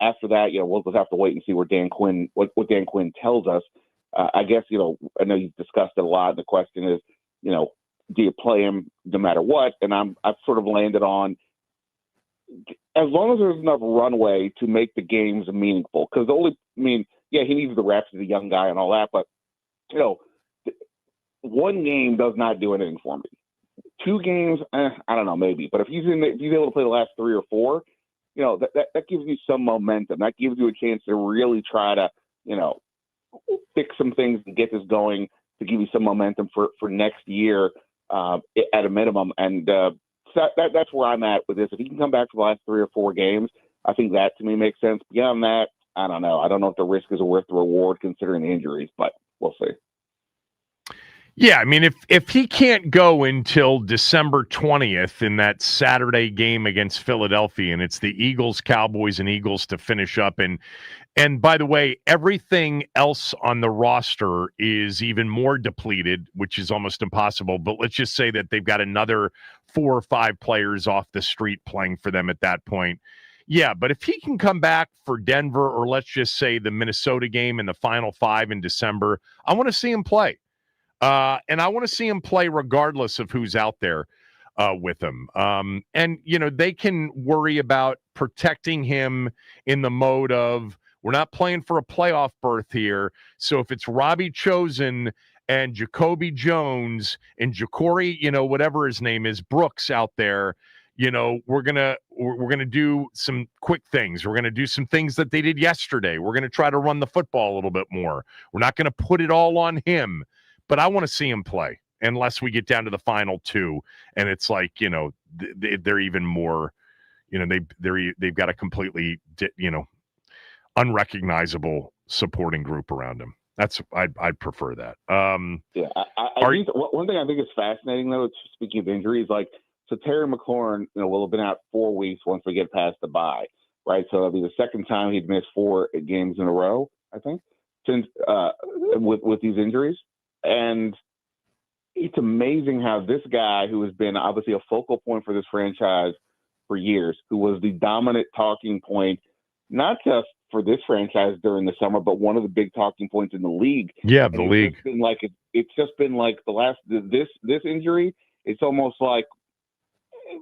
After that, we'll just have to wait and see where what Dan Quinn tells us. I guess, I know you've discussed it a lot. The question is, do you play him no matter what? And I've sort of landed on, as long as there's enough runway to make the games meaningful. Because he needs the reps as a young guy and all that, but, one game does not do anything for me. 2 games, I don't know, maybe. But if he's able to play the last 3 or 4, that gives you some momentum. That gives you a chance to really try to, fix some things and get this going to give you some momentum for next year at a minimum. And that's where I'm at with this. If he can come back for the last 3 or 4 games, I think that to me makes sense. Beyond that, I don't know. I don't know if the risk is worth the reward considering the injuries, but we'll see. Yeah, I mean, if he can't go until December 20th in that Saturday game against Philadelphia, and it's the Eagles, Cowboys, and Eagles to finish up, and by the way, everything else on the roster is even more depleted, which is almost impossible. But let's just say that they've got another 4 or 5 players off the street playing for them at that point. Yeah, but if he can come back for Denver, or let's just say the Minnesota game in the final 5 in December, I want to see him play. And I want to see him play regardless of who's out there with him. And, they can worry about protecting him in the mode of, we're not playing for a playoff berth here. So if it's Robbie Chosen and Jacoby Jones and Ja'Cory, whatever his name is, Brooks out there, we're gonna do some quick things. We're gonna do some things that they did yesterday. We're gonna try to run the football a little bit more. We're not gonna put it all on him. But I want to see him play unless we get down to the final 2. And it's like, they're even more, they've got a completely, unrecognizable supporting group around him. I'd prefer that. Yeah. I think one thing I think is fascinating, though, speaking of injuries, so Terry McLaurin, will have been out 4 weeks once we get past the bye, right? So it'll be the second time he'd missed 4 games in a row, I think, since with these injuries. And it's amazing how this guy, who has been obviously a focal point for this franchise for years, who was the dominant talking point, not just for this franchise during the summer, but one of the big talking points in the league. Yeah, the league. It's just been like this injury. It's almost like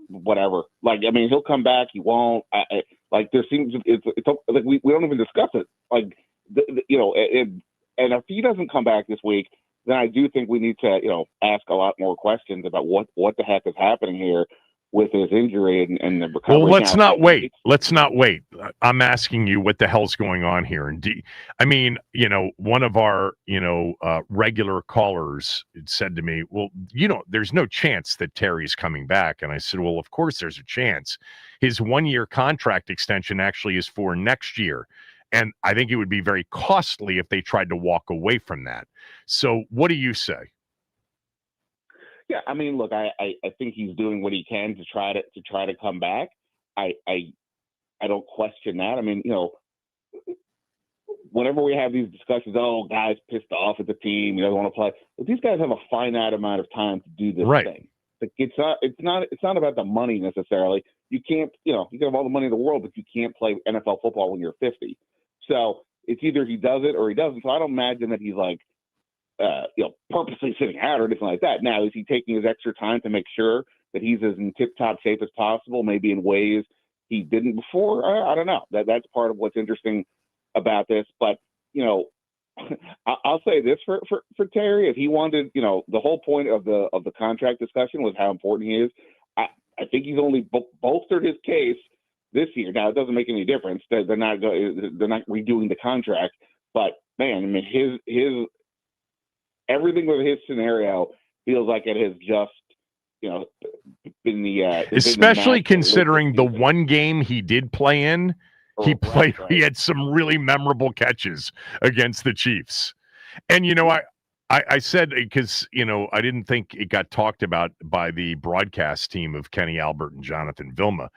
whatever. He'll come back. He won't. There seems it's like we don't even discuss it. And if he doesn't come back this week, then I do think we need to, ask a lot more questions about what the heck is happening here with his injury and the recovery. Well, let's not wait. Let's not wait. I'm asking you what the hell's going on here. And one of our, regular callers said to me, well, there's no chance that Terry's coming back. And I said, well, of course there's a chance. His 1-year contract extension actually is for next year. And I think it would be very costly if they tried to walk away from that. So what do you say? Yeah, look, I think he's doing what he can to try to come back. I don't question that. Whenever we have these discussions, guys pissed off at the team, he doesn't want to play. But these guys have a finite amount of time to do this thing. It's not about the money necessarily. You can't, you can have all the money in the world, but you can't play NFL football when you're 50. So it's either he does it or he doesn't. So I don't imagine that he's purposely sitting out or anything like that. Now, is he taking his extra time to make sure that he's as in tip-top shape as possible, maybe in ways he didn't before? I don't know. That's part of what's interesting about this. But, I'll say this for Terry, if he wanted, the whole point of the contract discussion was how important he is. I think he's only bolstered his case this year. Now, it doesn't make any difference. They're not redoing the contract. But man, his everything with his scenario feels like it has just been the especially considering the one game he did play in. He played. Right. He had some really memorable catches against the Chiefs, and I said, because I didn't think it got talked about by the broadcast team of Kenny Albert and Jonathan Vilma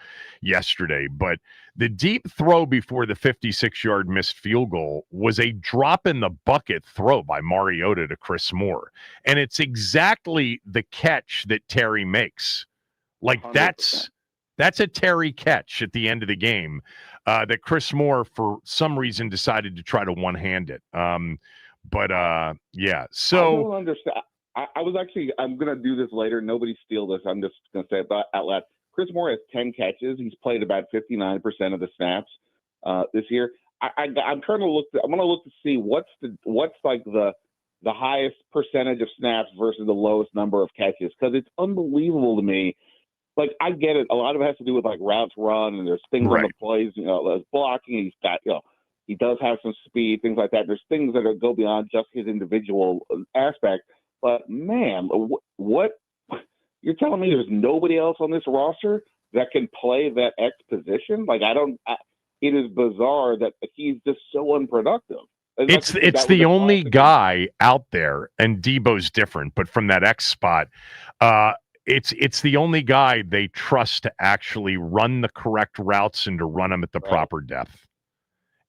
yesterday, but the deep throw before the 56-yard missed field goal was a drop in the bucket throw by Mariota to Chris Moore, and it's exactly the catch that Terry makes. 100%. That's a Terry catch at the end of the game that Chris Moore, for some reason, decided to try to one-hand it. Yeah. So I don't understand. I'm going to do this later. Nobody steal this. I'm just going to say it out loud. Chris Moore has 10 catches. He's played about 59% of the snaps this year. I'm trying to look. I'm going to look to see what's the highest percentage of snaps versus the lowest number of catches, because it's unbelievable to me. I get it. A lot of it has to do with routes run, and there's things on the plays. There's blocking. He's got he does have some speed, things like that. There's things that go beyond just his individual aspect. But, man, what you're telling me there's nobody else on this roster that can play that X position? It is bizarre that he's just so unproductive. It's the only guy out there, and Debo's different, but from that X spot, it's the only guy they trust to actually run the correct routes and to run them at the proper depth.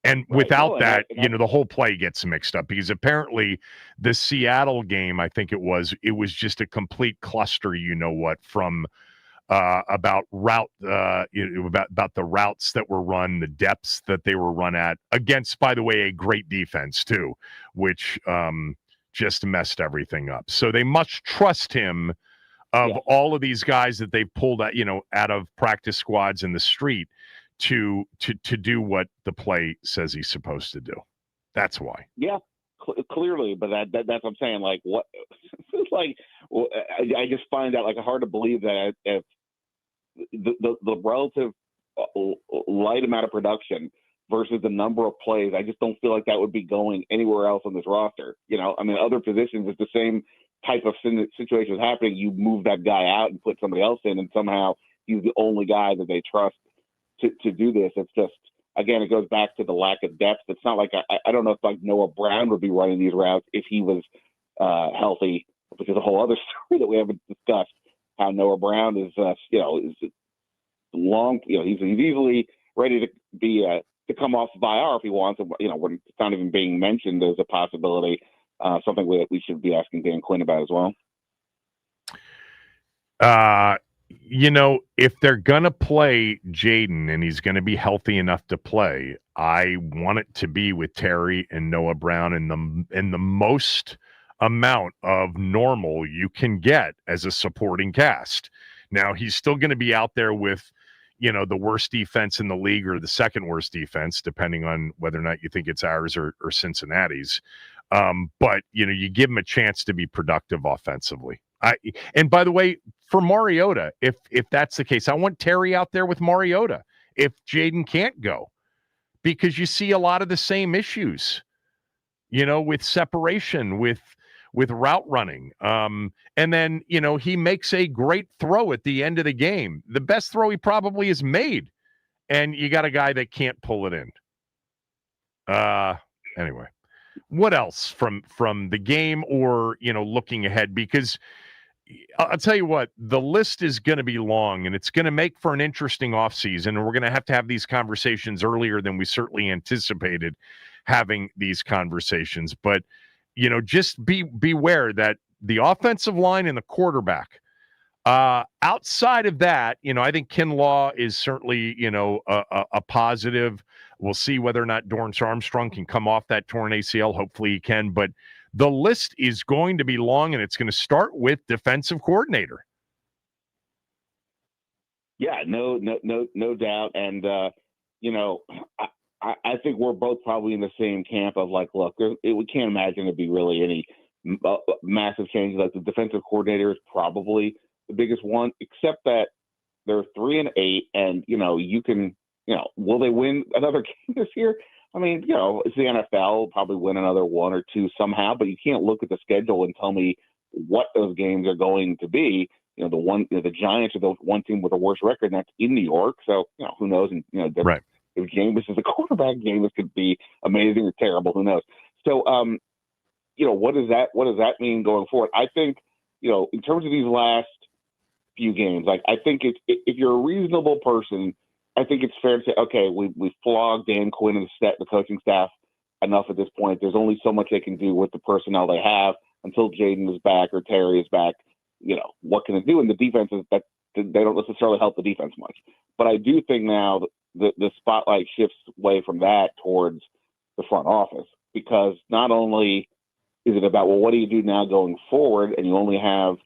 And without that, the whole play gets mixed up because apparently the Seattle game, I think it was just a complete cluster, from about route, about the routes that were run, the depths that they were run at against, by the way, a great defense too, which just messed everything up. So they must trust him of all of these guys that they've pulled out, out of practice squads in the street to do what the play says he's supposed to do. That's why. Yeah, clearly, but that's what I'm saying. Like, what? It's like, I just find that like hard to believe that if the relative light amount of production versus the number of plays, I just don't feel like that would be going anywhere else on this roster. Other positions, it's the same type of situation is happening. You move that guy out and put somebody else in, and somehow he's the only guy that they trust to do this. It's just, again, it goes back to the lack of depth. It's not like I don't know if like Noah Brown would be running these routes if he was healthy, which is a whole other story that we haven't discussed. How Noah Brown is long, he's easily ready to be to come off IR if he wants. When it's not even being mentioned as a possibility. Something we should be asking Dan Quinn about as well. If they're going to play Jaden and he's going to be healthy enough to play, I want it to be with Terry and Noah Brown in the most amount of normal you can get as a supporting cast. Now, he's still going to be out there with, the worst defense in the league or the second worst defense, depending on whether or not you think it's ours or Cincinnati's. But, you give him a chance to be productive offensively. And by the way, for Mariota, if that's the case, I want Terry out there with Mariota if Jaden can't go, because you see a lot of the same issues, with separation, with route running. And then, he makes a great throw at the end of the game, the best throw he probably has made. And you got a guy that can't pull it in. Anyway, what else from the game or, looking ahead? Because I'll tell you what, the list is going to be long and it's going to make for an interesting offseason. And we're going to have these conversations earlier than we certainly anticipated having these conversations. But, just beware that the offensive line and the quarterback, outside of that, I think Kinlaw is certainly, a positive. We'll see whether or not Dorrance Armstrong can come off that torn ACL. Hopefully he can. But the list is going to be long, and it's going to start with defensive coordinator. Yeah, no doubt. And, I think we're both probably in the same camp of like, look, we can't imagine it'd be really any massive changes. Like the defensive coordinator is probably the biggest one, except that they're 3-8, and you can, will they win another game this year? I mean, it's the NFL, probably win another one or two somehow, but you can't look at the schedule and tell me what those games are going to be. The Giants are the one team with the worst record, and that's in New York. So, who knows? And, right. If Jameis is a quarterback, Jameis could be amazing or terrible. Who knows? So, what does that mean going forward? I think, in terms of these last few games, like I think if you're a reasonable person, I think it's fair to say, okay, we flogged Dan Quinn and the coaching staff enough at this point. There's only so much they can do with the personnel they have until Jaden is back or Terry is back. What can they do? And the defense is that they don't necessarily help the defense much. But I do think now the spotlight shifts away from that towards the front office, because not only is it about, well, what do you do now going forward? And you only have,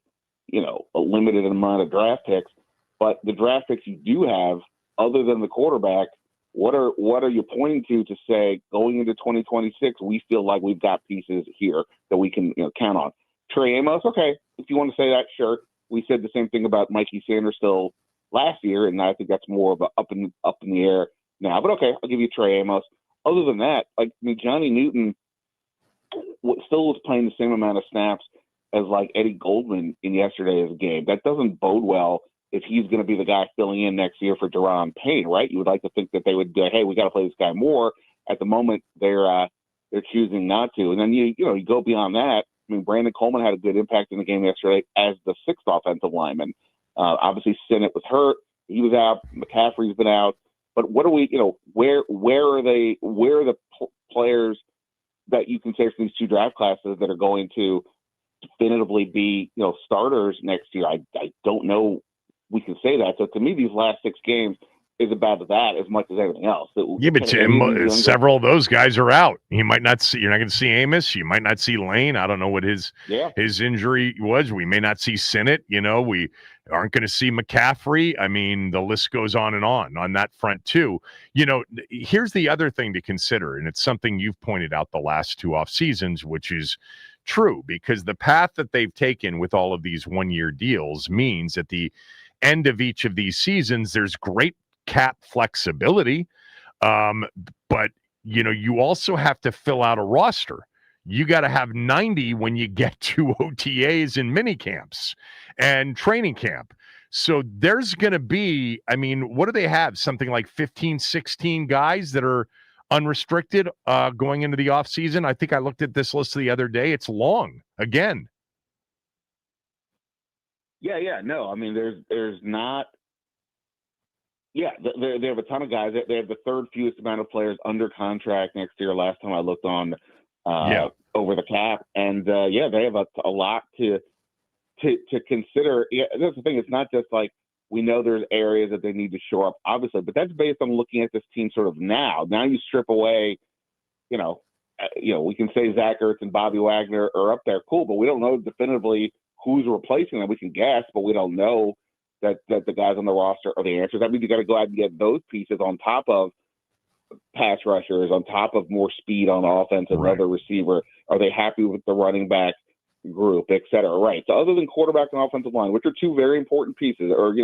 a limited amount of draft picks, but the draft picks you do have, other than the quarterback, what are you pointing to say going into 2026, we feel like we've got pieces here that we can count on? Trey Amos, okay, if you want to say that, sure. We said the same thing about Mikey Sanders still last year, and I think that's more of a up in the air now. But okay, I'll give you Trey Amos. Other than that, Johnny Newton still was playing the same amount of snaps as like Eddie Goldman in yesterday's game. That doesn't bode well if he's going to be the guy filling in next year for Daron Payne, right? You would like to think that they would go, hey, we got to play this guy more. At the moment, they're they're choosing not to. And then you go beyond that. I mean, Brandon Coleman had a good impact in the game yesterday as the sixth offensive lineman. Obviously, Sinnott was hurt; he was out. McCaffrey's been out. But what are we? Where are they? Where are the players that you can say from these two draft classes that are going to definitively be starters next year? I don't know. We can say that. So to me, these last 6 games is about that as much as everything else. Yeah, but several of those guys are out. You might not see. You're not going to see Amos. You might not see Lane. I don't know what his injury was. We may not see Sinnott. We aren't going to see McCaffrey. I mean, the list goes on that front too. Here's the other thing to consider, and it's something you've pointed out the last 2 off seasons, which is true, because the path that they've taken with all of these 1-year deals means at the end of each of these seasons, there's great cap flexibility, but you also have to fill out a roster. You got to have 90 when you get to OTAs and mini camps and training camp. So there's going to be, what do they have? Something like 15, 16 guys that are unrestricted going into the offseason. I think I looked at this list the other day. It's long again. Yeah. No, there's not. Yeah, they have a ton of guys. They have the third fewest amount of players under contract next year. Last time I looked on over the cap, and they have a lot to consider. Yeah, that's the thing. It's not just like we know there's areas that they need to shore up, obviously, but that's based on looking at this team sort of now. Now you strip away, we can say Zach Ertz and Bobby Wagner are up there, cool, but we don't know definitively who's replacing them. We can guess, but we don't know that the guys on the roster are the answers. That means you got to go out and get those pieces on top of pass rushers, on top of more speed on offense, another receiver. Are they happy with the running back group, et cetera? Right. So other than quarterback and offensive line, which are 2 very important pieces or,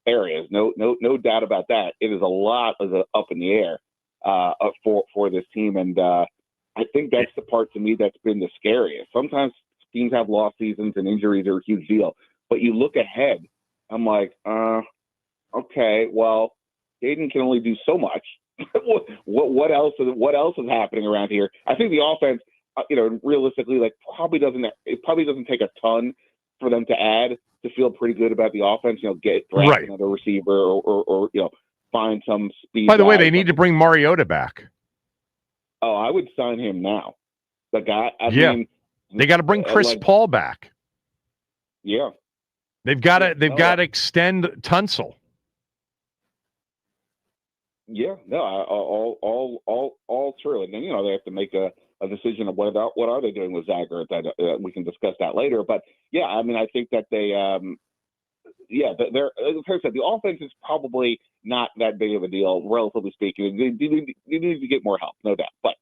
areas, no doubt about that. It is a lot of the up in the air for this team. And I think that's the part to me that's been the scariest. Sometimes teams have lost seasons and injuries are a huge deal, but you look ahead, I'm like, okay, well, Hayden can only do so much. What else is happening around here? I think the offense, realistically, probably doesn't take a ton for them to add to feel pretty good about the offense. Draft another receiver or find some speed. By the way, they need to bring Mariota back. Oh, I would sign him now. The guy. I mean, they got to bring Chris Paul back. Yeah. They've got to extend Tunsil. Yeah, no, all true. And then they have to make a decision of what are they doing with Zagger. We can discuss that later. But yeah, I think that they, they're as I said, the offense is probably not that big of a deal, relatively speaking. They need to get more help, no doubt. But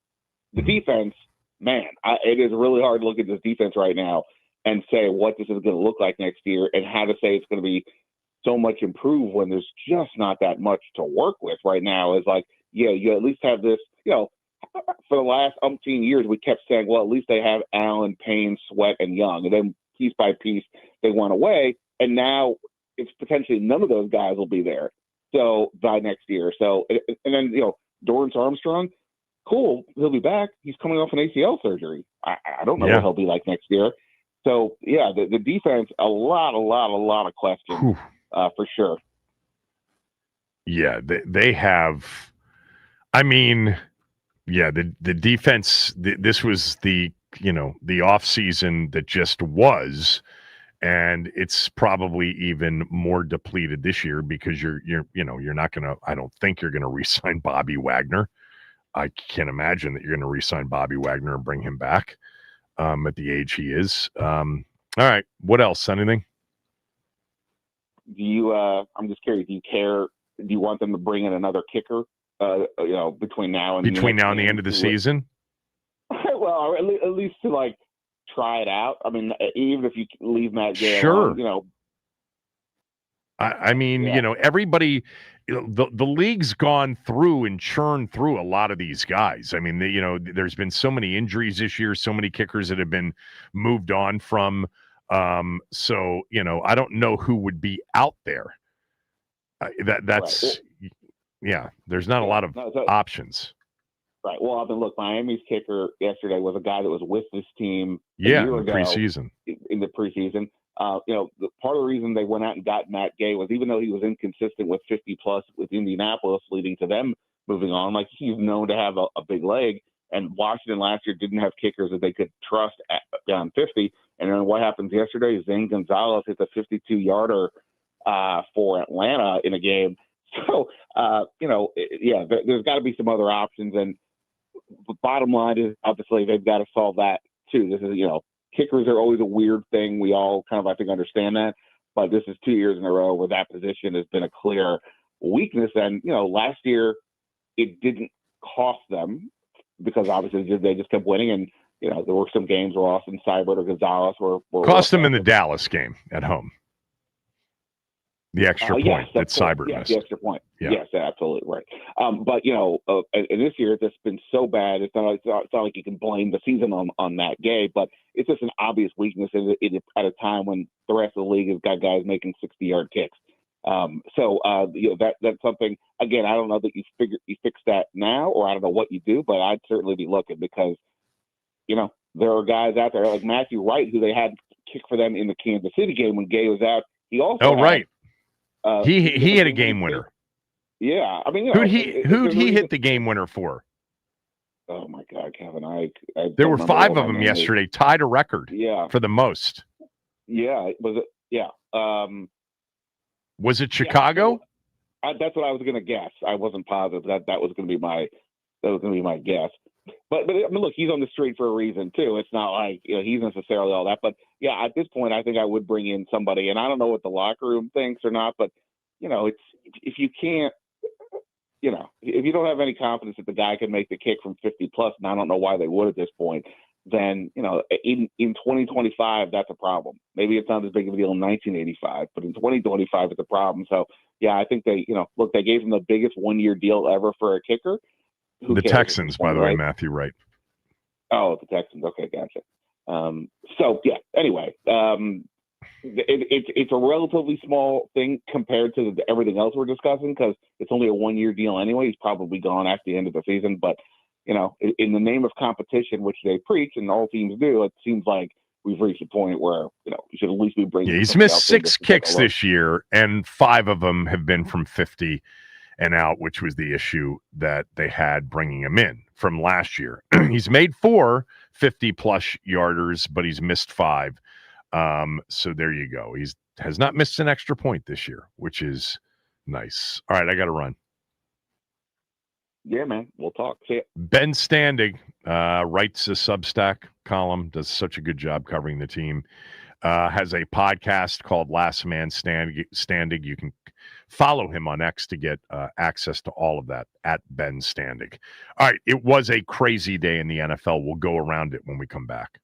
the defense, man, it is really hard to look at this defense right now and say what this is going to look like next year and how to say it's going to be so much improved when there's just not that much to work with right now. Is like, you at least have this, for the last umpteen years, we kept saying, well, at least they have Allen, Payne, Sweat, and Young. And then piece by piece, they went away. And now it's potentially none of those guys will be there. So by next year. So, and then, Dorrance Armstrong, cool. He'll be back. He's coming off an ACL surgery. I don't know what he'll be like next year. So, yeah, the defense, a lot of questions for sure. Yeah, they have. The defense. This was the offseason that just was, and it's probably even more depleted this year because you're not gonna. I don't think you're gonna re-sign Bobby Wagner. I can't imagine that you're gonna re-sign Bobby Wagner and bring him back. At the age he is. All right. What else? Anything? Do you? I'm just curious. Do you care? Do you want them to bring in another kicker? Between now and the end of the season. Well, at least to try it out. I mean, even if you leave Matt Gay alone, everybody. The league's gone through and churned through a lot of these guys. I mean, there's been so many injuries this year, so many kickers that have been moved on from. So I don't know who would be out there. That's there's not a lot of options. Right. Well, I mean, look, Miami's kicker yesterday was a guy that was with this team a Yeah, year in the ago preseason. In the preseason. Part of the reason they went out and got Matt Gay was even though he was inconsistent with 50-plus with Indianapolis, leading to them moving on, like he's known to have a big leg. And Washington last year didn't have kickers that they could trust down 50. And then what happens yesterday? Zane Gonzalez hits a 52-yarder for Atlanta in a game. So, there's got to be some other options. And the bottom line is, obviously, they've got to solve that, too. This is, kickers are always a weird thing. We all kind of, I think, understand that. But this is 2 years in a row where that position has been a clear weakness. And, last year it didn't cost them because, obviously, they just kept winning. And, there were some games where Austin Seibert or Gonzalez were cost them in the Dallas game at home. The extra point that Seibert missed. The extra point. Yeah. Yes, absolutely right. But and this year it's been so bad. It's not like you can blame the season on Matt Gay, but it's just an obvious weakness at a time when the rest of the league has got guys making 60-yard kicks. That's something. Again, I don't know that you fix that now, or I don't know what you do, but I'd certainly be looking because there are guys out there like Matthew Wright who they had kick for them in the Kansas City game when Gay was out. He also right. He had a game winner. Yeah, I mean, who'd he hit the game winner for? Oh my God, Kevin! There were 5 of them yesterday, tied a record. Yeah. For the most. Yeah, was it? Yeah. Was it Chicago? That's what I was going to guess. I wasn't positive that was going to be my guess. But I mean, look, he's on the street for a reason too. It's not like he's necessarily all that. But yeah, at this point, I think I would bring in somebody, and I don't know what the locker room thinks or not. But it's if you can't, if you don't have any confidence that the guy can make the kick from 50-plus, and I don't know why they would at this point, then in 2025 that's a problem. Maybe it's not as big of a deal in 1985, but in 2025 it's a problem. So yeah, I think they they gave him the biggest 1-year deal ever for a kicker. The Texans, by the way, Matthew Wright. Oh, the Texans. Okay, gotcha. So yeah. Anyway, it's a relatively small thing compared to everything else we're discussing because it's only a 1-year deal anyway. He's probably gone after the end of the season. But in the name of competition, which they preach and all teams do, it seems like we've reached a point where you should at least be bringing. Yeah, he's missed 6 kicks this year, and 5 of them have been from 50 and out, which was the issue that they had bringing him in from last year. He's made 4 50-plus yarders, but he's missed 5. So there you go. He has not missed an extra point this year, which is nice. All right, I got to run. Yeah, man. We'll talk. See ya. Ben Standig writes a Substack column, does such a good job covering the team. Has a podcast called Last Man Standig. You can follow him on X to get access to all of that at Ben Standig. All right, it was a crazy day in the NFL. We'll go around it when we come back.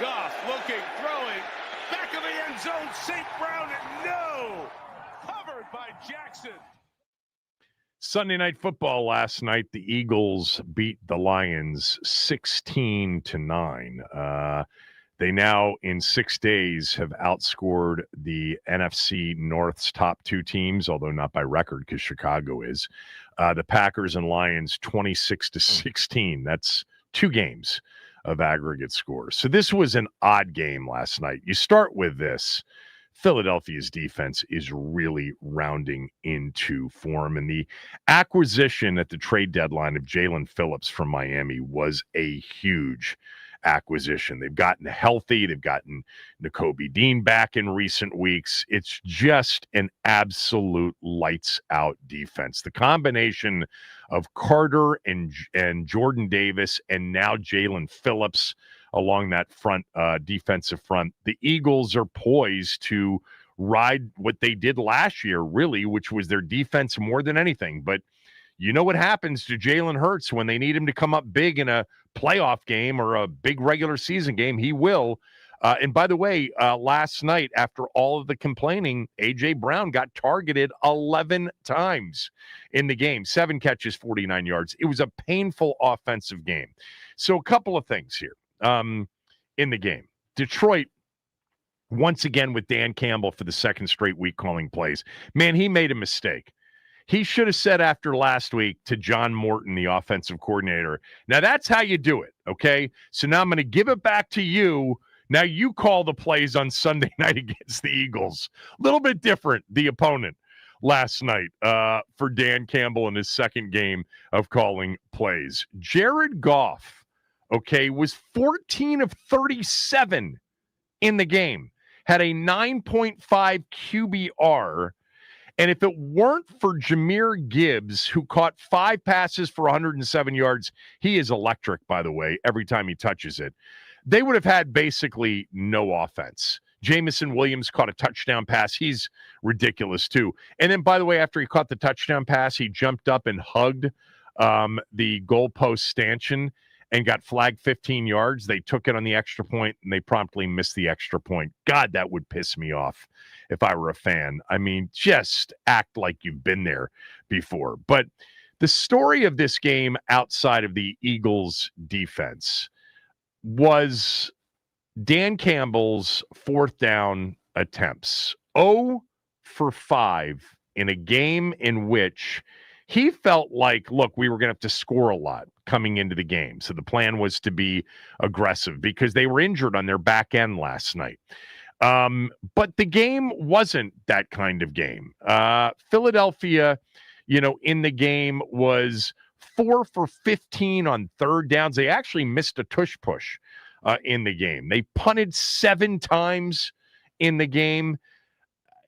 Goff looking, throwing, back of the end zone, St. Brown, no! Covered by Jackson. Sunday Night Football last night, the Eagles beat the Lions 16-9. They now, in 6 days, have outscored the NFC North's top two teams, although not by record because Chicago is. The Packers and Lions 26-16. That's 2 games of aggregate scores. So this was an odd game last night. You start with this. Philadelphia's defense is really rounding into form. And the acquisition at the trade deadline of Jalen Phillips from Miami was a huge acquisition. They've gotten healthy. They've gotten Nakobe Dean back in recent weeks. It's just an absolute lights out defense. The combination of Carter and Jordan Davis and now Jalen Phillips along that front defensive front, the Eagles are poised to ride what they did last year, really, which was their defense more than anything. But you know what happens to Jalen Hurts when they need him to come up big in a playoff game or a big regular season game. He will. And by the way, last night, after all of the complaining, A.J. Brown got targeted 11 times in the game, 7 catches, 49 yards. It was a painful offensive game. So a couple of things here. In the game. Detroit, once again with Dan Campbell for the second straight week calling plays. Man, he made a mistake. He should have said after last week to John Morton, the offensive coordinator, now that's how you do it, okay? So now I'm going to give it back to you. Now you call the plays on Sunday night against the Eagles. A little bit different, the opponent last night for Dan Campbell in his second game of calling plays. Jared Goff, okay, was 14 of 37 in the game, had a 9.5 QBR, and if it weren't for Jahmyr Gibbs, who caught 5 passes for 107 yards, he is electric, by the way, every time he touches it, they would have had basically no offense. Jamison Williams caught a touchdown pass. He's ridiculous, too. And then, by the way, after he caught the touchdown pass, he jumped up and hugged the goalpost stanchion and got flagged 15 yards. They took it on the extra point, and they promptly missed the extra point. God, that would piss me off if I were a fan. I mean, just act like you've been there before. But the story of this game outside of the Eagles' defense was Dan Campbell's fourth down attempts. 0 for 5 in a game in which he felt like, look, we were going to have to score a lot coming into the game. So the plan was to be aggressive because they were injured on their back end last night. But the game wasn't that kind of game. Philadelphia, in the game was 4 for 15 on third downs. They actually missed a tush push in the game. They punted 7 times in the game.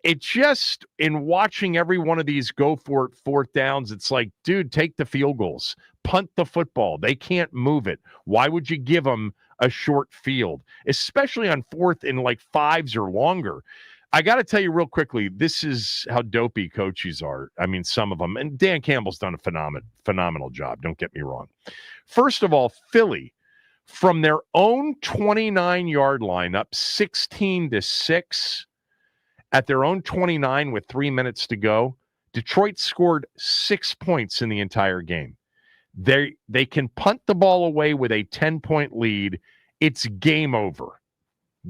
It just, in watching every one of these go for it fourth downs, it's like, dude, take the field goals. Punt the football. They can't move it. Why would you give them a short field, especially on fourth and like 5s or longer? I got to tell you real quickly, this is how dopey coaches are. I mean, some of them. And Dan Campbell's done a phenomenal job. Don't get me wrong. First of all, Philly, from their own 29-yard line, up 16-6, at their own 29 with 3 minutes to go, Detroit scored 6 points in the entire game. They can punt the ball away with a 10-point lead. It's game over.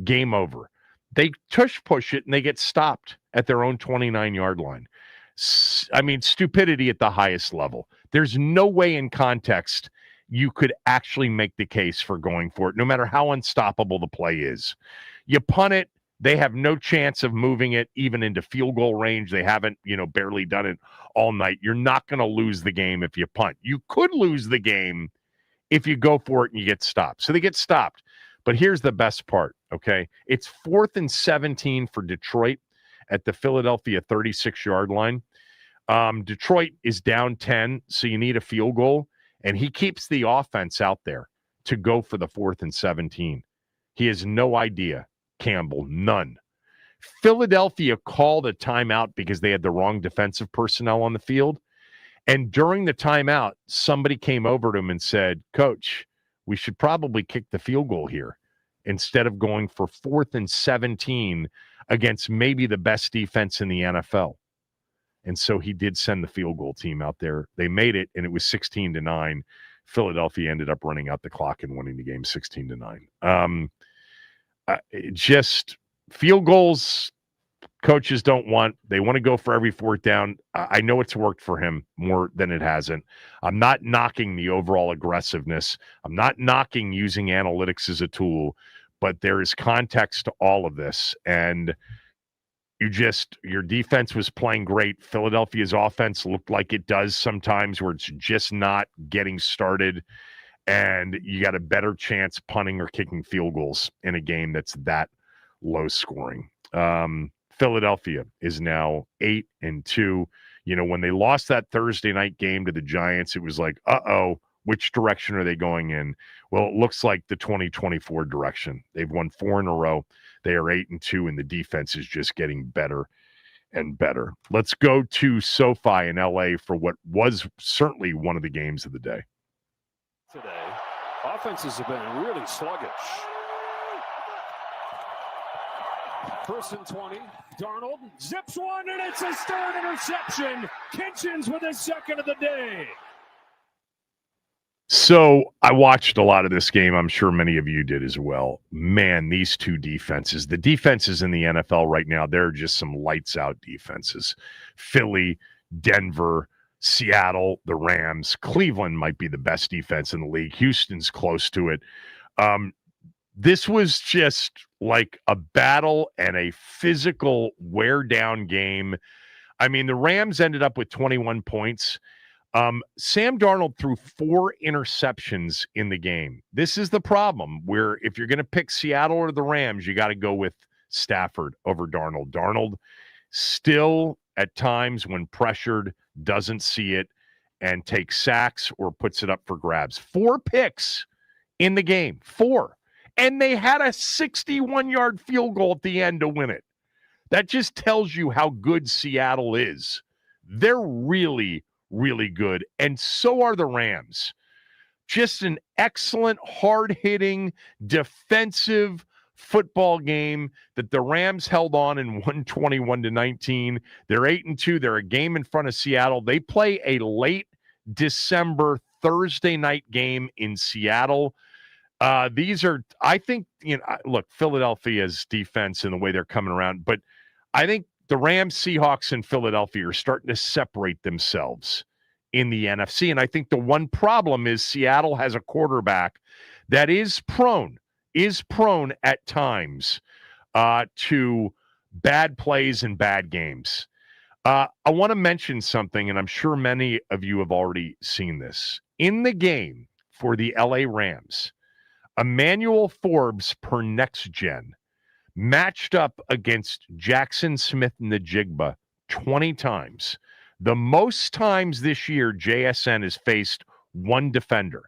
Game over. They tush push it, and they get stopped at their own 29-yard line. I mean, stupidity at the highest level. There's no way in context you could actually make the case for going for it, no matter how unstoppable the play is. You punt it. They have no chance of moving it even into field goal range. They haven't, barely done it all night. You're not going to lose the game if you punt. You could lose the game if you go for it and you get stopped. So they get stopped. But here's the best part, okay? It's 4th and 17 for Detroit at the Philadelphia 36-yard line. Detroit is down 10, so you need a field goal. And he keeps the offense out there to go for the 4th and 17. He has no idea. Campbell, none. Philadelphia called a timeout because they had the wrong defensive personnel on the field. And during the timeout, somebody came over to him and said, Coach, we should probably kick the field goal here. instead of going for 4th and 17 against maybe the best defense in the NFL. And so he did send the field goal team out there. They made it, and it was 16-9. Philadelphia ended up running out the clock and winning the game 16-9. Just field goals, coaches don't want. They want to go for every 4th down. I know it's worked for him more than it hasn't. I'm not knocking the overall aggressiveness. I'm not knocking using analytics as a tool, but there is context to all of this. And your defense was playing great. Philadelphia's offense looked like it does sometimes, where it's just not getting started, and you got a better chance punting or kicking field goals in a game that's that low scoring. Philadelphia is now 8-2. When they lost that Thursday night game to the Giants, it was like, which direction are they going in? Well, it looks like the 2024 direction. They've won 4 in a row. They are 8-2, and the defense is just getting better and better. Let's go to SoFi in LA for what was certainly one of the games of the day. Today, offenses have been really sluggish. 1st and 20. Darnold zips one, and it's a third interception. Kitchens with his 2nd of the day. So I watched a lot of this game. I'm sure many of you did as well. Man, these two defenses, the defenses in the NFL right now, they're just some lights out defenses. Philly, Denver, Seattle, the Rams, Cleveland might be the best defense in the league. Houston's close to it. This was just like a battle and a physical wear down game. I mean, the Rams ended up with 21 points. Sam Darnold threw 4 interceptions in the game. This is the problem, where if you're going to pick Seattle or the Rams, you got to go with Stafford over Darnold. Darnold still at times when pressured doesn't see it and takes sacks or puts it up for grabs. 4 picks in the game. 4. And they had a 61-yard field goal at the end to win it. That just tells you how good Seattle is. They're really, really good, and so are the Rams. Just an excellent, hard-hitting, defensive football game that the Rams held on and won 21-19. They're 8-2. They're a game in front of Seattle. They play a late December Thursday night game in Seattle. These are, I think, look, Philadelphia's defense and the way they're coming around, but I think the Rams, Seahawks, and Philadelphia are starting to separate themselves in the NFC. And I think the one problem is Seattle has a quarterback that is prone at times to bad plays and bad games. I want to mention something, and I'm sure many of you have already seen this. In the game for the LA Rams, Emmanuel Forbes per Next Gen matched up against Jackson Smith-Njigba 20 times. The most times this year JSN has faced one defender.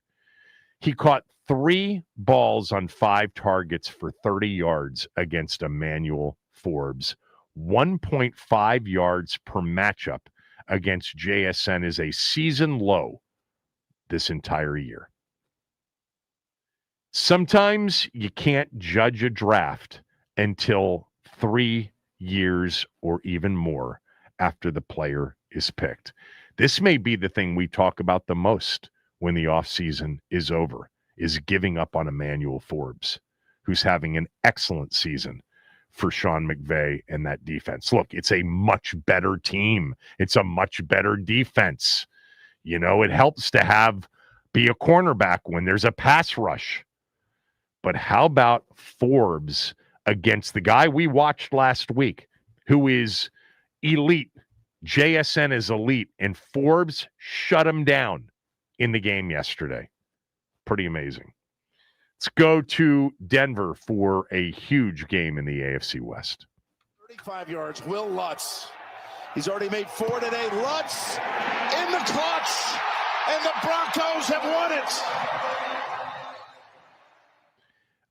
He caught 3 balls on 5 targets for 30 yards against Emmanuel Forbes. 1.5 yards per matchup against JSN is a season low this entire year. Sometimes you can't judge a draft until 3 years or even more after the player is picked. This may be the thing we talk about the most when the offseason is over, is giving up on Emmanuel Forbes, who's having an excellent season for Sean McVay and that defense. Look, it's a much better team. It's a much better defense. It helps to be a cornerback when there's a pass rush. But how about Forbes against the guy we watched last week, who is elite? JSN is elite, and Forbes shut him down in the game yesterday. Pretty amazing. Let's go to Denver for a huge game in the AFC West. 35 yards, Will Lutz. He's already made 4 today. Lutz in the clutch, and the Broncos have won it.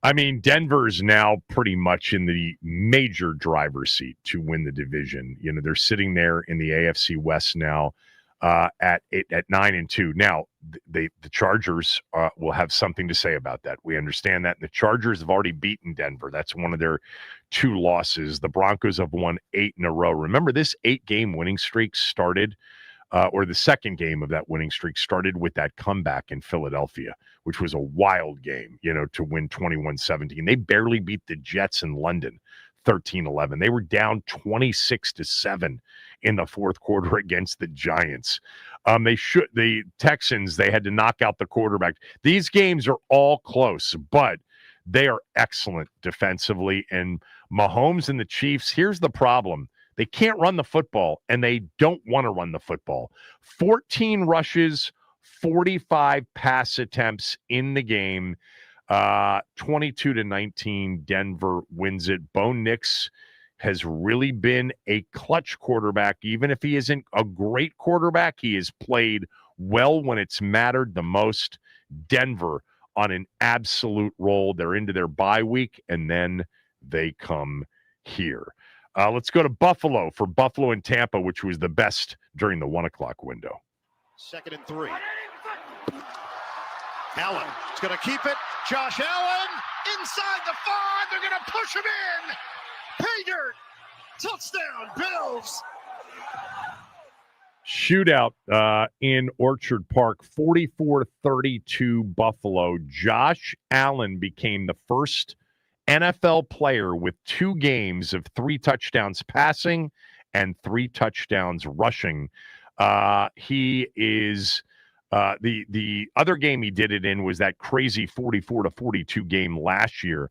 I mean, Denver's now pretty much in the major driver's seat to win the division. They're sitting there in the AFC West now. at 9-2. Now, the Chargers will have something to say about that. We understand that. The Chargers have already beaten Denver. That's one of their 2 losses. The Broncos have won 8 in a row. Remember, this 8-game winning streak started, or the second game of that winning streak started with that comeback in Philadelphia, which was a wild game, to win 21-17. They barely beat the Jets in London 13-11. They were down 26-7 in the fourth quarter against the Giants. The Texans, they had to knock out the quarterback. These games are all close, but they are excellent defensively. And Mahomes and the Chiefs, here's the problem. They can't run the football, and they don't want to run the football. 14 rushes, 45 pass attempts in the game. 22-19, Denver wins it. Bo Nix has really been a clutch quarterback. Even if he isn't a great quarterback, he has played well when it's mattered the most. Denver on an absolute roll. They're into their bye week, and then they come here. Let's go to Buffalo for Buffalo and Tampa, which was the best during the 1 o'clock window. 2nd and 3. Allen is going to keep it. Josh Allen inside the 5. They're going to push him in. Pay dirt. Touchdown, Bills. Shootout in Orchard Park, 44-32 Buffalo. Josh Allen became the first NFL player with 2 games of 3 touchdowns passing and 3 touchdowns rushing. He is the other game he did it in was that crazy 44-42 game last year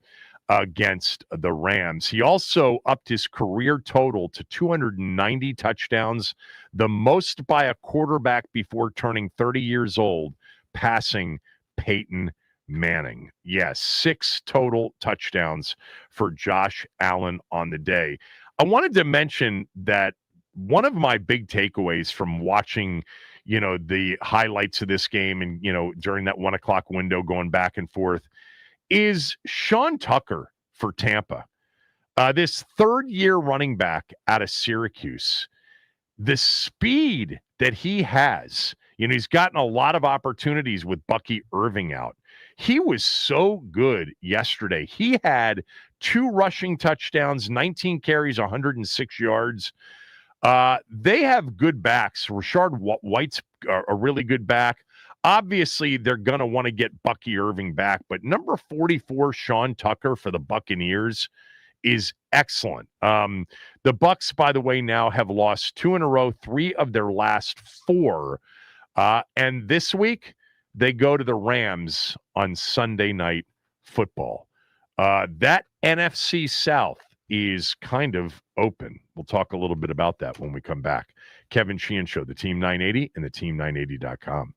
against the Rams. He also upped his career total to 290 touchdowns, the most by a quarterback before turning 30 years old, passing Peyton Manning. Yes, 6 total touchdowns for Josh Allen on the day. I wanted to mention that one of my big takeaways from watching, the highlights of this game and, during that 1 o'clock window going back and forth is Sean Tucker for Tampa. This 3rd-year running back out of Syracuse, the speed that he has, he's gotten a lot of opportunities with Bucky Irving out. He was so good yesterday. He had 2 rushing touchdowns, 19 carries, 106 yards. They have good backs. Rashard White's a really good back. Obviously, they're going to want to get Bucky Irving back, but number 44, Sean Tucker for the Buccaneers, is excellent. The Bucs, by the way, now have lost 2 in a row, 3 of their last 4. And this week, they go to the Rams on Sunday Night Football. That NFC South is kind of open. We'll talk a little bit about that when we come back. Kevin Sheehan Show, the Team 980 and the Team980.com.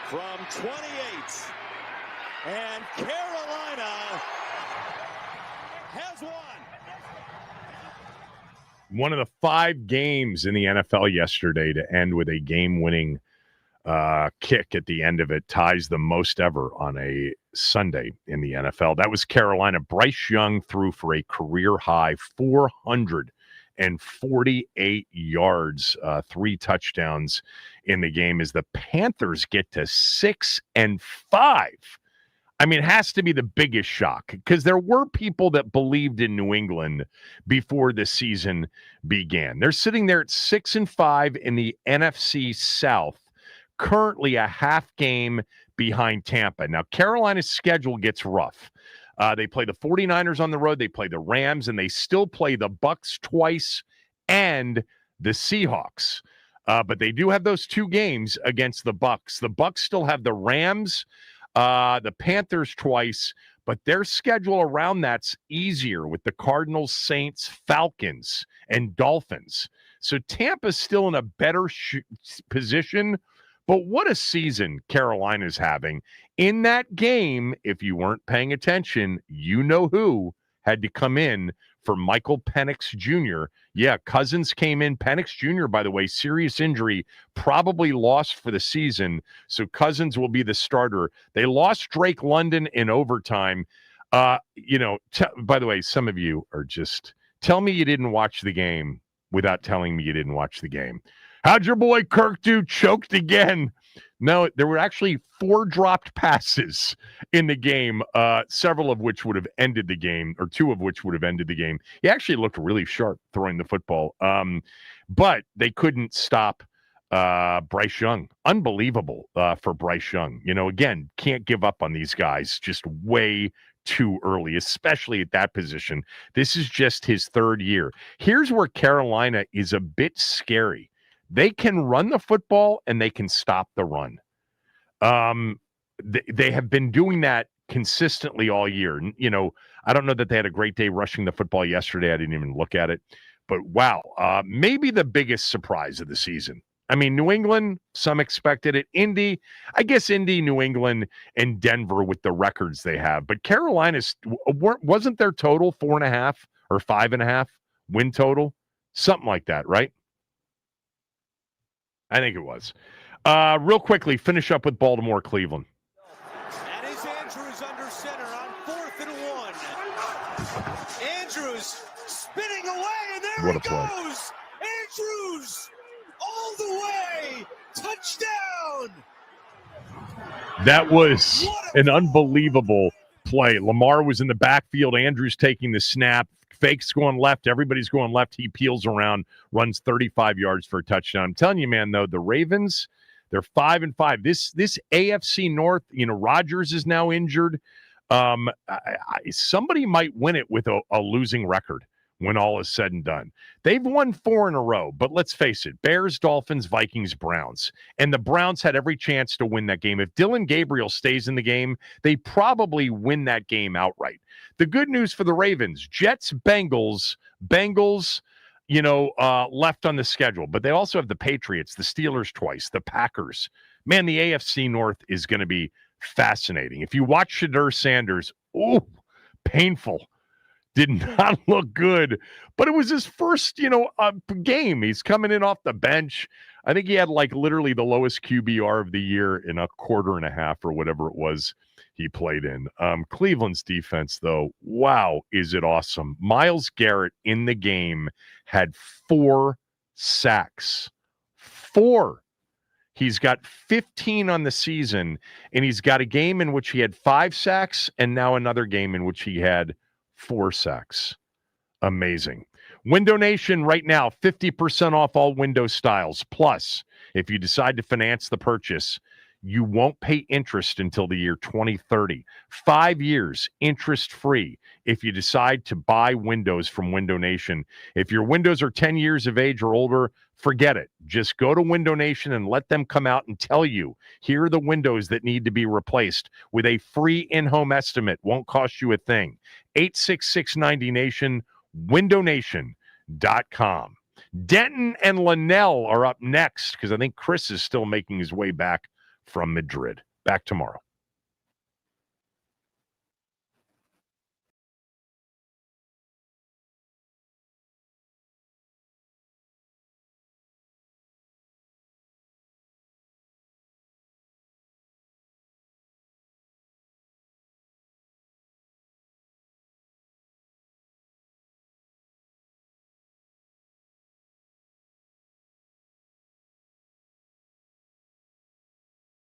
from 28. And Carolina has won. One of the 5 games in the NFL yesterday to end with a game-winning kick at the end of it ties the most ever on a Sunday in the NFL. That was Carolina. Bryce Young threw for a career-high 448 yards, 3 touchdowns in the game as the Panthers get to 6-5. I mean, it has to be the biggest shock because there were people that believed in New England before the season began. They're sitting there at 6-5 in the NFC South, currently a half game behind Tampa. Now, Carolina's schedule gets rough. They play the 49ers on the road, they play the Rams, and they still play the Bucs twice and the Seahawks. But they do have those 2 games against the Bucs. The Bucs still have the Rams, the Panthers twice, but their schedule around that's easier with the Cardinals, Saints, Falcons, and Dolphins. So Tampa's still in a better position, but what a season Carolina's having. In that game, if you weren't paying attention, you know who had to come in for Michael Penix Jr. Yeah, Cousins came in. Penix Jr., by the way, serious injury, probably lost for the season. So Cousins will be the starter. They lost Drake London in overtime. By the way, some of you are just tell me you didn't watch the game without telling me you didn't watch the game. How'd your boy Kirk do? Choked again. No, there were actually 4 dropped passes in the game, several of which would have ended the game, or 2 of which would have ended the game. He actually looked really sharp throwing the football, but they couldn't stop Bryce Young. Unbelievable for Bryce Young. Again, can't give up on these guys just way too early, especially at that position. This is just his 3rd year. Here's where Carolina is a bit scary. They can run the football and they can stop the run. They have been doing that consistently all year. I don't know that they had a great day rushing the football yesterday. I didn't even look at it. But wow, maybe the biggest surprise of the season. I mean, New England, some expected it. Indy, New England, and Denver with the records they have. But Carolina's, wasn't their total 4.5 or 5.5 win total? Something like that, right? I think it was. Real quickly, finish up with Baltimore, Cleveland. That is Andrews under center on 4th and 1. Andrews spinning away, and there What he a play. goes. Andrews all the way. Touchdown. That was an unbelievable play. Lamar was in the backfield. Andrews taking the snap. Fake's going left. Everybody's going left. He peels around, runs 35 yards for a touchdown. I'm telling you, man, though, the Ravens, they're 5-5. This AFC North, Rodgers is now injured. Somebody might win it with a losing record when all is said and done. They've won 4 in a row, but let's face it, Bears, Dolphins, Vikings, Browns. And the Browns had every chance to win that game. If Dylan Gabriel stays in the game, they probably win that game outright. The good news for the Ravens, Jets, Bengals, left on the schedule, but they also have the Patriots, the Steelers twice, the Packers. Man, the AFC North is going to be fascinating. If you watch Shadur Sanders, painful. Did not look good, but it was his first, game. He's coming in off the bench. I think he had literally the lowest QBR of the year in a quarter and a half or whatever it was he played in. Cleveland's defense, though, wow, is it awesome. Myles Garrett in the game had 4 sacks. 4. He's got 15 on the season, and he's got a game in which he had 5 sacks and now another game in which he had 4 sacks. Amazing. Window Nation right now, 50% off all window styles. Plus, if you decide to finance the purchase, you won't pay interest until the year 2030. 5 years interest-free if you decide to buy windows from Window Nation. If your windows are 10 years of age or older, forget it. Just go to Window Nation and let them come out and tell you, here are the windows that need to be replaced with a free in-home estimate. Won't cost you a thing. 866-90-NATION, windownation.com. Denton and Linnell are up next because I think Chris is still making his way back from Madrid. Back tomorrow.